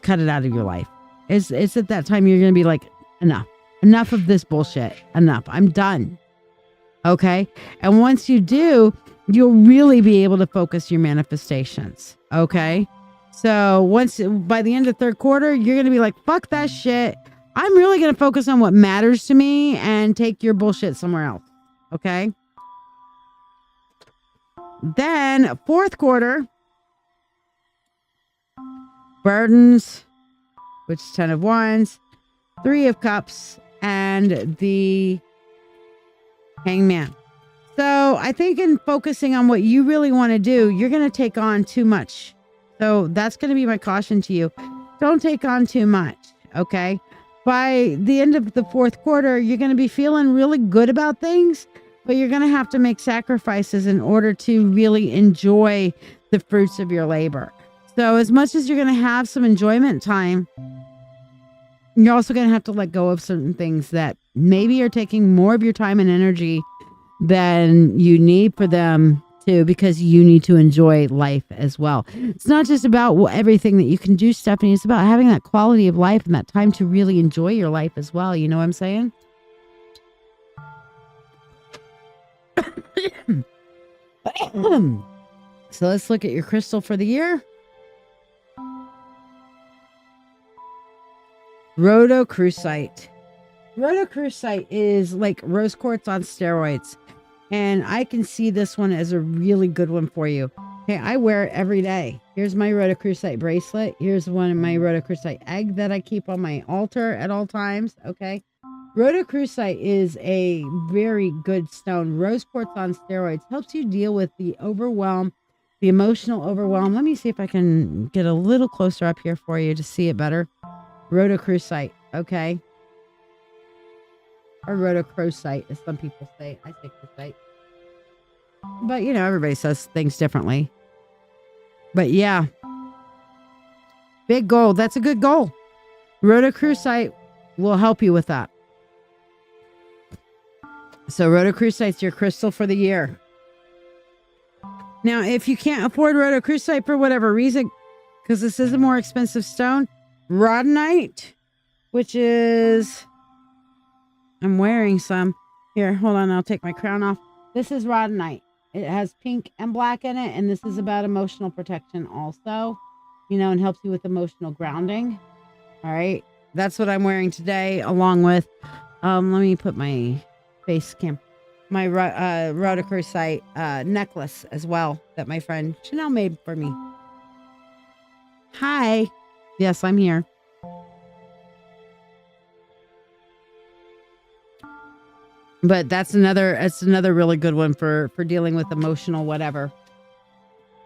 cut it out of your life. It's at that time you're gonna be like, enough of this bullshit. Enough. I'm done. Okay. And once you do, you'll really be able to focus your manifestations. Okay. So by the end of third quarter, you're gonna be like, fuck that shit. I'm really gonna focus on what matters to me and take your bullshit somewhere else. Okay. Then fourth quarter. Burdens, which is 10 of Wands, 3 of Cups, and the Hangman. So I think in focusing on what you really want to do, you're going to take on too much. So that's going to be my caution to you. Don't take on too much. Okay. By the end of the fourth quarter, you're going to be feeling really good about things, but you're going to have to make sacrifices in order to really enjoy the fruits of your labor. So as much as you're going to have some enjoyment time, you're also going to have to let go of certain things that maybe are taking more of your time and energy than you need for them to, because you need to enjoy life as well. It's not just about everything that you can do, Stephanie. It's about having that quality of life and that time to really enjoy your life as well. You know what I'm saying? So let's look at your crystal for the year. Rhodochrosite. Rhodochrosite is like rose quartz on steroids. And I can see this one as a really good one for you. Okay, I wear it every day. Here's my rhodochrosite bracelet. Here's one of my rhodochrosite egg that I keep on my altar at all times. Okay. Rhodochrosite is a very good stone. Rose quartz on steroids helps you deal with the overwhelm, the emotional overwhelm. Let me see if I can get a little closer up here for you to see it better. Rhodochrosite, okay? Or rhodochrosite, as some people say. I say crosite. But, everybody says things differently. But, yeah. Big goal. That's a good goal. Rhodochrosite will help you with that. So, rhodochrosite's your crystal for the year. Now, if you can't afford rhodochrosite for whatever reason, because this is a more expensive stone, rhodonite, which is, I'm wearing some. Here, hold on, I'll take my crown off. This is rhodonite. It has pink and black in it, and this is about emotional protection also, and helps you with emotional grounding. All right, that's what I'm wearing today, along with, let me put my face cam, my rhodochrosite necklace as well that my friend Chanel made for me. Hi. Yes, I'm here. But that's another really good one for dealing with emotional whatever.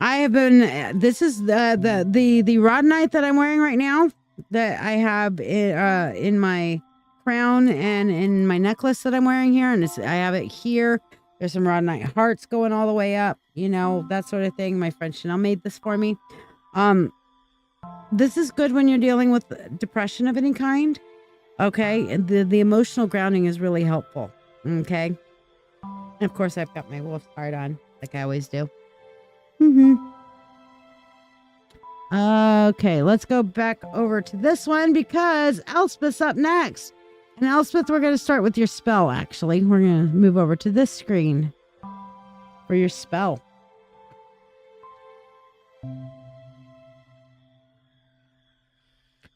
I have been. This is the rod knight that I'm wearing right now. That I have in my crown and in my necklace that I'm wearing here, and I have it here. There's some rod knight hearts going all the way up. You know, that sort of thing. My friend Chanel made this for me. This is good when you're dealing with depression of any kind. Okay, and the emotional grounding is really helpful. Okay, and of course I've got my wolf's heart on, like I always do. Okay, let's go back over to this one because Elspeth's up next. And Elspeth, we're going to start with your spell, actually. We're going to move over to this screen for your spell.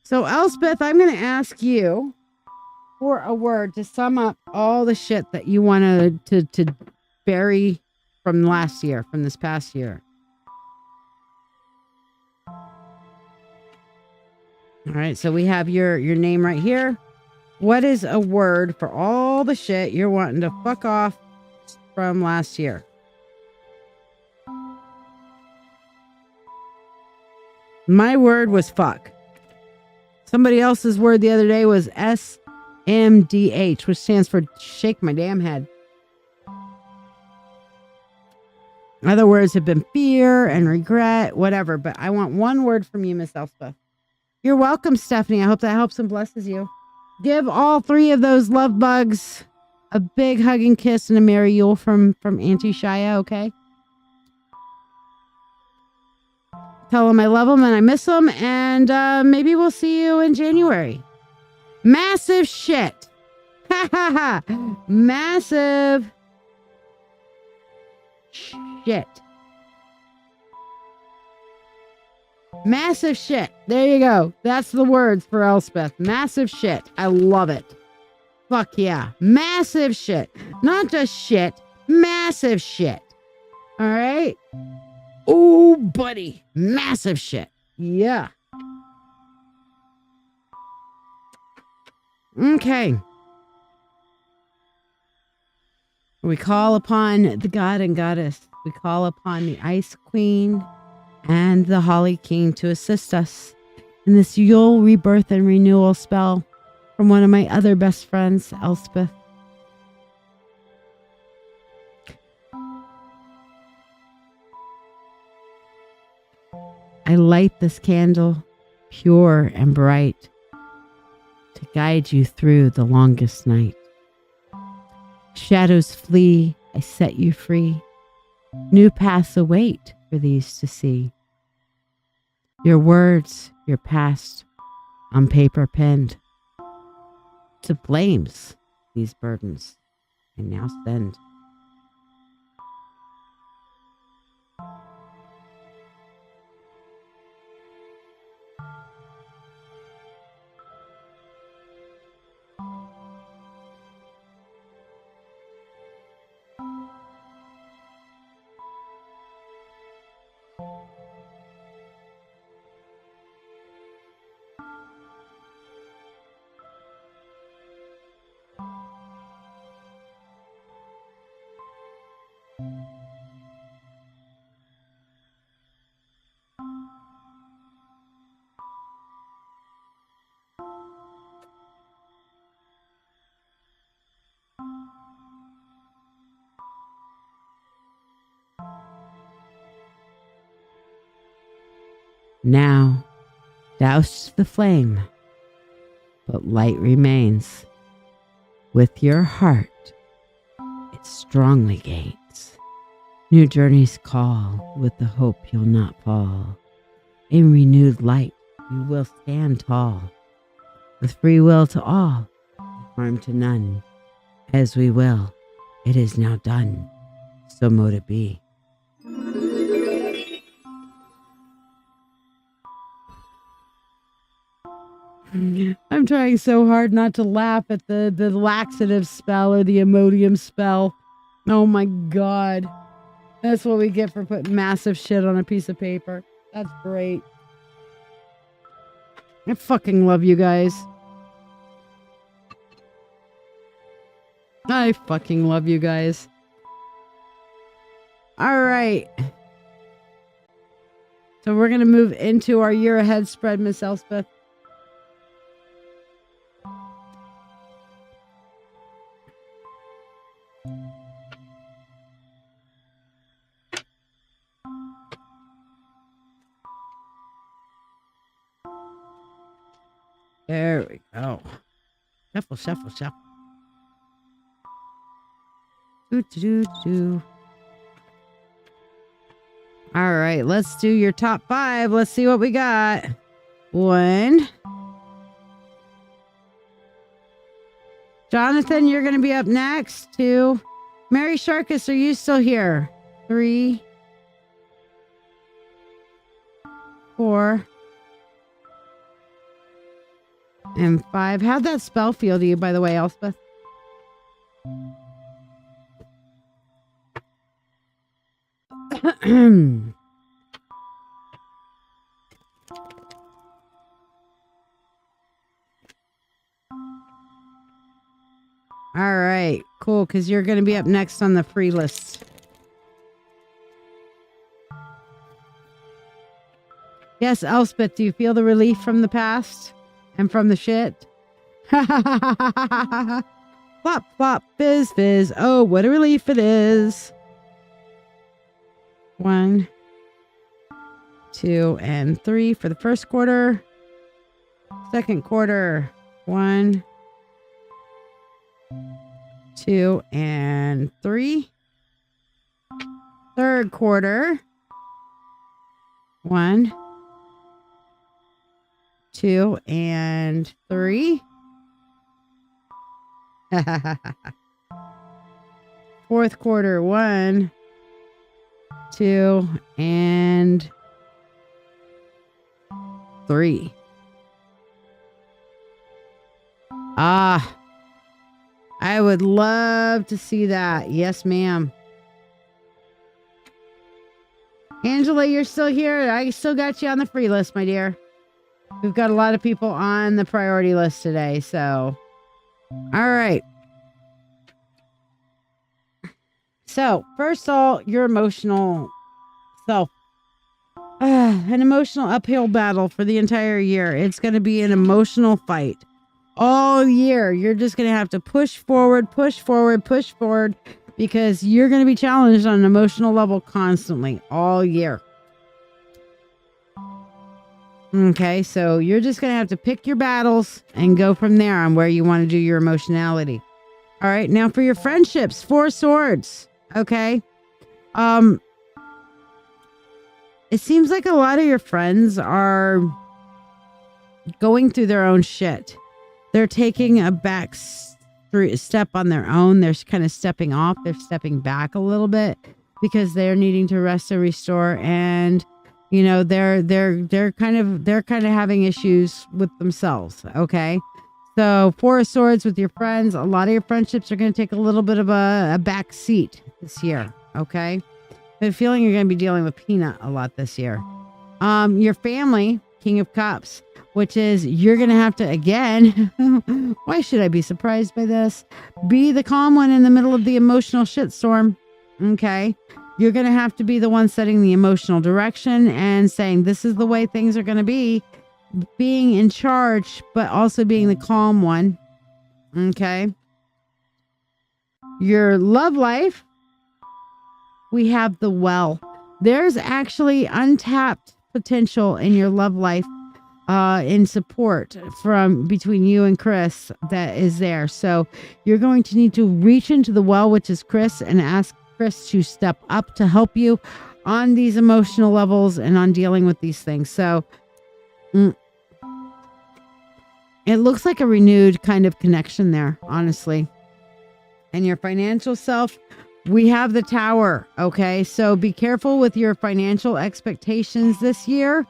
So, Elspeth, I'm going to ask you for a word to sum up all the shit that you want to bury from last year, from this past year. All right, so we have your name right here. What is a word for all the shit you're wanting to fuck off from last year? My word was fuck. Somebody else's word the other day was SMDH, which stands for shake my damn head. Other words have been fear and regret, whatever, but I want one word from you, Miss Elspeth. You're welcome, Stephanie. I hope that helps and blesses you. Give all three of those love bugs a big hugging kiss and a Merry Yule from Auntie Shia, okay? Tell them I love them and I miss them, and maybe we'll see you in January. Massive shit. Ha ha ha. Massive shit. Massive shit. There you go. That's the words for Elspeth. Massive shit. I love it. Fuck yeah. Massive shit. Not just shit. Massive shit. All right? Oh, buddy. Massive shit. Yeah. Okay. We call upon the god and goddess. We call upon the Ice Queen and the Holly King to assist us in this Yule Rebirth and Renewal spell from one of my other best friends, Elspeth. I light this candle, pure and bright, to guide you through the longest night. Shadows flee, I set you free. New paths await for these to see. Your words, your past, on paper penned. To flames, these burdens I now send. Now, douse the flame, but light remains. With your heart, it strongly gains. New journeys call with the hope you'll not fall. In renewed light, you will stand tall. With free will to all, harm to none. As we will, it is now done. So mote it be. I'm trying so hard not to laugh at the laxative spell or the Imodium spell. Oh my god. That's what we get for putting massive shit on a piece of paper. That's great. I fucking love you guys. I fucking love you guys. All right. So we're going to move into our year ahead spread, Miss Elspeth. There we go. Shuffle, shuffle, shuffle. Do. All right, let's do your top 5. Let's see what we got. 1. Jonathan, you're going to be up next. 2. Mary Sharkus, are you still here? 3. 4. And 5. How'd that spell feel to you, by the way, Elspeth? All right, cool, because you're going to be up next on the free list. Yes, Elspeth, do you feel the relief from the past and from the shit? Flop, flop, fizz, fizz. Oh, what a relief it is. 1, 2, and 3 for the first quarter. Second quarter. 1, 2, and 3. Third quarter. 1, 2, and 3. Fourth quarter. 1, 2, and 3. Ah, I would love to see that. Yes, ma'am. Angela, you're still here. I still got you on the free list, my dear. We've got a lot of people on the priority list today, so. All right. So, first of all, your emotional self. An emotional uphill battle for the entire year. It's going to be an emotional fight. All year, you're just going to have to push forward, because you're going to be challenged on an emotional level constantly, all year. Okay, so you're just going to have to pick your battles and go from there on where you want to do your emotionality. All right, now for your friendships, 4 swords. Okay. It seems like a lot of your friends are going through their own shit. They're taking a back step on their own. They're kind of stepping off. They're stepping back a little bit because they're needing to rest and restore. And, you know, they're kind of having issues with themselves. Okay. So 4 of Swords with your friends. A lot of your friendships are going to take a little bit of a back seat this year. Okay. I have a feeling you're going to be dealing with Peanut a lot this year. Your family, King of Cups, which is you're going to have to, again, why should I be surprised by this? Be the calm one in the middle of the emotional shitstorm. Okay. You're going to have to be the one setting the emotional direction and saying, this is the way things are going to be. Being in charge, but also being the calm one. Okay. Your love life, we have the well. There's actually untapped potential in your love life. In support from between you and Chris that is there. So you're going to need to reach into the well, which is Chris, and ask Chris to step up to help you on these emotional levels and on dealing with these things. So it looks like a renewed kind of connection there, honestly. And your financial self, we have the Tower. Okay. So be careful with your financial expectations this year.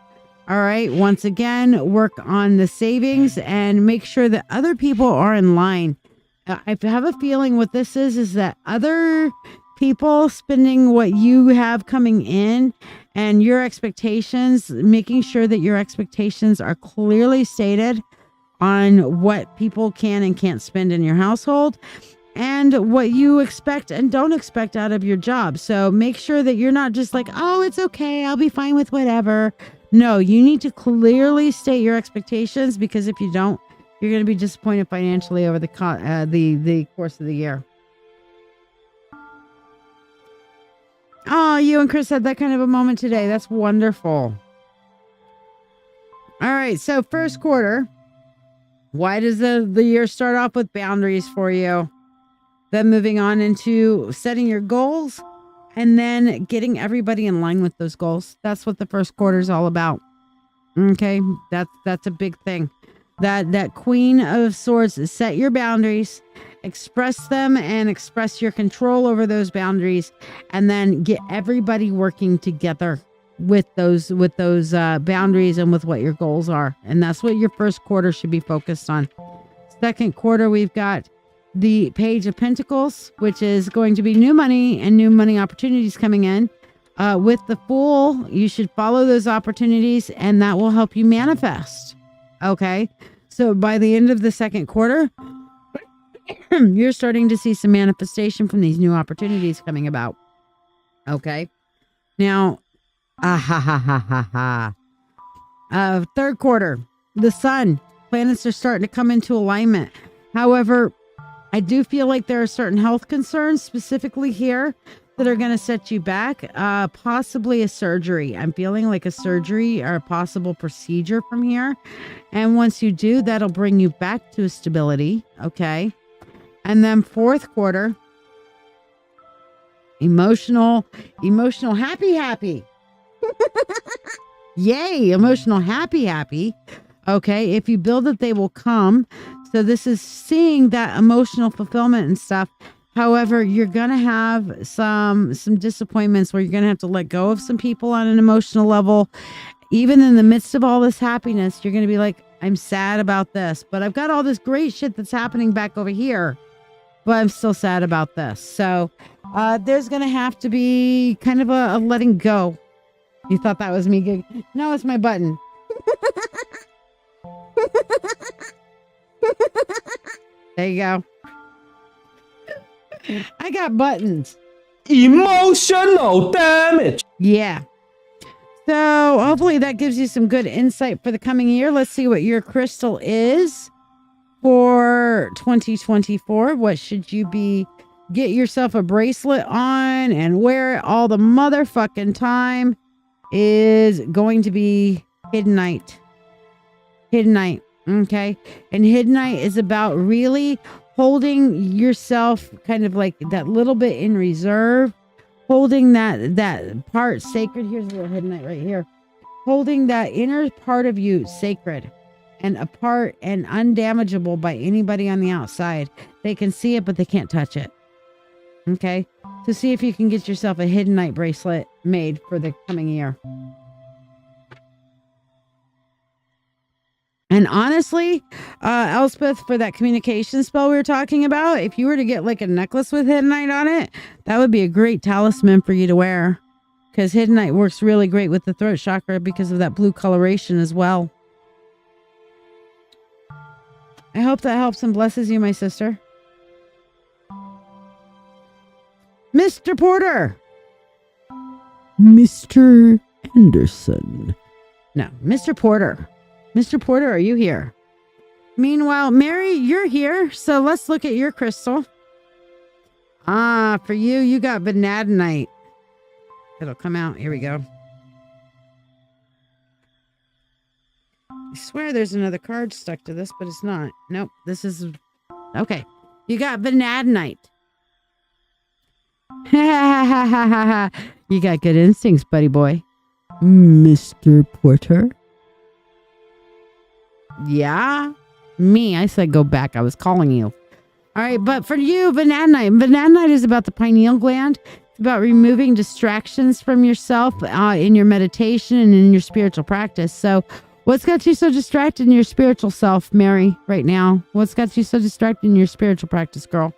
All right. Once again, work on the savings and make sure that other people are in line. I have a feeling what this is that other people spending what you have coming in and your expectations, making sure that your expectations are clearly stated on what people can and can't spend in your household. and what you expect and don't expect out of your job. So make sure that you're not just like, oh, it's okay, I'll be fine with whatever. No, you need to clearly state your expectations, because if you don't, you're going to be disappointed financially over the course of the year. Oh, you and Chris had that kind of a moment today. That's wonderful. All right, so first quarter. Why does the year start off with boundaries for you? Then moving on into setting your goals and then getting everybody in line with those goals. That's what the first quarter is all about. Okay, that's a big thing. That Queen of Swords is set your boundaries, express them, and express your control over those boundaries, and then get everybody working together with those boundaries and with what your goals are. And that's what your first quarter should be focused on. Second quarter, we've got the Page of Pentacles, which is going to be new money and new money opportunities coming in. With the Fool, you should follow those opportunities, and that will help you manifest. Okay, so by the end of the second quarter, you're starting to see some manifestation from these new opportunities coming about. Okay, now, third quarter, the Sun, planets are starting to come into alignment. However, I do feel like there are certain health concerns specifically here that are going to set you back. Possibly a surgery. I'm feeling like a surgery or a possible procedure from here. And once you do, that'll bring you back to stability. Okay. And then fourth quarter, emotional, happy. Yay, emotional, happy. Okay, if you build it, they will come. So this is seeing that emotional fulfillment and stuff. However, you're going to have some disappointments where you're going to have to let go of some people on an emotional level. Even in the midst of all this happiness, you're going to be like, I'm sad about this, but I've got all this great shit that's happening back over here, but I'm still sad about this. So there's going to have to be kind of a letting go. You thought that was me? No, it's my button. There you go. I got buttons. Emotional damage. Yeah. So hopefully that gives you some good insight for the coming year. Let's see what your crystal is for 2024. What should you be? Get yourself a bracelet on and wear it all the motherfucking time. Is going to be Hidden Night. Okay. And Hidden Night is about really holding yourself kind of like that little bit in reserve, holding that part sacred. Here's a little Hidden Night right here. Holding that inner part of you sacred and apart and undamageable by anybody on the outside. They can see it, but they can't touch it. Okay. So see if you can get yourself a Hidden Night bracelet made for the coming year. And honestly, Elspeth, for that communication spell we were talking about, if you were to get like a necklace with Hidden Night on it, that would be a great talisman for you to wear. Because Hidden Night works really great with the throat chakra because of that blue coloration as well. I hope that helps and blesses you, my sister. Mr. Porter. Mr. Anderson. No, Mr. Porter. Mr. Porter, are you here? Meanwhile, Mary, you're here. So let's look at your crystal. Ah, for you, you got vanadinite. It'll come out. Here we go. I swear there's another card stuck to this, but it's not. Nope, this is... Okay. You got vanadinite. You got good instincts, buddy boy. Mr. Porter? Yeah? Me, I said go back. I was calling you. All right, but for you, vanadinite is about the pineal gland. It's about removing distractions from yourself in your meditation and in your spiritual practice. So what's got you so distracted in your spiritual self, Mary, right now? What's got you so distracted in your spiritual practice, girl?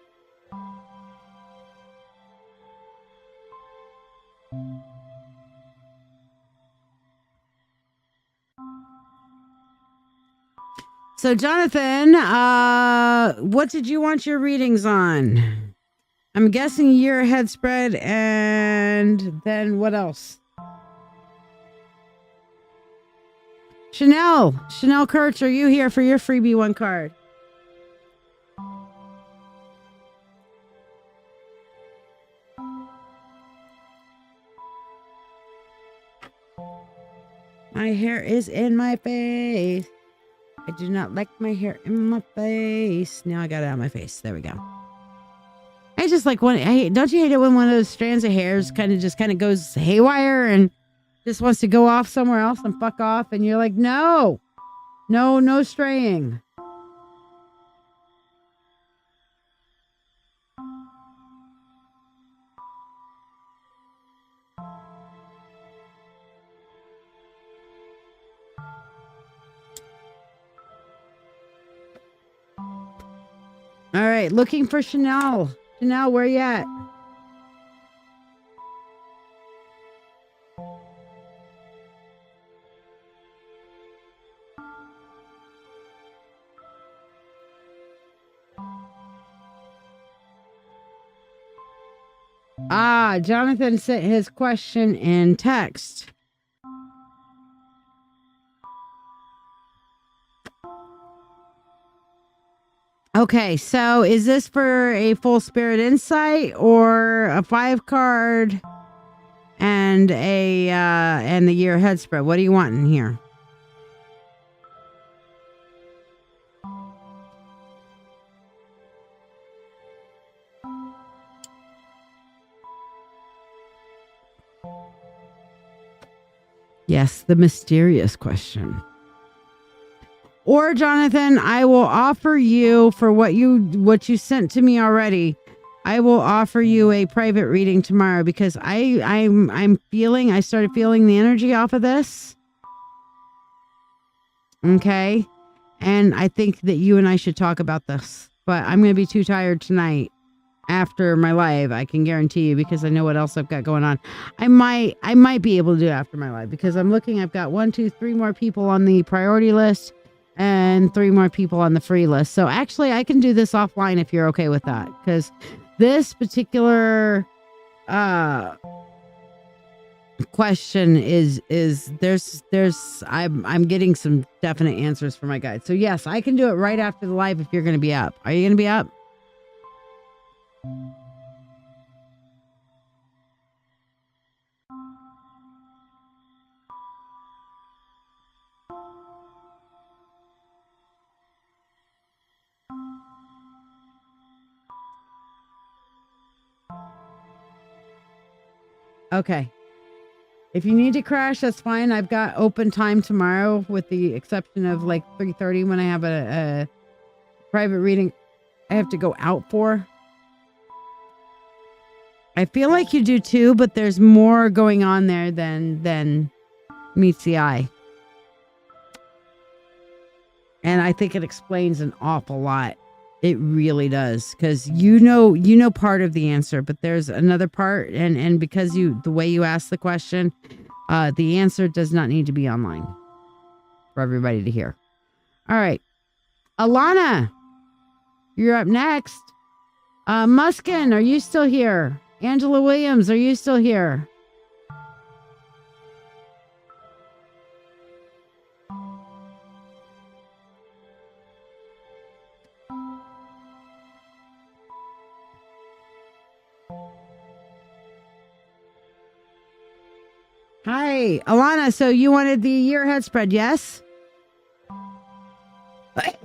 So, Jonathan, what did you want your readings on? I'm guessing year ahead spread, and then what else? Chanel Kurtz, are you here for your freebie one card? My hair is in my face. I do not like my hair in my face. Now I got it out of my face. There we go. I just like don't you hate it when one of those strands of hairs kind of goes haywire and just wants to go off somewhere else and fuck off, and you're like, no straying. All right, looking for Chanel. Chanel, where you at? Jonathan sent his question in text. Okay, so is this for a full spirit insight or a 5 card and and the year ahead spread? What do you want in here? Yes, the mysterious question. Or Jonathan, I will offer you for what you sent to me already. I will offer you a private reading tomorrow because I started feeling the energy off of this. Okay? And I think that you and I should talk about this. But I'm going to be too tired tonight after my live, I can guarantee you, because I know what else I've got going on. I might be able to do it after my live because I'm looking, I've got 1, 2, 3 more people on the priority list and 3 more people on the free list. So actually I can do this offline if you're okay with that, because this particular question is I'm getting some definite answers for my guide. So yes, I can do it right after the live if you're going to be up. Are you going to be up? Okay. If you need to crash, that's fine. I've got open time tomorrow with the exception of like 3:30 when I have a private reading I have to go out for. I feel like you do too, but there's more going on there than meets the eye. And I think it explains an awful lot. It really does, because you know part of the answer, but there's another part, and because the way you ask the question, the answer does not need to be online for everybody to hear. All right, Alana, you're up next. Muskin, are you still here? Angela Williams, are you still here? Hi, Alana. So you wanted the year ahead spread, yes? Let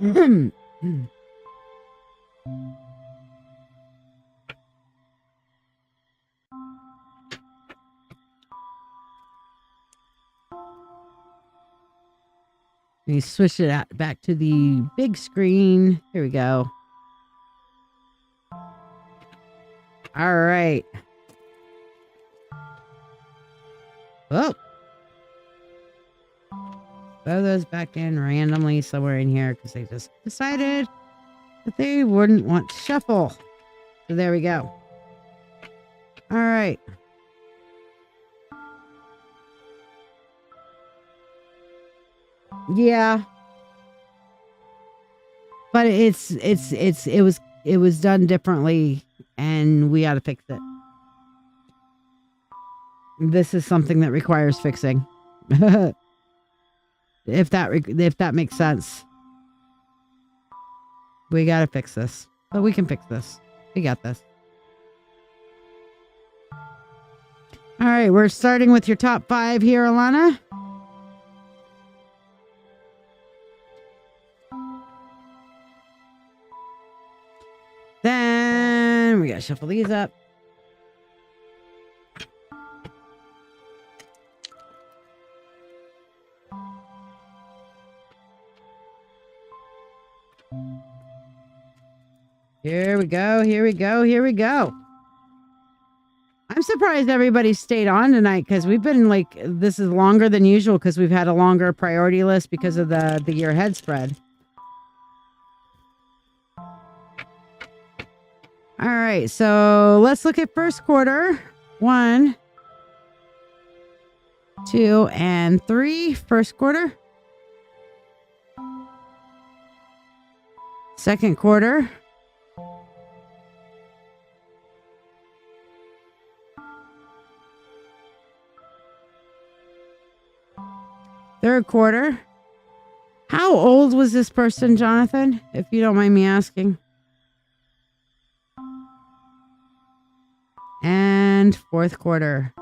me switch it out back to the big screen. Here we go. All right. Oh. Throw those back in randomly somewhere in here because they just decided that they wouldn't want to shuffle. So there we go. All right. Yeah. But it was done differently, and we got to fix it. This is something that requires fixing. If that makes sense. We got to fix this. But we can fix this. We got this. All right, we're starting with your top 5 here, Alana. Then we got to shuffle these up. Here we go, here we go, here we go. I'm surprised everybody stayed on tonight because we've been like, this is longer than usual because we've had a longer priority list because of the year ahead spread. All right, so let's look at first quarter. 1, 2, and 3. First quarter. Second quarter. Third quarter. How old was this person, Jonathan? If you don't mind me asking. And fourth quarter.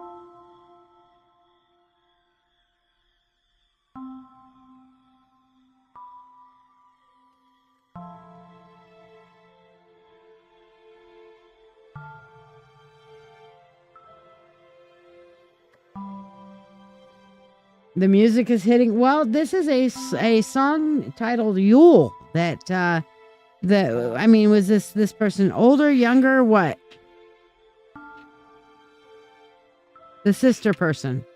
The music is hitting. Well, this is a song titled Yule that I mean, was this person older, younger, what? The sister person.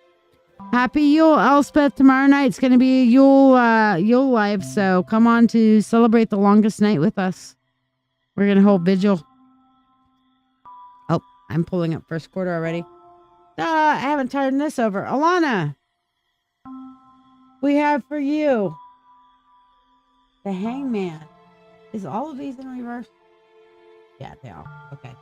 Happy Yule, Elspeth. Tomorrow night it's going to be Yule live, so come on to celebrate the longest night with us. We're going to hold vigil. Oh, I'm pulling up first quarter already. I haven't turned this over. Alana, we have for you the Hangman. Is all of these in reverse? Yeah, they are. Okay.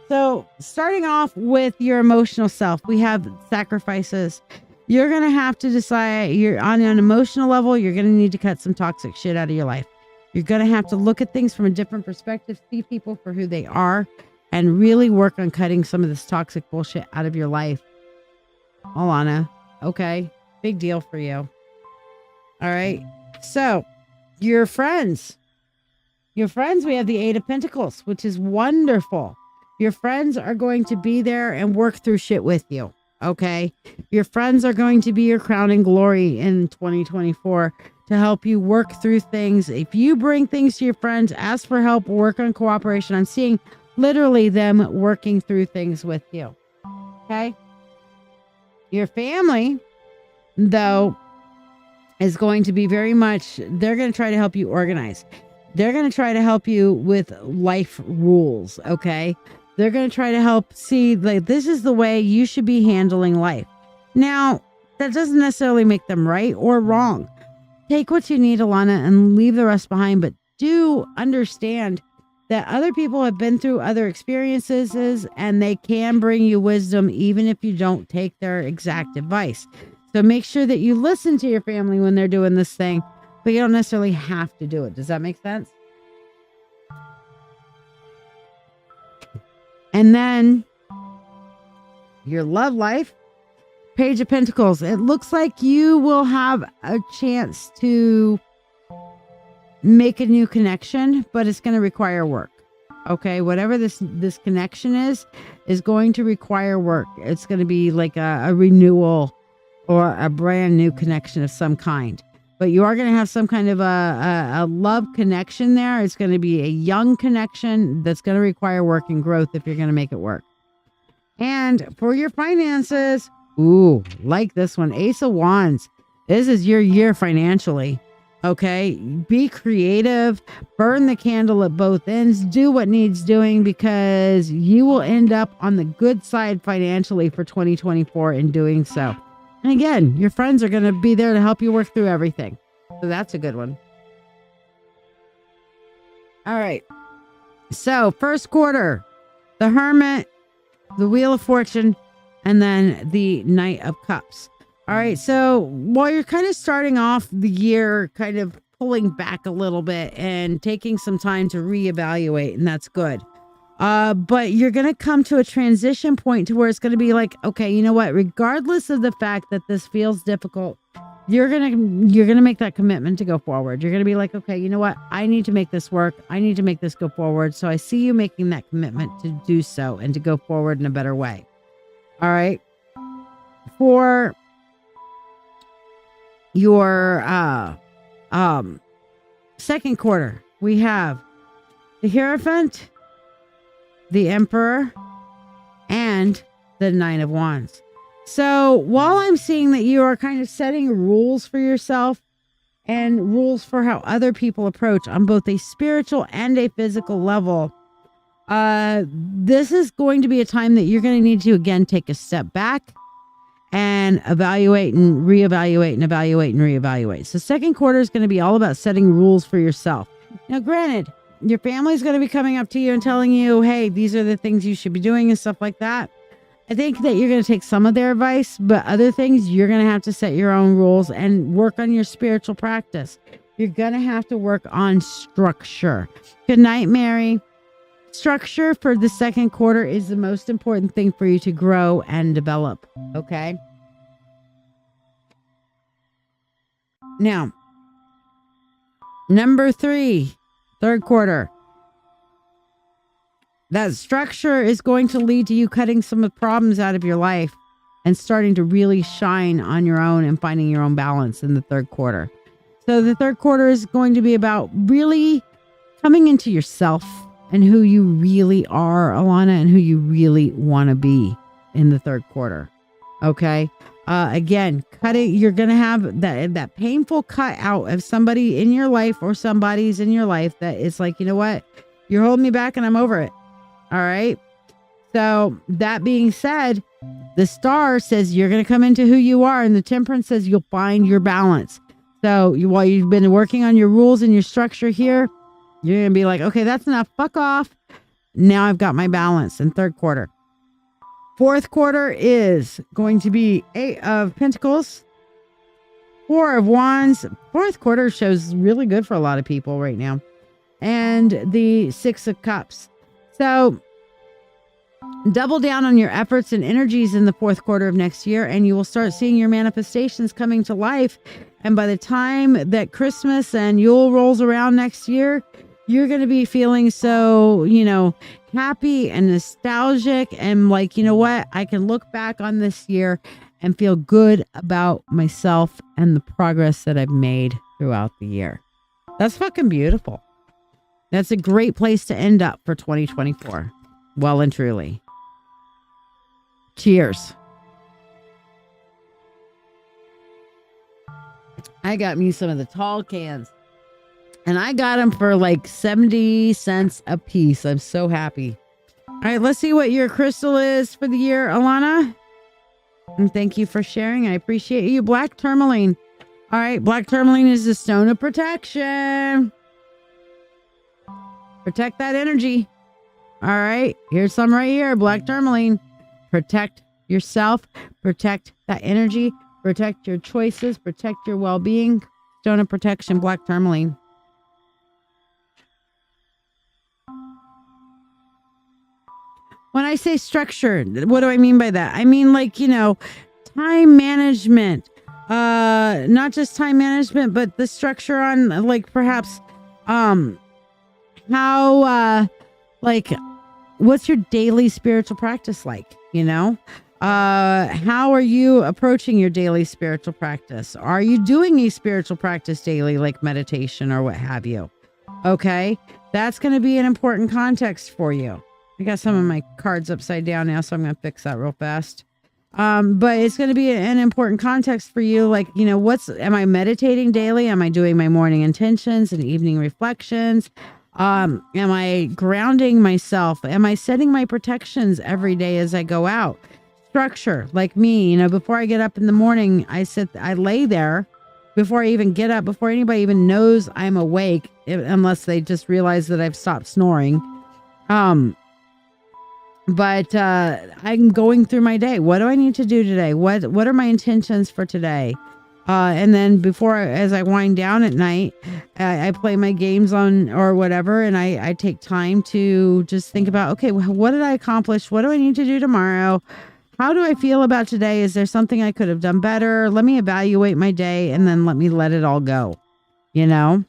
So starting off with your emotional self, we have sacrifices. You're going to have to decide, you're on an emotional level, you're going to need to cut some toxic shit out of your life. You're going to have to look at things from a different perspective, see people for who they are, and really work on cutting some of this toxic bullshit out of your life. Alana, okay, big deal for you. All right. So your friends, we have the 8 of Pentacles, which is wonderful. Your friends are going to be there and work through shit with you. Okay. Your friends are going to be your crowning glory in 2024 to help you work through things. If you bring things to your friends, ask for help, work on cooperation. I'm seeing literally them working through things with you. Okay. Your family, though, is going to be very much, they're going to try to help you organize. They're going to try to help you with life rules. Okay. They're going to try to help see, like, this is the way you should be handling life. Now, that doesn't necessarily make them right or wrong. Take what you need, Alana, and leave the rest behind. But do understand that other people have been through other experiences and they can bring you wisdom even if you don't take their exact advice. So make sure that you listen to your family when they're doing this thing, but you don't necessarily have to do it. Does that make sense? And then your love life, Page of Pentacles. It looks like you will have a chance to make a new connection, but it's going to require work. Okay, whatever this connection is going to require work. It's going to be like a renewal or a brand new connection of some kind. But you are going to have some kind of a love connection there. It's going to be a young connection that's going to require work and growth if you're going to make it work. And for your finances, ooh, like this one, Ace of Wands. This is your year financially. Okay, be creative, burn the candle at both ends, do what needs doing, because you will end up on the good side financially for 2024 in doing so. And again, your friends are going to be there to help you work through everything. So that's a good one. All right. So first quarter, the Hermit, the Wheel of Fortune, and then the Knight of Cups. All right. So while you're kind of starting off the year, kind of pulling back a little bit and taking some time to reevaluate, and that's good. But you're going to come to a transition point to where it's going to be like, okay, you know what? Regardless of the fact that this feels difficult, you're going to make that commitment to go forward. You're going to be like, okay, you know what? I need to make this work. I need to make this go forward. So I see you making that commitment to do so and to go forward in a better way. All right. For your, second quarter, we have the Hierophant, the Emperor, and the Nine of Wands. So while I'm seeing that you are kind of setting rules for yourself and rules for how other people approach on both a spiritual and a physical level, this is going to be a time that you're going to need to, again, take a step back and evaluate and reevaluate and evaluate and reevaluate. So second quarter is going to be all about setting rules for yourself. Now, granted, your family's going to be coming up to you and telling you, hey, these are the things you should be doing and stuff like that. I think that you're going to take some of their advice, but other things, you're going to have to set your own rules and work on your spiritual practice. You're going to have to work on structure. Good night, Mary. Structure for the second quarter is the most important thing for you to grow and develop. Okay. Now, number 3, third quarter. That structure is going to lead to you cutting some of the problems out of your life and starting to really shine on your own and finding your own balance in the third quarter. So the third quarter is going to be about really coming into yourself and who you really are, Alana, and who you really want to be in the third quarter. Okay. Again, cutting, you're going to have that painful cut out of somebody in your life or somebody's in your life that is like, you know what? You're holding me back and I'm over it. All right. So that being said, the Star says you're going to come into who you are, and the Temperance says you'll find your balance. So while you've been working on your rules and your structure here, you're going to be like, okay, that's enough. Fuck off. Now I've got my balance in third quarter. Fourth quarter is going to be 8 of Pentacles, 4 of Wands. Fourth quarter shows really good for a lot of people right now. And the 6 of Cups. So double down on your efforts and energies in the fourth quarter of next year, and you will start seeing your manifestations coming to life. And by the time that Christmas and Yule rolls around next year, you're going to be feeling so, happy and nostalgic and like, you know what? I can look back on this year and feel good about myself and the progress that I've made throughout the year. That's fucking beautiful. That's a great place to end up for 2024. Well and truly. Cheers. I got me some of the tall cans. And I got them for like 70 cents a piece. I'm so happy. All right, let's see what your crystal is for the year, Alana. And thank you for sharing. I appreciate you. Black tourmaline. All right, black tourmaline is the stone of protection. Protect that energy. All right, here's some right here. Black tourmaline. Protect yourself. Protect that energy. Protect your choices. Protect your well-being. Stone of protection, black tourmaline. When I say structure, what do I mean by that? I mean, like, time management. Not just time management, but the structure on, like, perhaps, how, what's your daily spiritual practice like? How are you approaching your daily spiritual practice? Are you doing a spiritual practice daily, like meditation or what have you? Okay. That's going to be an important context for you. I got some of my cards upside down now, so I'm going to fix that real fast. But it's going to be an important context for you. Like, am I meditating daily? Am I doing my morning intentions and evening reflections? Am I grounding myself? Am I setting my protections every day as I go out? Structure, like me, before I get up in the morning, I lay there before I even get up, before anybody even knows I'm awake, unless they just realize that I've stopped snoring. But I'm going through my day. What do I need to do today? What are my intentions for today? And then as I wind down at night, I play my games on or whatever, and I take time to just think about, okay, what did I accomplish? What do I need to do tomorrow? How do I feel about today? Is there something I could have done better? Let me evaluate my day, and then let me let it all go, you know?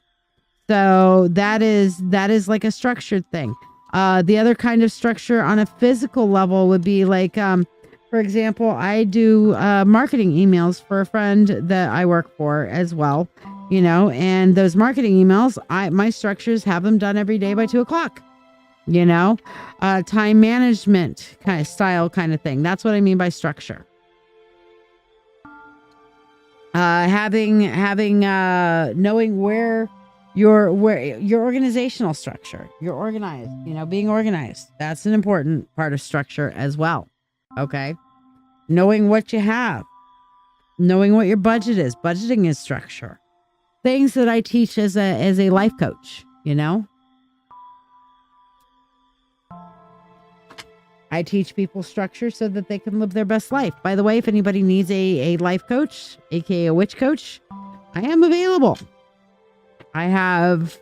So that is like a structured thing. The other kind of structure on a physical level would be like, for example, I do marketing emails for a friend that I work for as well, you know, and those marketing emails, my structures have them done every day by 2:00, you know, time management kind of style kind of thing. That's what I mean by structure. Knowing where your organizational structure, you're organized, you know, being organized. That's an important part of structure as well. Okay. Knowing what you have, knowing what your budget is. Budgeting is structure. Things that I teach as a life coach, you know. I teach people structure so that they can live their best life. By the way, if anybody needs a life coach, aka a witch coach, I am available. I have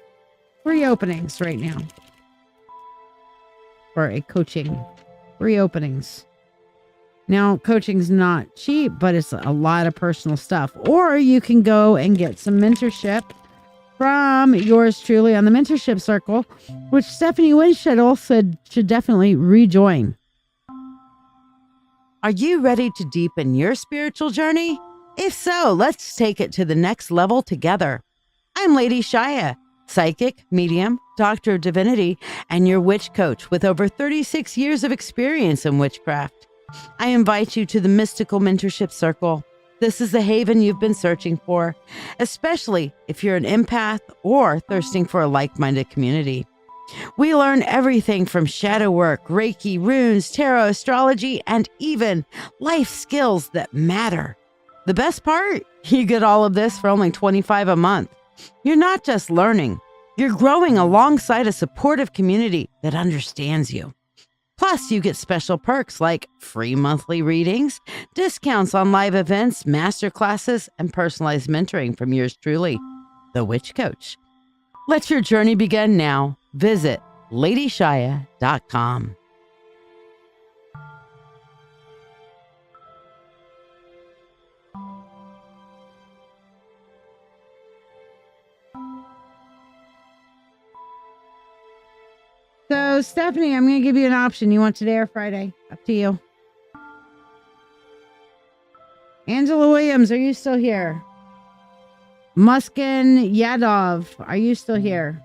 3 openings right now for a coaching. 3 openings. Now, coaching's not cheap, but it's a lot of personal stuff. Or you can go and get some mentorship from yours truly on the mentorship circle, which Stephanie Winshuttle said should definitely rejoin. Are you ready to deepen your spiritual journey? If so, let's take it to the next level together. I'm Lady Shia, psychic, medium, doctor of divinity, and your witch coach with over 36 years of experience in witchcraft. I invite you to the Mystical Mentorship Circle. This is the haven you've been searching for, especially if you're an empath or thirsting for a like-minded community. We learn everything from shadow work, Reiki, runes, tarot, astrology, and even life skills that matter. The best part? You get all of this for only $25 a month. You're not just learning, you're growing alongside a supportive community that understands you. Plus, you get special perks like free monthly readings, discounts on live events, masterclasses, and personalized mentoring from yours truly, the Witch Coach. Let your journey begin now. Visit ladyshia.com. So, Stephanie, I'm going to give you an option. You want today or Friday? Up to you. Angela Williams, are you still here? Muskin Yadov, are you still here?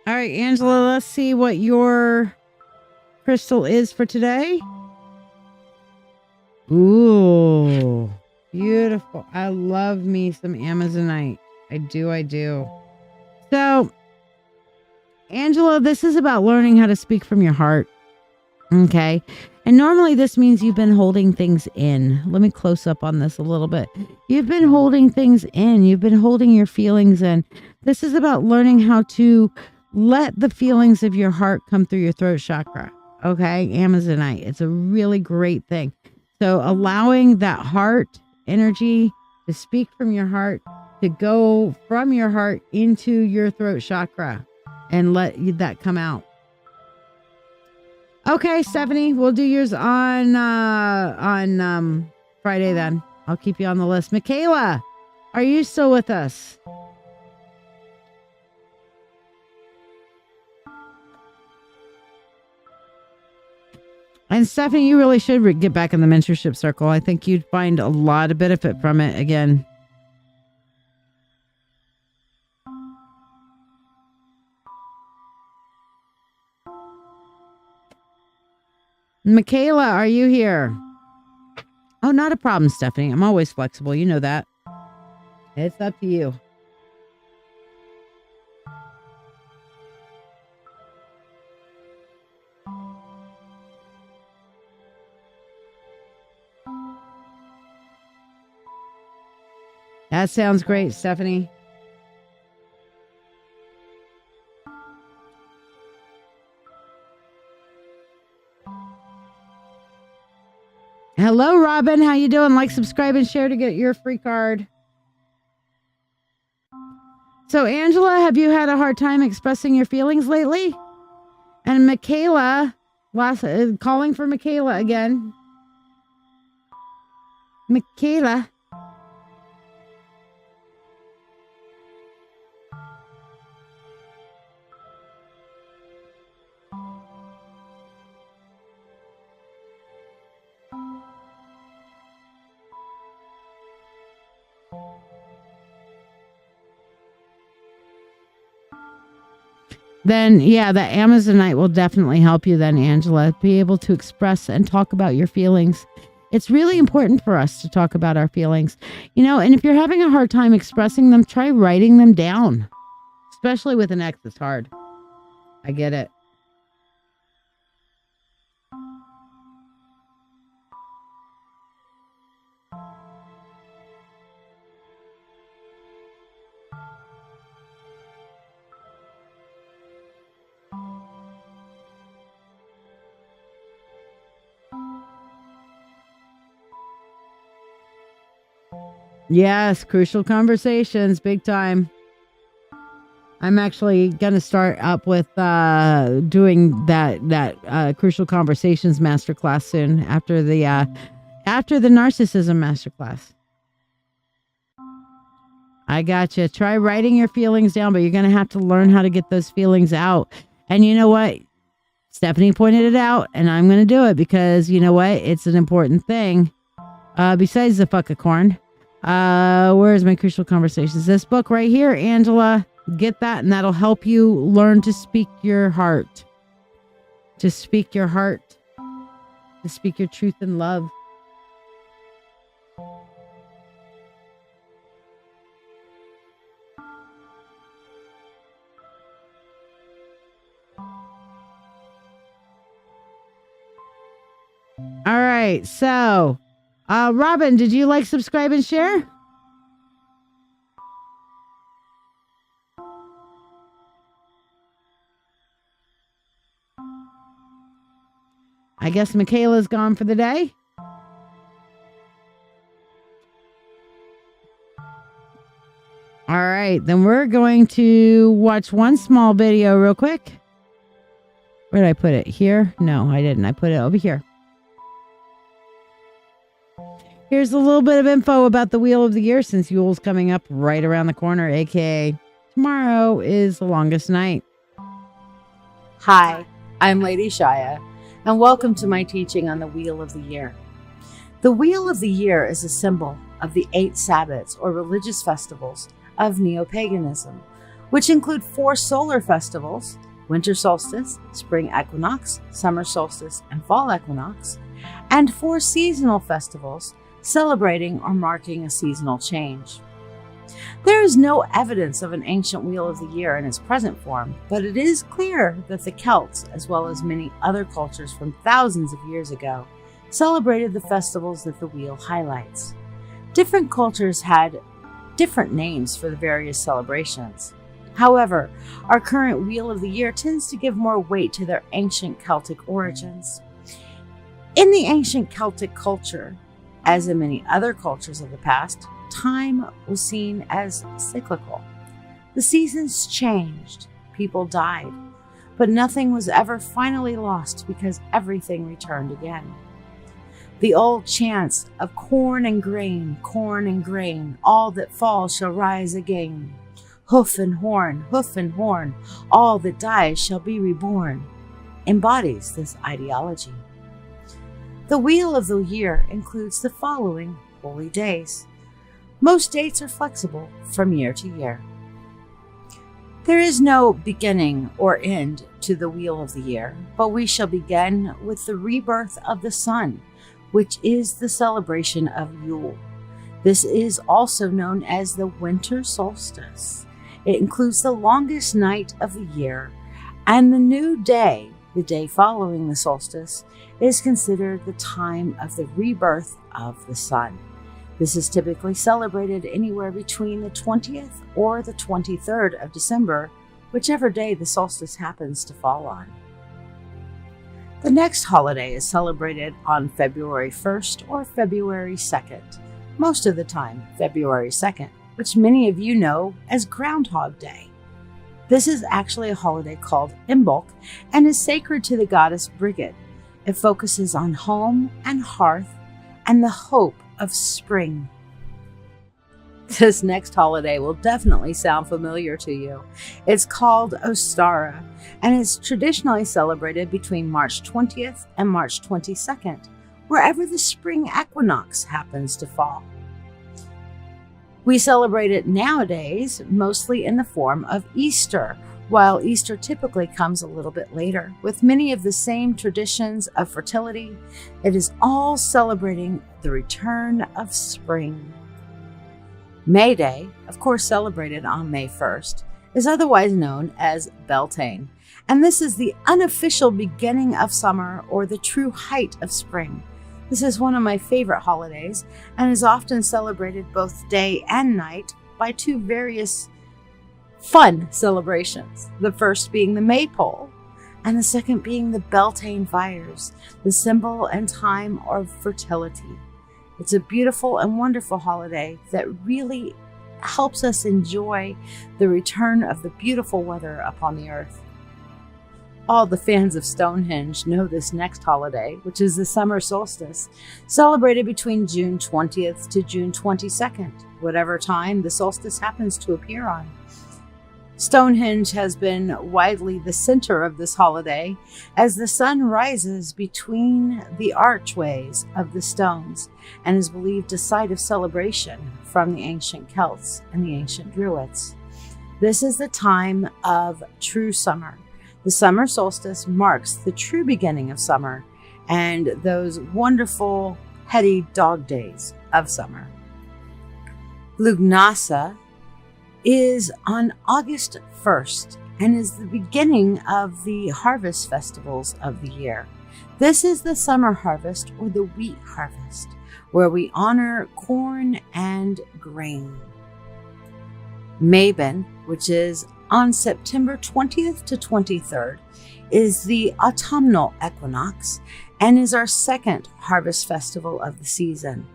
All right, Angela, let's see what your crystal is for today. Ooh, beautiful. I love me some Amazonite. I do. So, Angela, this is about learning how to speak from your heart. Okay. And normally this means you've been holding things in. Let me close up on this a little bit. You've been holding things in. You've been holding your feelings in. This is about learning how to let the feelings of your heart come through your throat chakra. Okay. Amazonite. It's a really great thing. So allowing that heart energy to speak from your heart, to go from your heart into your throat chakra and let that come out. Okay, Stephanie, we'll do yours on Friday then. I'll keep you on the list. Michaela, are you still with us? And Stephanie, you really should get back in the mentorship circle. I think you'd find a lot of benefit from it again. Michaela, are you here? Oh, not a problem, Stephanie. I'm always flexible. You know that. It's up to you. That sounds great, Stephanie. Hello, Robin. How you doing? Like, subscribe, and share to get your free card. So, Angela, have you had a hard time expressing your feelings lately? And Michaela, calling for Michaela again. Michaela. Then, yeah, the Amazonite will definitely help you then, Angela, be able to express and talk about your feelings. It's really important for us to talk about our feelings, and if you're having a hard time expressing them, try writing them down, especially with an X. It's hard. I get it. Yes, crucial conversations, big time. I'm actually going to start up with doing that crucial conversations masterclass soon after the narcissism masterclass. I gotcha. Try writing your feelings down, but you're going to have to learn how to get those feelings out. And you know what? Stephanie pointed it out, and I'm going to do it because you know what? It's an important thing. Besides the fuckacorn. Where is my crucial conversations? This book right here, Angela. Get that, and that'll help you learn to speak your heart. To speak your heart. To speak your truth in love. All right, so Robin, did you like, subscribe, and share? I guess Michaela's gone for the day. All right, then we're going to watch one small video real quick. Where did I put it? Here? No, I didn't. I put it over here. Here's a little bit of info about the Wheel of the Year since Yule's coming up right around the corner, aka tomorrow is the longest night. Hi, I'm Lady Shaya, and welcome to my teaching on the Wheel of the Year. The Wheel of the Year is a symbol of the 8 Sabbats, or religious festivals, of neo-paganism, which include 4 solar festivals: winter solstice, spring equinox, summer solstice, and fall equinox, and 4 seasonal festivals celebrating or marking a seasonal change. There is no evidence of an ancient Wheel of the Year in its present form, but it is clear that the Celts, as well as many other cultures from thousands of years ago, celebrated the festivals that the wheel highlights. Different cultures had different names for the various celebrations. However, our current Wheel of the Year tends to give more weight to their ancient Celtic origins. In the ancient Celtic culture, as in many other cultures of the past, time was seen as cyclical. The seasons changed, people died, but nothing was ever finally lost because everything returned again. The old chants of corn and grain, all that falls shall rise again. Hoof and horn, all that dies shall be reborn, embodies this ideology. The Wheel of the Year includes the following holy days. Most dates are flexible from year to year. There is no beginning or end to the Wheel of the Year, but we shall begin with the rebirth of the sun, which is the celebration of Yule. This is also known as the winter solstice. It includes the longest night of the year, and the new day, the day following the solstice, is considered the time of the rebirth of the sun. This is typically celebrated anywhere between the 20th or the 23rd of December, whichever day the solstice happens to fall on. The next holiday is celebrated on February 1st or February 2nd, most of the time February 2nd, which many of you know as Groundhog Day. This is actually a holiday called Embark and is sacred to the goddess Brigid. It focuses on home and hearth and the hope of spring. This next holiday will definitely sound familiar to you. It's called Ostara and is traditionally celebrated between March 20th and March 22nd, wherever the spring equinox happens to fall. We celebrate it nowadays mostly in the form of Easter, while Easter typically comes a little bit later. With many of the same traditions of fertility, it is all celebrating the return of spring. May Day, of course celebrated on May 1st, is otherwise known as Beltane, and this is the unofficial beginning of summer or the true height of spring. This is one of my favorite holidays and is often celebrated both day and night by two various fun celebrations. The first being the Maypole, and the second being the Beltane fires, the symbol and time of fertility. It's a beautiful and wonderful holiday that really helps us enjoy the return of the beautiful weather upon the earth. All the fans of Stonehenge know this next holiday, which is the summer solstice, celebrated between June 20th to June 22nd, whatever time the solstice happens to appear on. Stonehenge has been widely the center of this holiday as the sun rises between the archways of the stones and is believed a site of celebration from the ancient Celts and the ancient Druids. This is the time of true summer. The summer solstice marks the true beginning of summer and those wonderful heady dog days of summer. Lugnasa is on August 1st and is the beginning of the harvest festivals of the year. This is the summer harvest or the wheat harvest, where we honor corn and grain. Mabon, which is on September 20th to 23rd, is the autumnal equinox and is our second harvest festival of the season.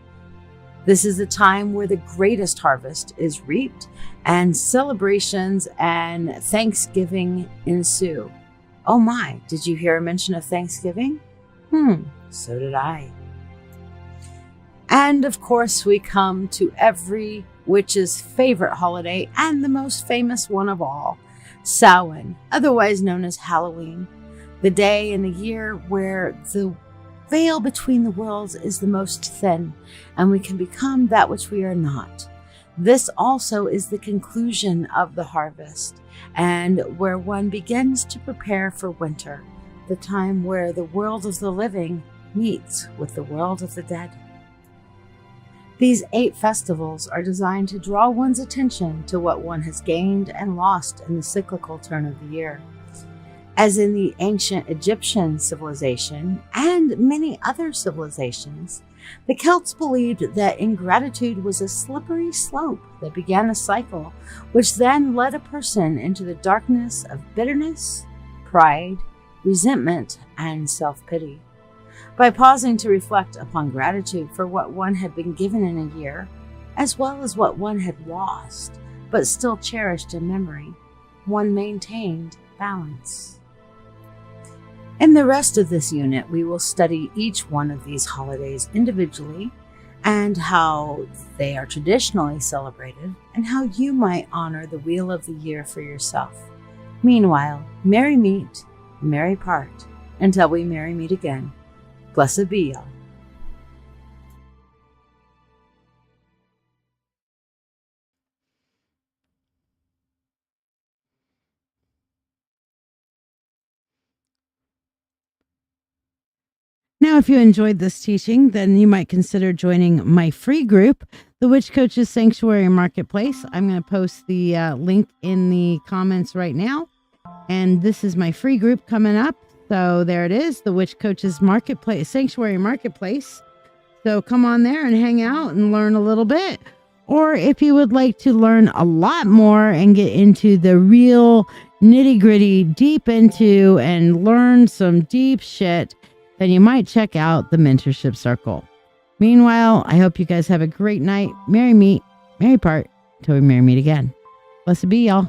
This is the time where the greatest harvest is reaped and celebrations and Thanksgiving ensue. Oh my, did you hear a mention of Thanksgiving? So did I. And of course, we come to every witch's favorite holiday and the most famous one of all, Samhain, otherwise known as Halloween, the day in the year where the veil between the worlds is the most thin, and we can become that which we are not. This also is the conclusion of the harvest, and where one begins to prepare for winter, the time where the world of the living meets with the world of the dead. These 8 festivals are designed to draw one's attention to what one has gained and lost in the cyclical turn of the year. As in the ancient Egyptian civilization and many other civilizations, the Celts believed that ingratitude was a slippery slope that began a cycle, which then led a person into the darkness of bitterness, pride, resentment, and self-pity. By pausing to reflect upon gratitude for what one had been given in a year, as well as what one had lost, but still cherished in memory, one maintained balance. In the rest of this unit, we will study each one of these holidays individually and how they are traditionally celebrated and how you might honor the wheel of the year for yourself. Meanwhile, merry meet, merry part, until we merry meet again. Blessed be y'all. Now, if you enjoyed this teaching, then you might consider joining my free group, the Witch Coaches Sanctuary Marketplace. I'm going to post the link in the comments right now. And this is my free group coming up. So there it is, the Witch Coaches Marketplace, Sanctuary Marketplace. So come on there and hang out and learn a little bit. Or if you would like to learn a lot more and get into the real nitty gritty, deep into and learn some deep shit, then you might check out the Mentorship Circle. Meanwhile, I hope you guys have a great night. Merry meet, merry part, till we merry meet again. Blessed be, y'all.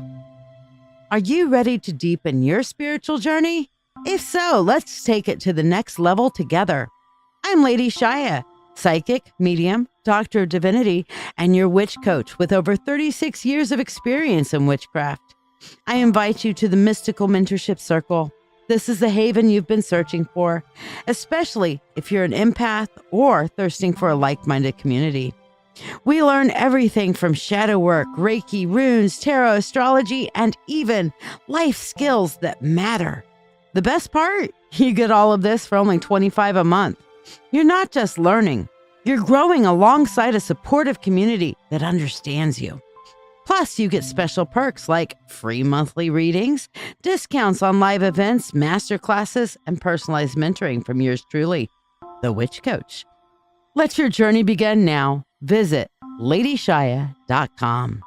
Are you ready to deepen your spiritual journey? If so, let's take it to the next level together. I'm Lady Shia, psychic, medium, doctor of divinity, and your witch coach with over 36 years of experience in witchcraft. I invite you to the Mystical Mentorship Circle. This is the haven you've been searching for, especially if you're an empath or thirsting for a like-minded community. We learn everything from shadow work, Reiki, runes, tarot, astrology, and even life skills that matter. The best part? You get all of this for only $25 a month. You're not just learning, you're growing alongside a supportive community that understands you. Plus, you get special perks like free monthly readings, discounts on live events, masterclasses, and personalized mentoring from yours truly, the Witch Coach. Let your journey begin now. Visit ladyshia.com.